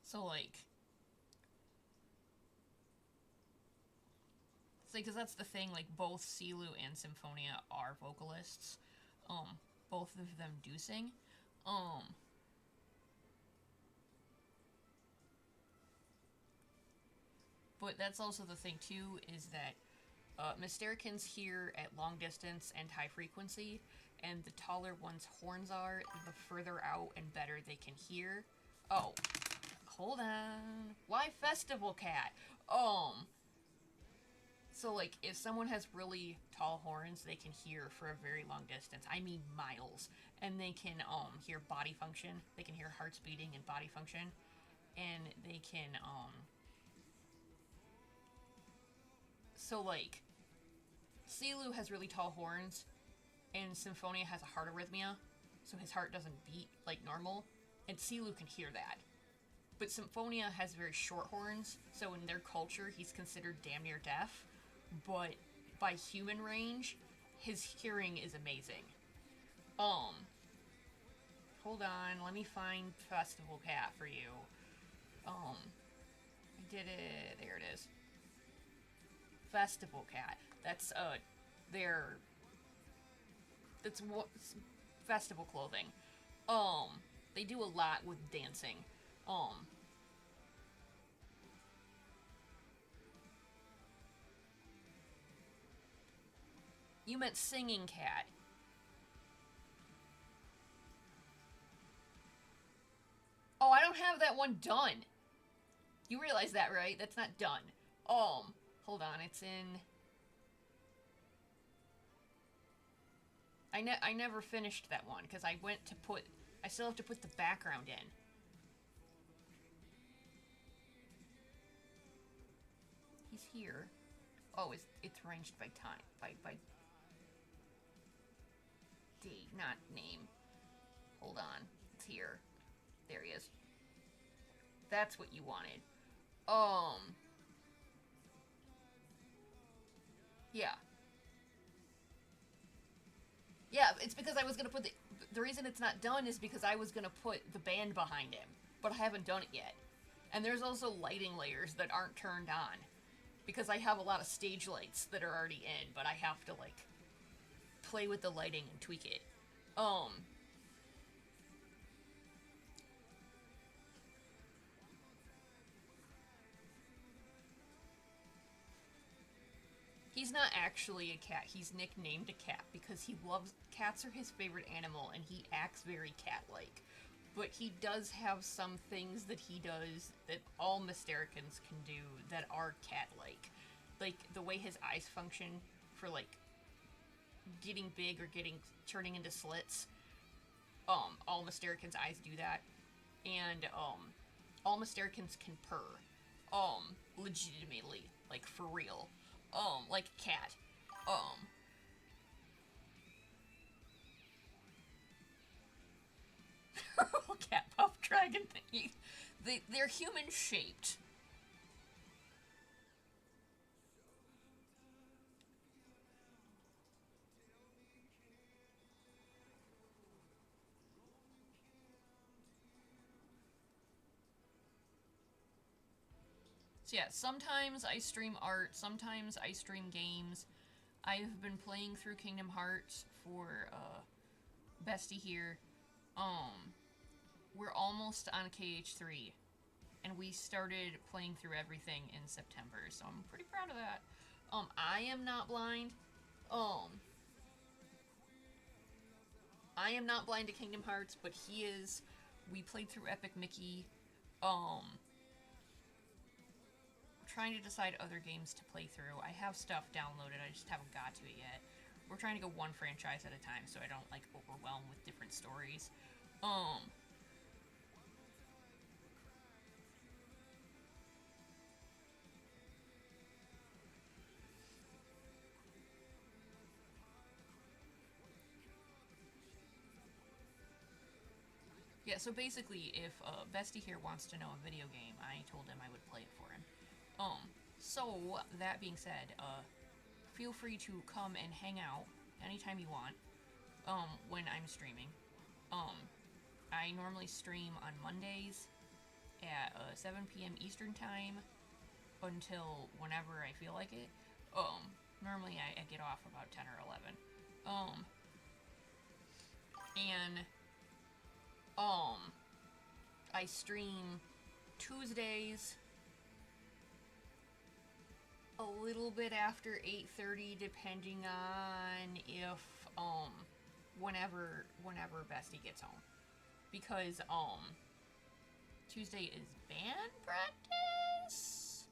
so like, because that's the thing. Like both Silu and Symphonia are vocalists. Both of them do sing. Um, but that's also the thing too is that Mystericans hear at long distance and high frequency, and the taller one's horns are, the further out and better they can hear. Oh, hold on. Why Festival Cat? So like if someone has really tall horns, they can hear for a very long distance. I mean miles. And they can hear body function. They can hear hearts beating and body function. And they can so like Silu has really tall horns and Symphonia has a heart arrhythmia, so his heart doesn't beat like normal, and Silu can hear that. But Symphonia has very short horns, so in their culture he's considered damn near deaf, but by human range, his hearing is amazing. Um, Hold on, let me find Festival Cat for you. I did it. There it is. Festival Cat. That's their that's what festival clothing. They do a lot with dancing. Um, you meant singing cat. Oh, I don't have that one done. You realize that, right? That's not done. Hold on. It's in. I never finished that one because I went to put. I still have to put the background in. He's here. Oh, it's ranged by time by D, not name. Hold on. It's here. There he is. That's what you wanted. Um. Yeah. Yeah, it's because I was gonna put the reason it's not done is because I was gonna put the band behind him, but I haven't done it yet. And there's also lighting layers that aren't turned on because I have a lot of stage lights that are already in, but I have to like play with the lighting and tweak it. Um, he's not actually a cat. He's nicknamed a cat because he loves cats are his favorite animal and he acts very cat-like. But he does have some things that he does that all Mystericans can do that are cat-like. Like the way his eyes function for like getting big or getting turning into slits. All Mystericans' eyes do that. And all Mystericans can purr. Legitimately. Like for real. Like a cat. Um, Cat puff dragon thingy. They're human shaped. So yeah, sometimes I stream art, sometimes I stream games. I've been playing through Kingdom Hearts for Bestie here. We're almost on KH3, and we started playing through everything in September, so I'm pretty proud of that. I am not blind. I am not blind to Kingdom Hearts, but he is. We played through Epic Mickey. Trying to decide other games to play through. I have stuff downloaded, I just haven't got to it yet. We're trying to go one franchise at a time so I don't, like, overwhelm with different stories. Yeah, so basically, if Bestie here wants to know a video game, I told him I would play it for him. So, that being said, feel free to come and hang out anytime you want, when I'm streaming. I normally stream on Mondays at 7 p.m. Eastern Time until whenever I feel like it. Normally I get off about 10 or 11. And I stream Tuesdays a little bit after 8:30, depending on if whenever Bestie gets home, because Tuesday is band practice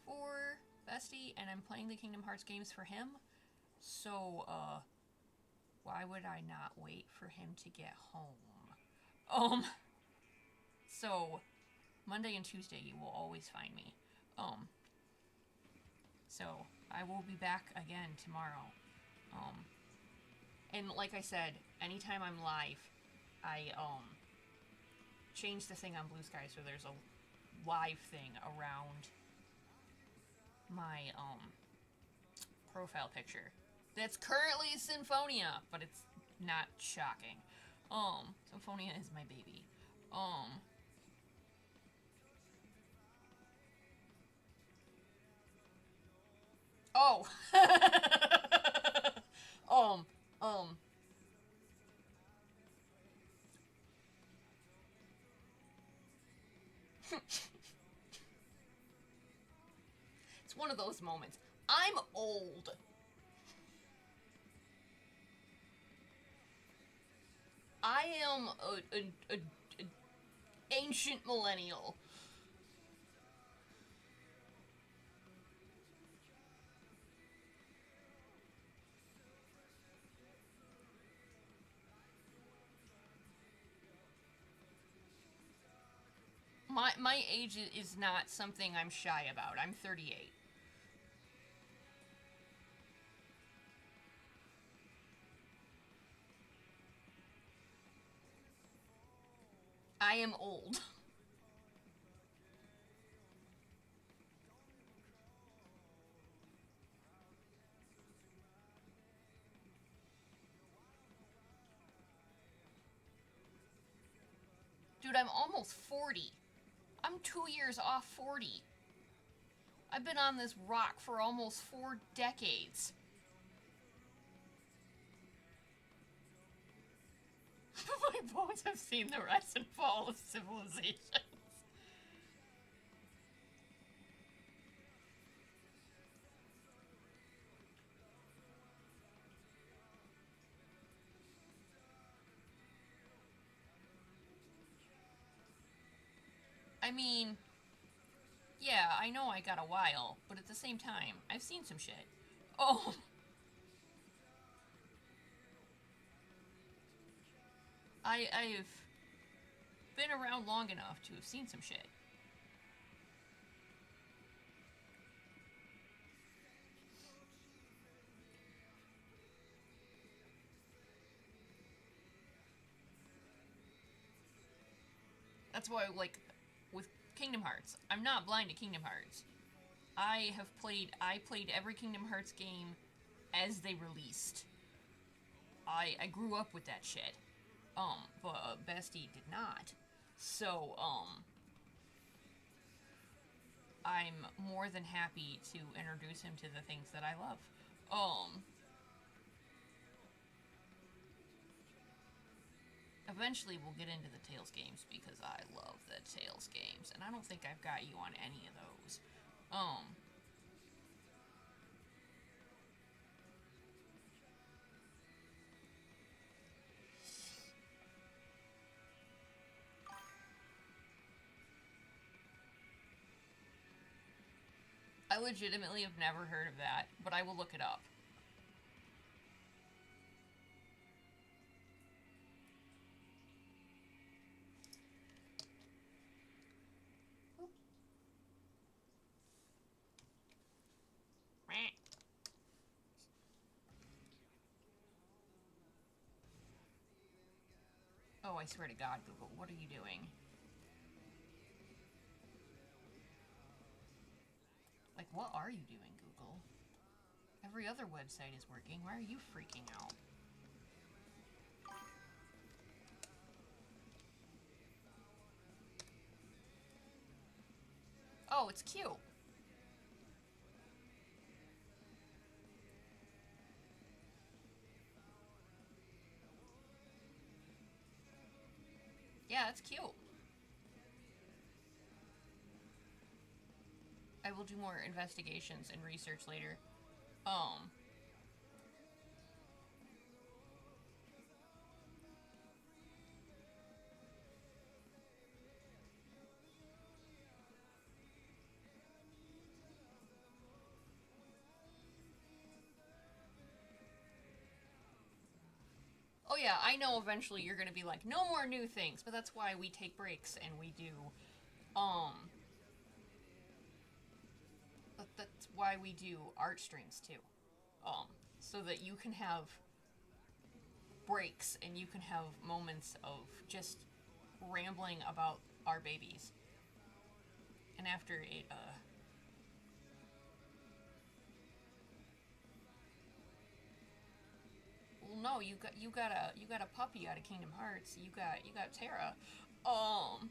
for Bestie, and I'm playing the Kingdom Hearts games for him. So why would I not wait for him to get home? So Monday and Tuesday you will always find me. So I will be back again tomorrow. And like I said, anytime I'm live, I change the thing on Blue Sky so there's a live thing around my profile picture. That's currently Symphonia, but it's not shocking. Symphonia is my baby. Oh. um. It's one of those moments. I'm old. I am a ancient millennial. My age is not something I'm shy about. I'm 38. I am old. Dude, I'm almost 40. I'm 2 years off 40. I've been on this rock for almost 4 decades. My bones have seen the rise and fall of civilization. I mean, yeah, I know I got a while, but at the same time, I've seen some shit. Oh, I've been around long enough to have seen some shit. That's why, like, with Kingdom Hearts, I'm not blind to Kingdom Hearts. I played every Kingdom Hearts game as they released. I grew up with that shit. But Bestie did not. So, I'm more than happy to introduce him to the things that I love. Um, eventually we'll get into the Tales games because I love the Tales games, and I don't think I've got you on any of those. I legitimately have never heard of that, but I will look it up. Oh, I swear to God, Google, what are you doing? Like, what are you doing, Google? Every other website is working. Why are you freaking out? Oh, it's cute. Yeah, it's cute. I will do more investigations and research later. Um, oh yeah, I know eventually you're gonna be like, no more new things, but that's why we take breaks and we do, um, that's why we do art streams too. Um, so that you can have breaks and you can have moments of just rambling about our babies. And after it, well, no, you got a puppy out of Kingdom Hearts. You got Terra. Um,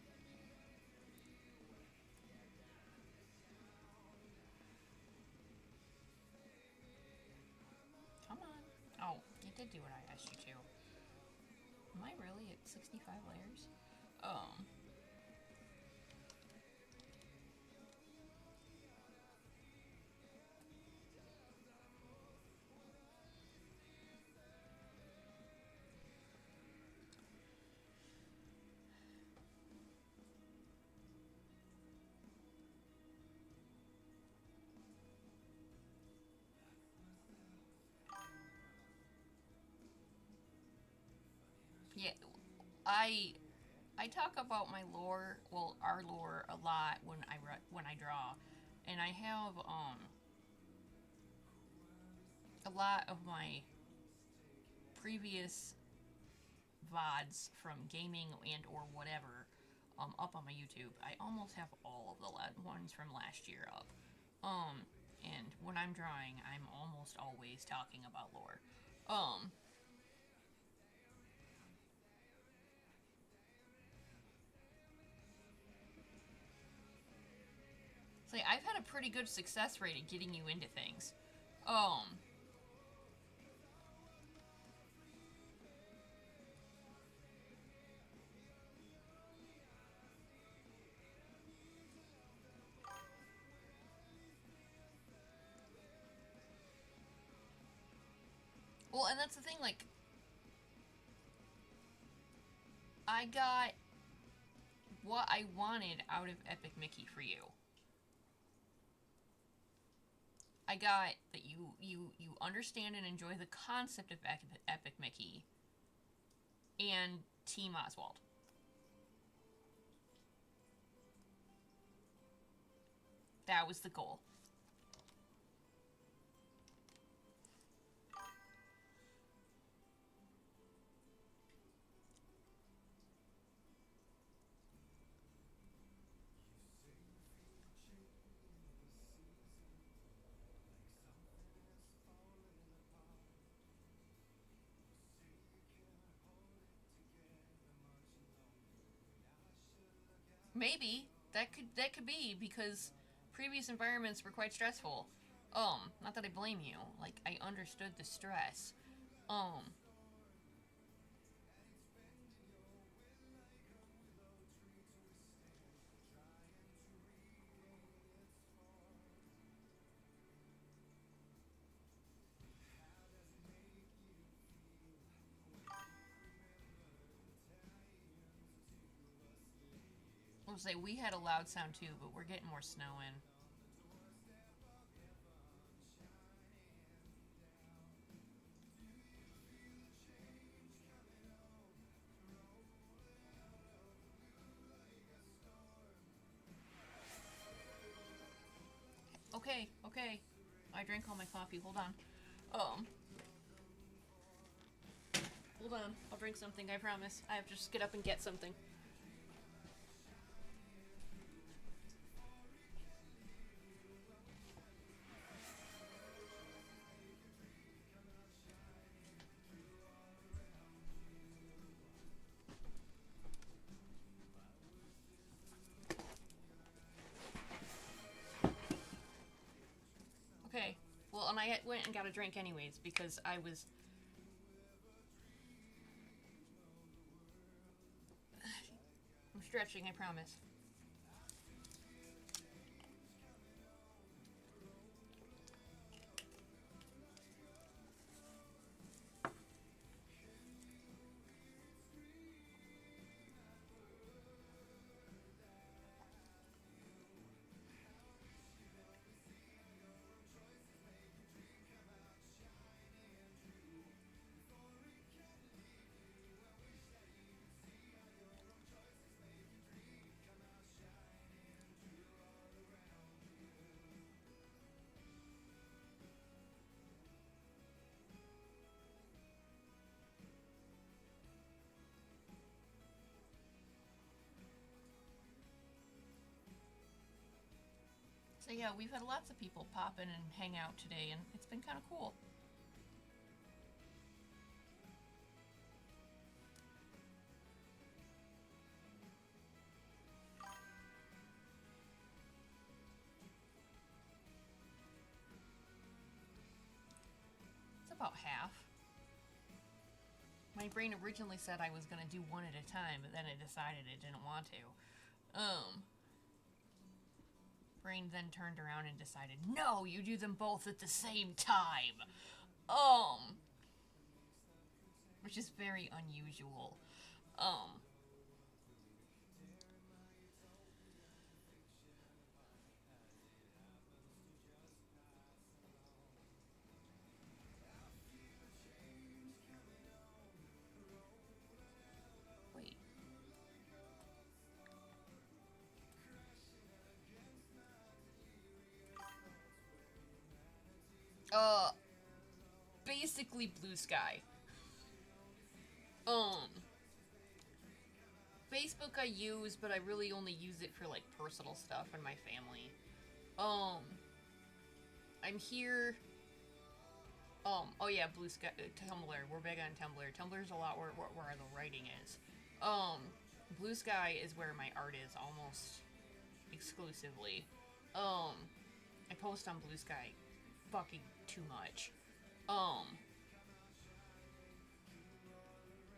come on. Oh, you did do what I asked you to. Am I really at 65 layers? Um, yeah, I I talk about my lore, well, our lore a lot when I draw, and I have a lot of my previous VODs from gaming and or whatever up on my YouTube. I almost have all of the ones from last year up. And when I'm drawing, I'm almost always talking about lore. Um, so yeah, I've had a pretty good success rate at getting you into things. Um, well, and that's the thing. Like, I got what I wanted out of Epic Mickey for you. I got that you understand and enjoy the concept of Epic Mickey and Team Oswald. That was the goal. Maybe that could be because previous environments were quite stressful. Not that I blame you. Like I understood the stress. Um, I was say we had a loud sound too, but we're getting more snow in. Okay, okay. I drank all my coffee. Hold on. Um, hold on. I'll drink something. I promise. I have to just get up and get something. Okay. Well, and I went and got a drink anyways because I was. I'm stretching. I promise. So yeah, we've had lots of people pop in and hang out today, and it's been kind of cool. It's about half. My brain originally said I was gonna do one at a time, but then it decided it didn't want to. Brain then turned around and decided, no, you do them both at the same time. Um, which is very unusual. Um, wait. Uh, basically Blue Sky. Um, Facebook I use, but I really only use it for like personal stuff and my family. Um, I'm here. Oh yeah, Blue Sky, Tumblr. We're big on Tumblr. Tumblr's a lot where the writing is. Um, Blue Sky is where my art is almost exclusively. Um, I post on Blue Sky fucking too much. Um,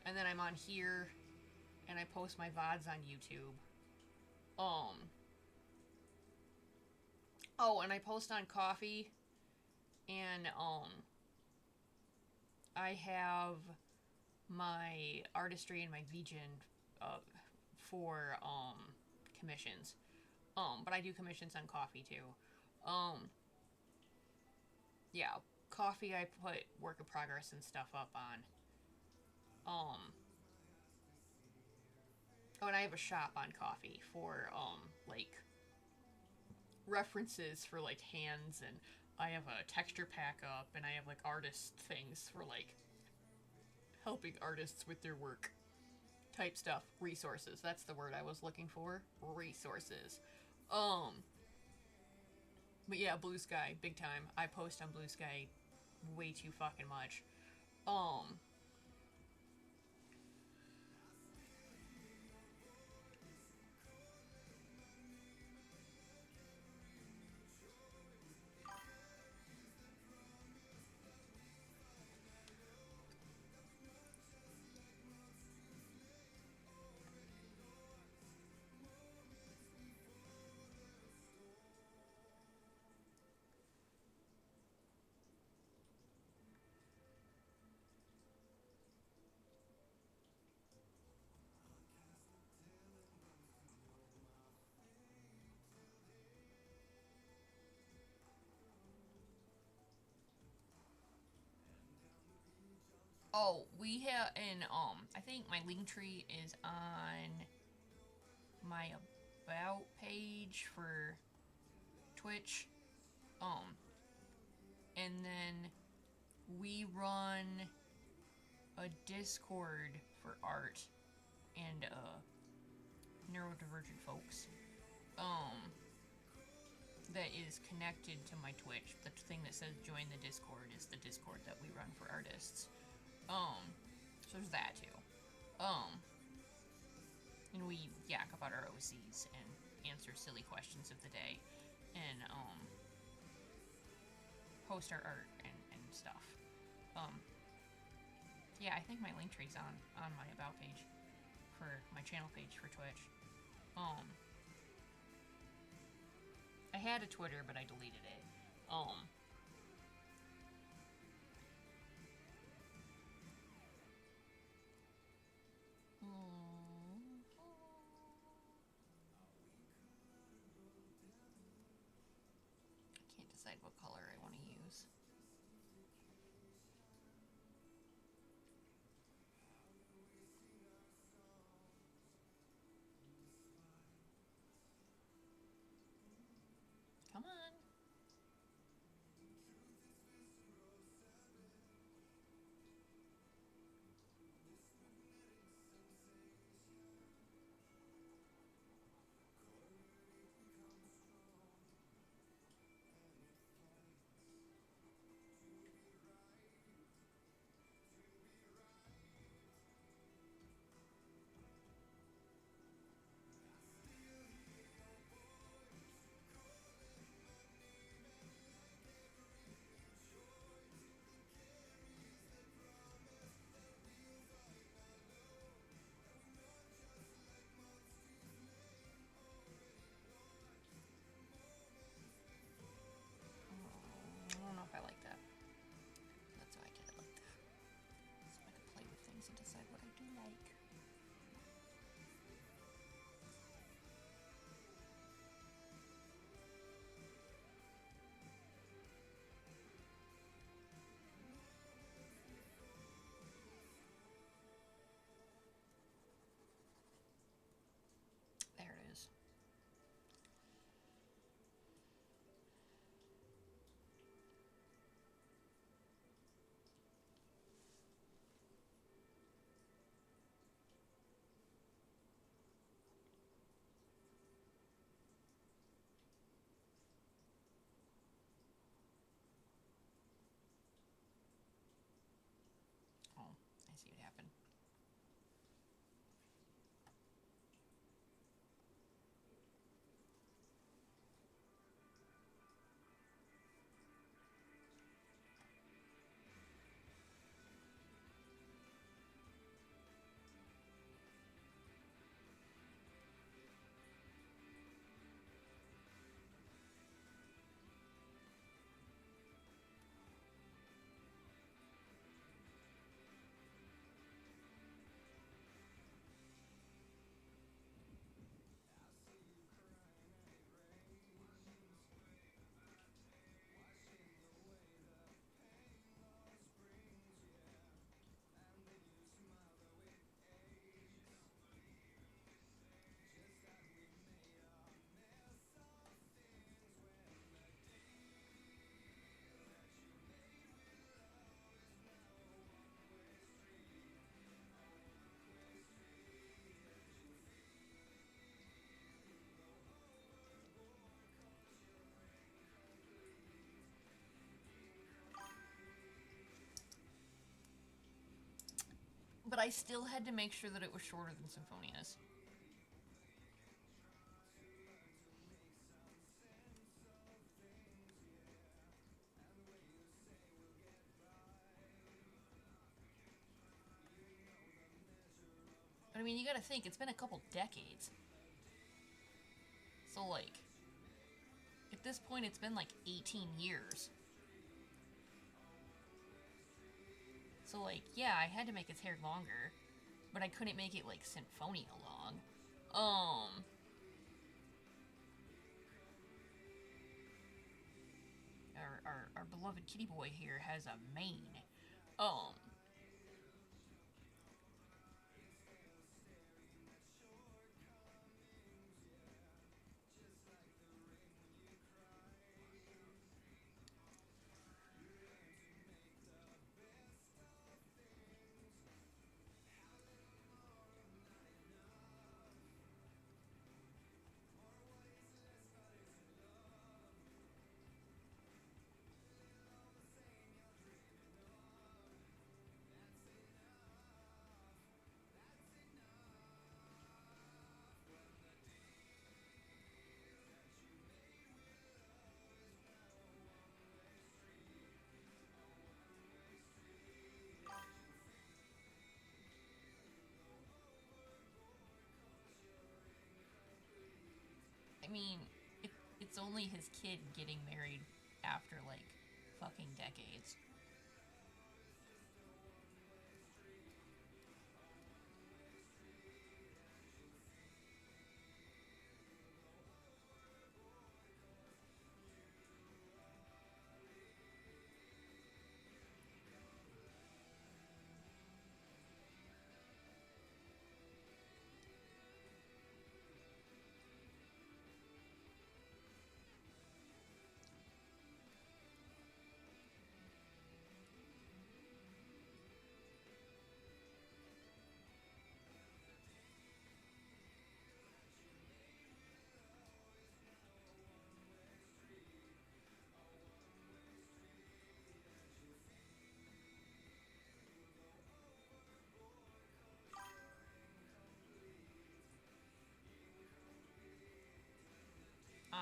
and then I'm on here, and I post my VODs on YouTube. Um, oh, and I post on Coffee, and I have my artistry and my Vgen uh, for commissions. But I do commissions on Coffee too. Um, yeah, Coffee I put work in progress and stuff up on. Oh, and I have a shop on Coffee for like references for like hands, and I have a texture pack up, and I have like artist things for like helping artists with their work type stuff. Resources. That's the word I was looking for. Resources. Um, but yeah, Blue Sky, big time. I post on Blue Sky way too fucking much. Um, Oh, we have, and I think my link tree is on my about page for Twitch. Um, and then we run a Discord for art and neurodivergent folks. Um, that is connected to my Twitch. The thing that says join the Discord is the Discord that we run for artists. So there's that too. Um, and we yak about our OCs and answer silly questions of the day, and post our art and stuff. Um, yeah, I think my link tree's on my about page for my channel page for Twitch. I had a Twitter, but I deleted it. I can't decide what color I want to use. Come on. I don't know if I like that. That's why I did it like that. So I can play with things and decide what I do like. There it is. Oh, I see what happened. But I still had to make sure that it was shorter than Symphonia's. But I mean, you gotta think, it's been a couple decades. So, like, at this point, it's been like 18 years. So, like, yeah, I had to make his hair longer, but I couldn't make it like Symphonia long. Our beloved kitty boy here has a mane. Um, mean, it's only his kid getting married after, like, fucking decades.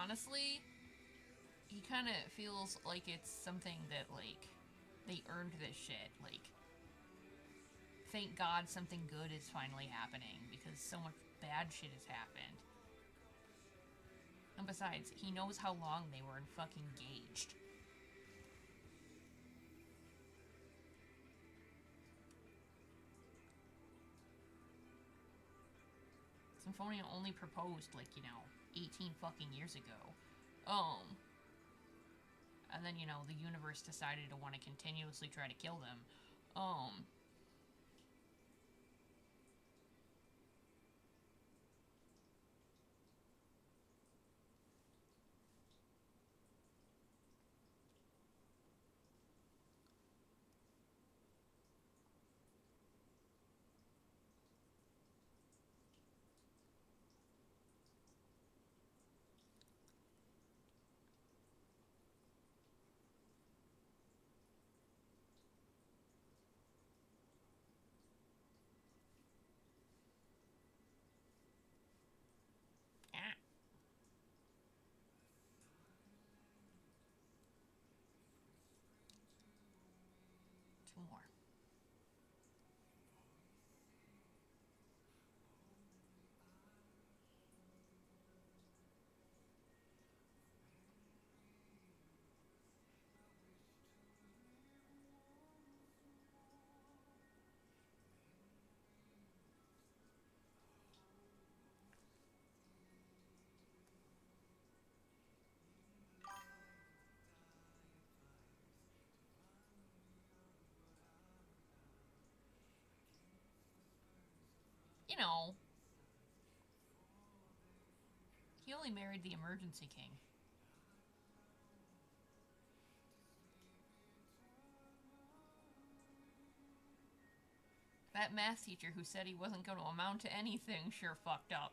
Honestly, he kind of feels like it's something that, like, they earned this shit. Like, thank God something good is finally happening because so much bad shit has happened. And besides, he knows how long they were fucking engaged. Symphonia only proposed, like, 18 fucking years ago. And then, the universe decided to want to continuously try to kill them. Um, ah, two more. You know, he only married the emergency king. That math teacher who said he wasn't going to amount to anything sure fucked up.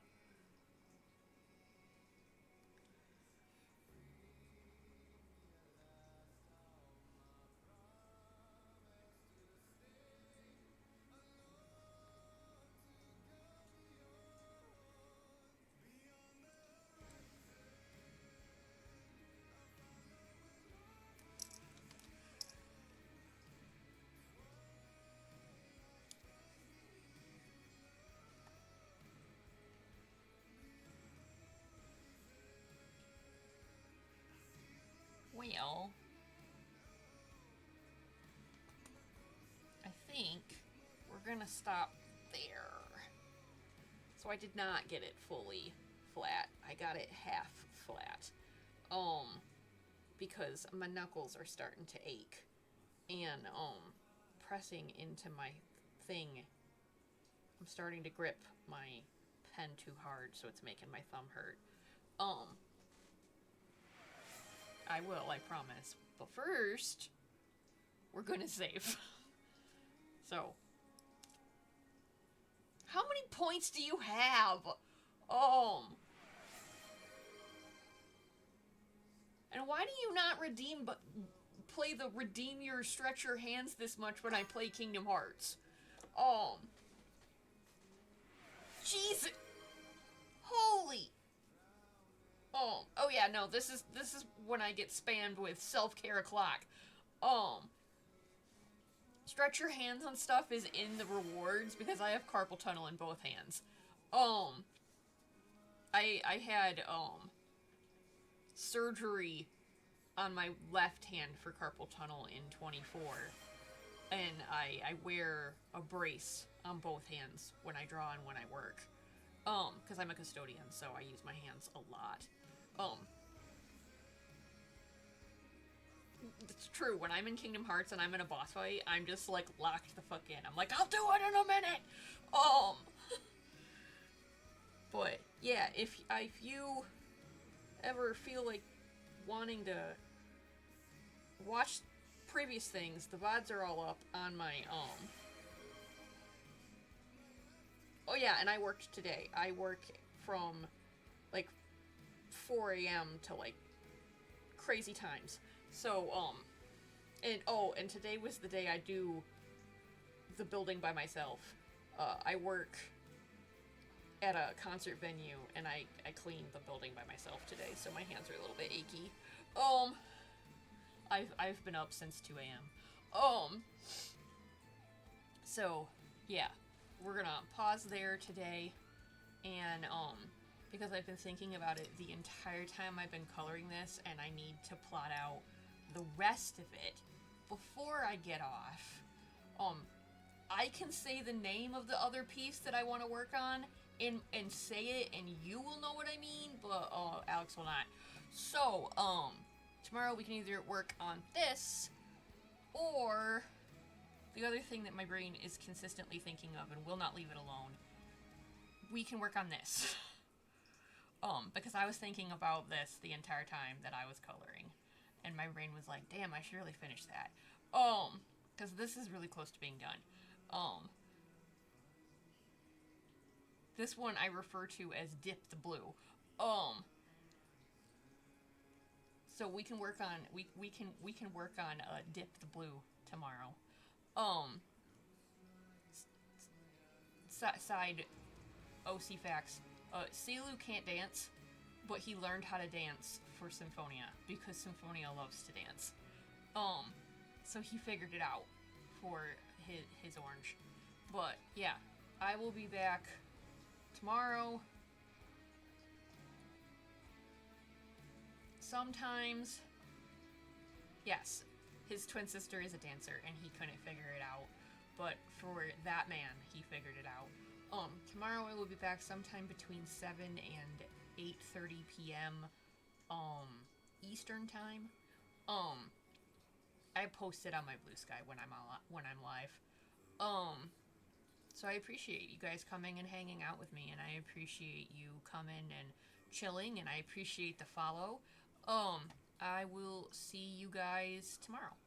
Well, I think we're gonna stop there. So I did not get it fully flat. I got it half flat. Um, because my knuckles are starting to ache. And, pressing into my thing, I'm starting to grip my pen too hard, so it's making my thumb hurt. Um, I will, I promise. But first, we're gonna save. So, how many points do you have? And why do you not play the redeem your stretch your hands this much when I play Kingdom Hearts? Jesus, holy. Oh yeah, no, this is when I get spammed with self-care o'clock. Um, Stretch your hands on stuff is in the rewards because I have carpal tunnel in both hands. Um, I had surgery on my left hand for carpal tunnel in 24, and I wear a brace on both hands when I draw and when I work. Because I'm a custodian, so I use my hands a lot. It's true, when I'm in Kingdom Hearts and I'm in a boss fight, I'm just, like, locked the fuck in. I'm like, I'll do it in a minute! But, yeah, if you ever feel like wanting to watch previous things, the VODs are all up on my, Oh yeah, and I worked today. I work from, like, 4 a.m. to, like, crazy times. So, and today was the day I do the building by myself. I work at a concert venue, and I clean the building by myself today, so my hands are a little bit achy. I've been up since 2 a.m. So, yeah. We're gonna pause there today, and, because I've been thinking about it the entire time I've been coloring this, and I need to plot out the rest of it before I get off. I can say the name of the other piece that I want to work on, and say it, and you will know what I mean, but, Alex will not. So, tomorrow we can either work on this, or the other thing that my brain is consistently thinking of and will not leave it alone, we can work on this. Because I was thinking about this the entire time that I was coloring, and my brain was like, damn, I should really finish that. Because this is really close to being done. This one I refer to as Dip the Blue. So we can work on, we can work on, Dip the Blue tomorrow. Side OC facts. Selu can't dance, but he learned how to dance for Symphonia, because Symphonia loves to dance. So he figured it out for his orange. But, yeah, I will be back tomorrow. Sometimes, yes, his twin sister is a dancer, and he couldn't figure it out. But for that man, he figured it out. Tomorrow I will be back sometime between 7 and 8:30 p.m. Eastern time. I post it on my Blue Sky when I'm live. So I appreciate you guys coming and hanging out with me, and I appreciate you coming and chilling, and I appreciate the follow. I will see you guys tomorrow.